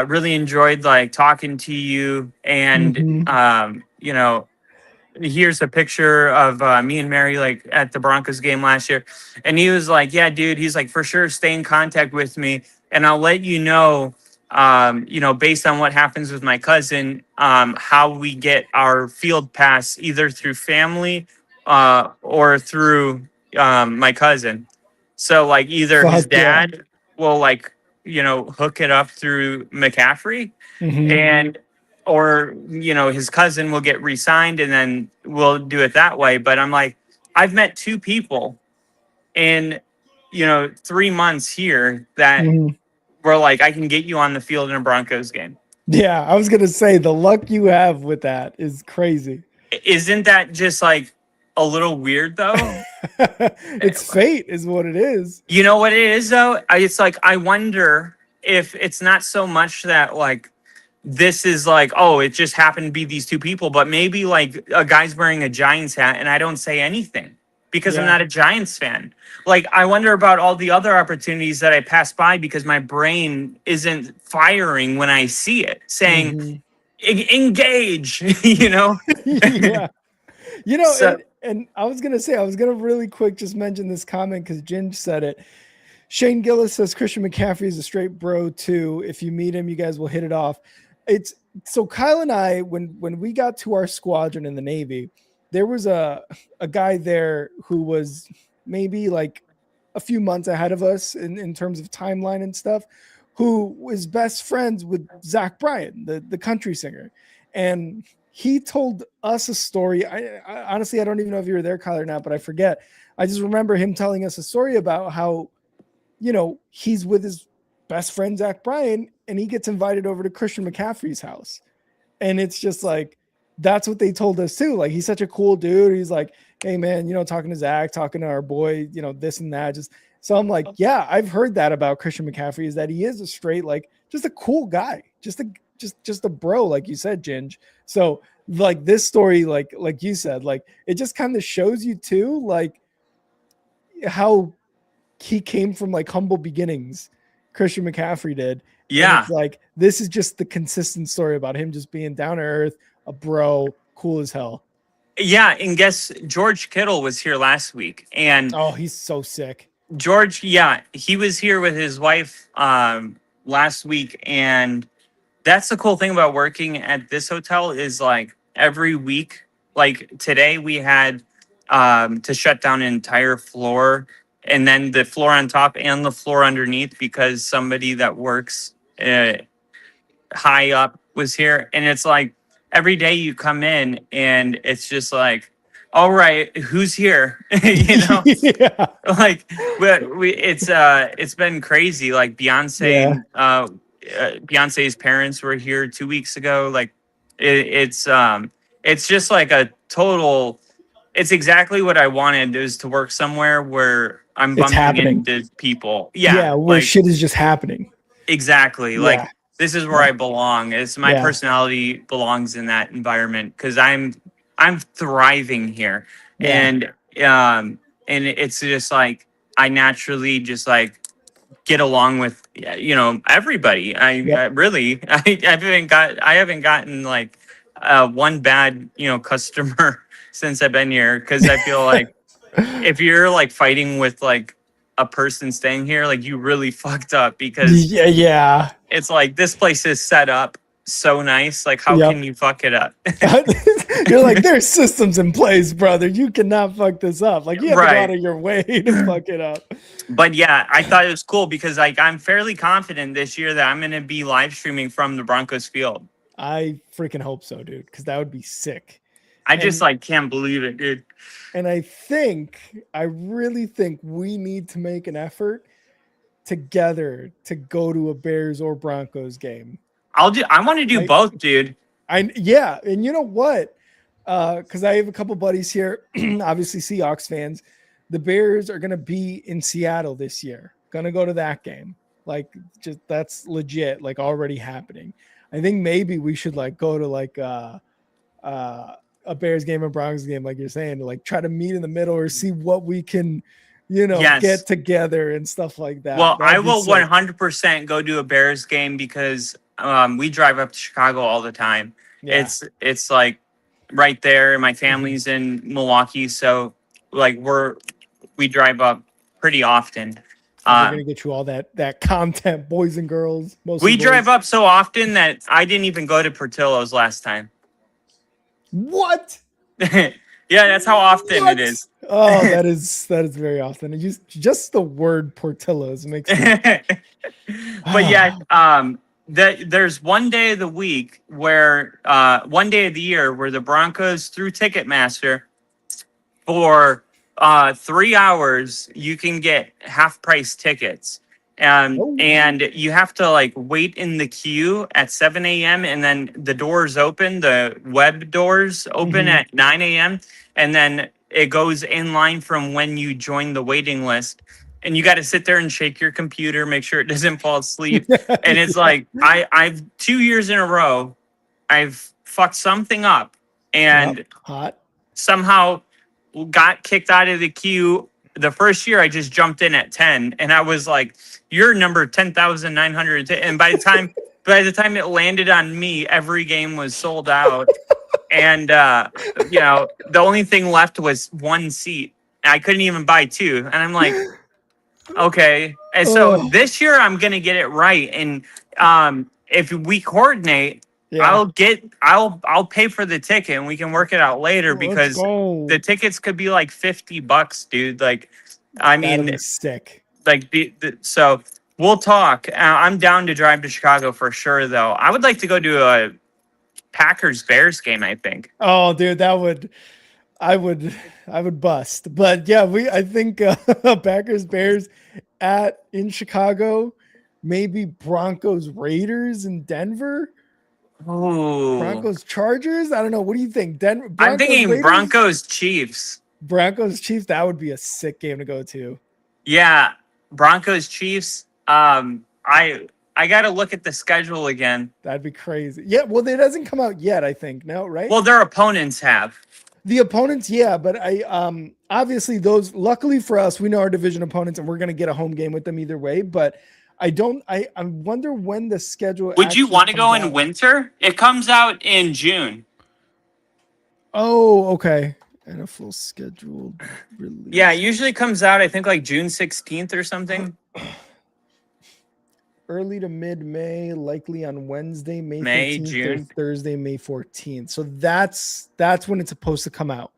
Speaker 6: Really enjoyed like talking to you, and
Speaker 1: Mhm.
Speaker 6: you know, here's a picture of me and Mary like at the Broncos game last year. And he was like, yeah, dude, he's like, for sure, stay in contact with me. And I'll let you know, based on what happens with my cousin, how we get our field pass either through family or through my cousin. So like either his
Speaker 1: Fuck yeah.
Speaker 6: dad will like, you know, hook it up through McCaffrey,
Speaker 1: Mhm.
Speaker 6: and or you know his cousin will get re-signed and then we'll do it that way. But I'm like, I've met two people in 3 months here that
Speaker 1: Mhm.
Speaker 6: were like, I can get you on the field in a Broncos game.
Speaker 1: Yeah, I was gonna say the luck you have with that is crazy.
Speaker 6: Isn't that just like a little weird though?
Speaker 1: It's fate, is what it is.
Speaker 6: You know what it is though? It's like I wonder if it's not so much that like this is like, oh, it just happened to be these two people, but maybe like a guy's wearing a Giants hat and I don't say anything because I'm
Speaker 1: Yeah.
Speaker 6: not a Giants fan. Like, I wonder about all the other opportunities that I pass by because my brain isn't firing when I see it saying,
Speaker 1: Mhm.
Speaker 6: Engage, you know?
Speaker 1: Yeah.
Speaker 6: So,
Speaker 1: And I was gonna say, I was gonna really quick just mention this comment because Ginge said it. Shane Gillis says Christian McCaffrey is a straight bro too. If you meet him, you guys will hit it off. It's so Kyle and I, when we got to our squadron in the Navy, there was a guy there who was maybe like a few months ahead of us in terms of timeline and stuff, who was best friends with Zach Bryan, the country singer. And he told us a story. I honestly, I don't even know if you were there, Kyle, or not, but I forget. I just remember him telling us a story about how, he's with his best friend, Zach Bryan, and he gets invited over to Christian McCaffrey's house. And it's just like, that's what they told us too. Like, he's such a cool dude. He's like, hey man, talking to Zach, talking to our boy, this and that. So I'm like, yeah, I've heard that about Christian McCaffrey, is that he is a straight, like, just a cool guy, just a bro, like you said, Ginge. So like this story, like you said, like it just kind of shows you too, like how he came from like humble beginnings. Christian McCaffrey did. And
Speaker 6: yeah.
Speaker 1: it's like, this is just the consistent story about him just being down to earth, a bro, cool as hell.
Speaker 6: Yeah. And guess George Kittle was here last week. And
Speaker 1: Oh, he's so sick.
Speaker 6: George, yeah, he was here with his wife last week. And that's the cool thing about working at this hotel is like every week, like today we had to shut down an entire floor and then the floor on top and the floor underneath because somebody that works high up was here. And it's like every day you come in and it's just like, all right, who's here?
Speaker 1: Yeah.
Speaker 6: Like it's been crazy. Like
Speaker 1: Yeah.
Speaker 6: Beyonce's parents were here 2 weeks ago. Like it's just like a total. It's exactly what I wanted, is to work somewhere where I'm
Speaker 1: It's
Speaker 6: bumping
Speaker 1: happening.
Speaker 6: into people.
Speaker 1: Yeah.
Speaker 6: Yeah,
Speaker 1: Where
Speaker 6: like
Speaker 1: shit is just happening.
Speaker 6: exactly.
Speaker 1: Yeah.
Speaker 6: Like this is where
Speaker 1: Yeah.
Speaker 6: I belong. It's my
Speaker 1: Yeah.
Speaker 6: personality belongs in that environment because I'm thriving here,
Speaker 1: Yeah.
Speaker 6: um and it's just like I naturally just like get along with everybody. I
Speaker 1: Yep.
Speaker 6: really I haven't gotten like one bad customer since I've been here because I feel like if you're like fighting with like a person staying here, like you really fucked up because
Speaker 1: Yeah. Yeah.
Speaker 6: it's like this place is set up so nice. Like how
Speaker 1: Yep.
Speaker 6: can you fuck it up?
Speaker 1: You're like, there's systems in place, brother. You cannot fuck this up. Like, you have to go out
Speaker 6: Right.
Speaker 1: of your way to fuck it up.
Speaker 6: But yeah, I thought it was cool because like I'm fairly confident this year that I'm going to be live streaming from the Broncos field.
Speaker 1: I freaking hope so, dude, because that would be sick.
Speaker 6: I just
Speaker 1: And-
Speaker 6: like can't believe it, dude.
Speaker 1: And I really think we need to make an effort together to go to a Bears or Broncos game.
Speaker 6: I want to do both, dude.
Speaker 1: Yeah, and you know what? Because I have a couple buddies here, obviously Seahawks fans. The Bears are gonna be in Seattle this year. Gonna go to that game. Like, just that's legit, like already happening. I think maybe we should like go to like a Bears game or Broncos game, like you're saying, to like try to meet in the middle or see what we can
Speaker 6: Yes.
Speaker 1: get together and stuff like that.
Speaker 6: Well, I
Speaker 1: That'd be
Speaker 6: will
Speaker 1: sick.
Speaker 6: 100% go to a Bears game because we drive up to Chicago all the time.
Speaker 1: Yeah.
Speaker 6: It's like right there. My
Speaker 1: Mm-hmm.
Speaker 6: family's in Milwaukee, so like we drive up pretty often.
Speaker 1: And we're gonna get you all that content, boys and girls. Mostly
Speaker 6: We
Speaker 1: boys.
Speaker 6: drive up so often that I didn't even go to Portillo's last time.
Speaker 1: What?
Speaker 6: Yeah, that's how often
Speaker 1: What?
Speaker 6: it is.
Speaker 1: Oh, that is very often. And just the word Portillo's makes me
Speaker 6: But yeah, there's one day of the week where one day of the year where the Broncos through Ticketmaster for 3 hours you can get half price tickets.
Speaker 1: Oh.
Speaker 6: And you have to like wait in the queue at 7 a.m. and then the doors open, the web doors open at 9 a.m. and then it goes in line from when you join the waiting list. And you got to sit there and shake your computer, make sure it doesn't fall asleep. And it's like I've 2 years in a row, I've fucked something up and
Speaker 1: hot.
Speaker 6: somehow got kicked out of the queue. The first year I just jumped in at 10 and I was like, you're number 10,900. And by the time it landed on me, every game was sold out. And, the only thing left was one seat. I couldn't even buy two. And I'm like, okay. And so this year I'm going to get it right. And if we coordinate, I'll pay for the ticket and we can work it out later because the tickets could be like $50, dude. Like, I mean,
Speaker 1: that'd be sick.
Speaker 6: Like so we'll talk. I'm down to drive to Chicago for sure, though. I would like to go to a Packers Bears game. I think.
Speaker 1: Oh, dude, I would bust. But yeah, I think Packers Bears in Chicago, maybe Broncos Raiders in Denver.
Speaker 6: Oh,
Speaker 1: Broncos Chargers. I don't know. What do you think? Broncos,
Speaker 6: I'm thinking
Speaker 1: Raiders?
Speaker 6: Broncos Chiefs.
Speaker 1: Broncos Chiefs. That would be a sick game to go to.
Speaker 6: Yeah, Broncos Chiefs. I got to look at the schedule again.
Speaker 1: That'd be crazy. Yeah, well, it doesn't come out yet, I think. No, right?
Speaker 6: Well, their opponents have.
Speaker 1: The opponents, yeah, but obviously those, luckily for us, we know our division opponents and we're going to get a home game with them either way, but I wonder when the schedule.
Speaker 6: Would you want to go in winter? It comes out in June.
Speaker 1: Oh, okay. And a full scheduled release.
Speaker 6: Yeah, it usually comes out, I think, like June 16th or something.
Speaker 1: Early to mid-May, likely on Wednesday, May 15th,
Speaker 6: June.
Speaker 1: Thursday, May 14th. So that's when it's supposed to come out.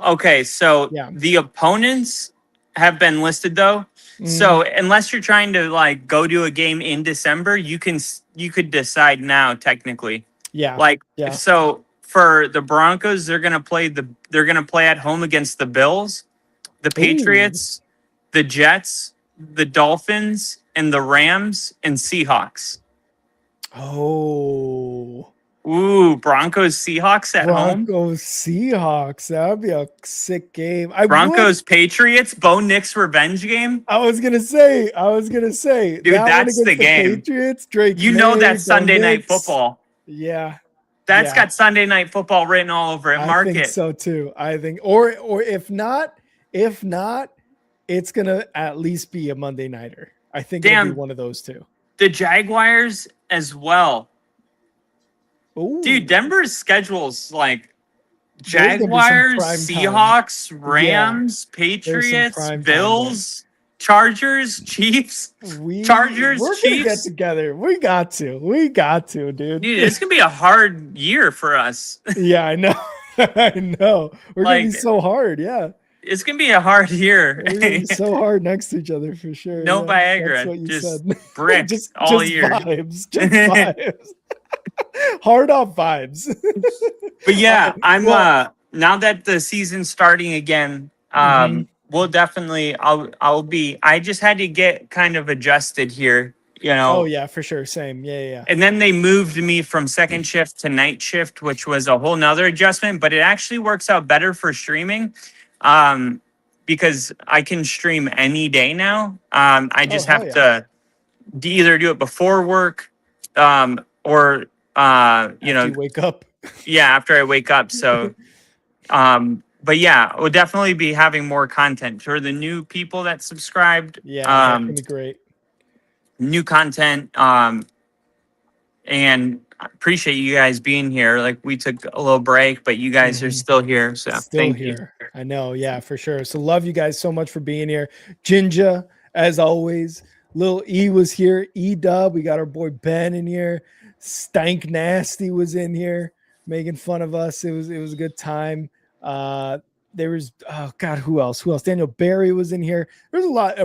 Speaker 6: Okay, so the opponents have been listed though. So unless you're trying to like go to a game in December, you could decide now technically.
Speaker 1: Yeah.
Speaker 6: So for the Broncos, they're gonna play at home against the Bills, the Patriots, the Jets, the Dolphins, and the Rams and Seahawks.
Speaker 1: Oh.
Speaker 6: Ooh, Broncos Seahawks at home.
Speaker 1: Broncos Seahawks. That would be a sick game.
Speaker 6: Broncos Patriots, Bo Nick's revenge game.
Speaker 1: I was gonna say,
Speaker 6: dude, that's the game.
Speaker 1: Patriots, Drake.
Speaker 6: You know that's Sunday Night Football.
Speaker 1: Yeah,
Speaker 6: that's got Sunday Night Football written all over it. Mark it.
Speaker 1: I think so too. I think, or if not, it's gonna at least be a Monday nighter. I think it'll be one of those two.
Speaker 6: The Jaguars as well.
Speaker 1: Ooh.
Speaker 6: Dude, Denver's schedule's like Jaguars, Seahawks, Rams, Patriots, Bills, Chargers, Chiefs, Chargers,
Speaker 1: we're
Speaker 6: Chiefs.
Speaker 1: Gonna get together. We got to, dude.
Speaker 6: Dude, it's gonna be a hard year for us.
Speaker 1: Yeah, I know. I know. We're gonna be so hard. Yeah.
Speaker 6: It's gonna be a hard year.
Speaker 1: We're gonna be so hard next to each other for sure.
Speaker 6: No Viagra,
Speaker 1: that's what you
Speaker 6: just
Speaker 1: said.
Speaker 6: brick
Speaker 1: just
Speaker 6: all year.
Speaker 1: Just vibes. Hard off vibes.
Speaker 6: But yeah, I'm now that the season's starting again, we'll definitely I just had to get kind of adjusted here, you know.
Speaker 1: Oh yeah, for sure. Same. Yeah.
Speaker 6: And then they moved me from second shift to night shift, which was a whole nother adjustment, but it actually works out better for streaming. Because I can stream any day now. I just have to either do it before work, or you
Speaker 1: wake up.
Speaker 6: Yeah, after I wake up. So but yeah, we'll definitely be having more content for the new people that subscribed.
Speaker 1: Yeah, that's gonna be great.
Speaker 6: New content. And I appreciate you guys being here. Like we took a little break, but you guys are still here. So
Speaker 1: Still
Speaker 6: thank you.
Speaker 1: here. I know. Yeah, for sure. So love you guys so much for being here. Jinja, as always. Lil E was here. E Dub. We got our boy Ben in here. Stank Nasty was in here making fun of us. It was a good time. There was oh god, who else? Daniel Barry was in here. There's a lot.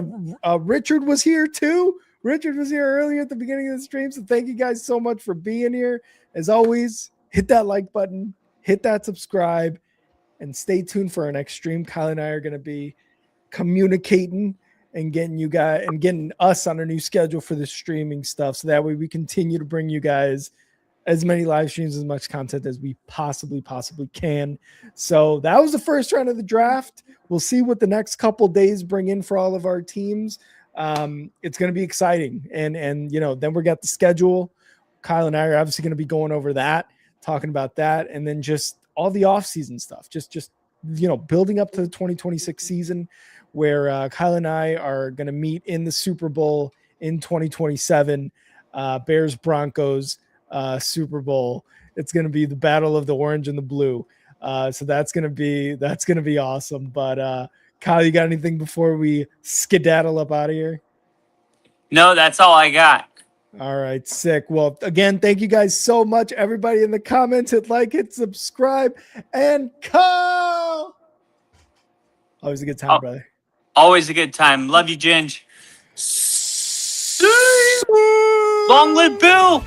Speaker 1: Richard was here too. Richard was here earlier at the beginning of the stream. So thank you guys so much for being here. As always, hit that like button, hit that subscribe, and stay tuned for our next stream. Kyle and I are going to be communicating and getting you guys and getting us on a new schedule for the streaming stuff. So that way we continue to bring you guys as many live streams, as much content as we possibly can. So that was the first round of the draft. We'll see what the next couple days bring in for all of our teams. It's going to be exciting. And, then we got the schedule. Kyle and I are obviously going to be going over that, talking about that. And then just all the off-season stuff, just building up to the 2026 season where Kyle and I are going to meet in the Super Bowl in 2027, Bears Broncos Super Bowl. It's going to be the battle of the orange and the blue. So that's going to be awesome. But Kyle, you got anything before we skedaddle up out of here?
Speaker 6: No, that's all I got.
Speaker 1: All right, sick. Well, again, thank you guys so much. Everybody in the comments, hit like, hit subscribe, and call. Always a good time, brother.
Speaker 6: Always a good time. Love you, Ginge. Long live Bill.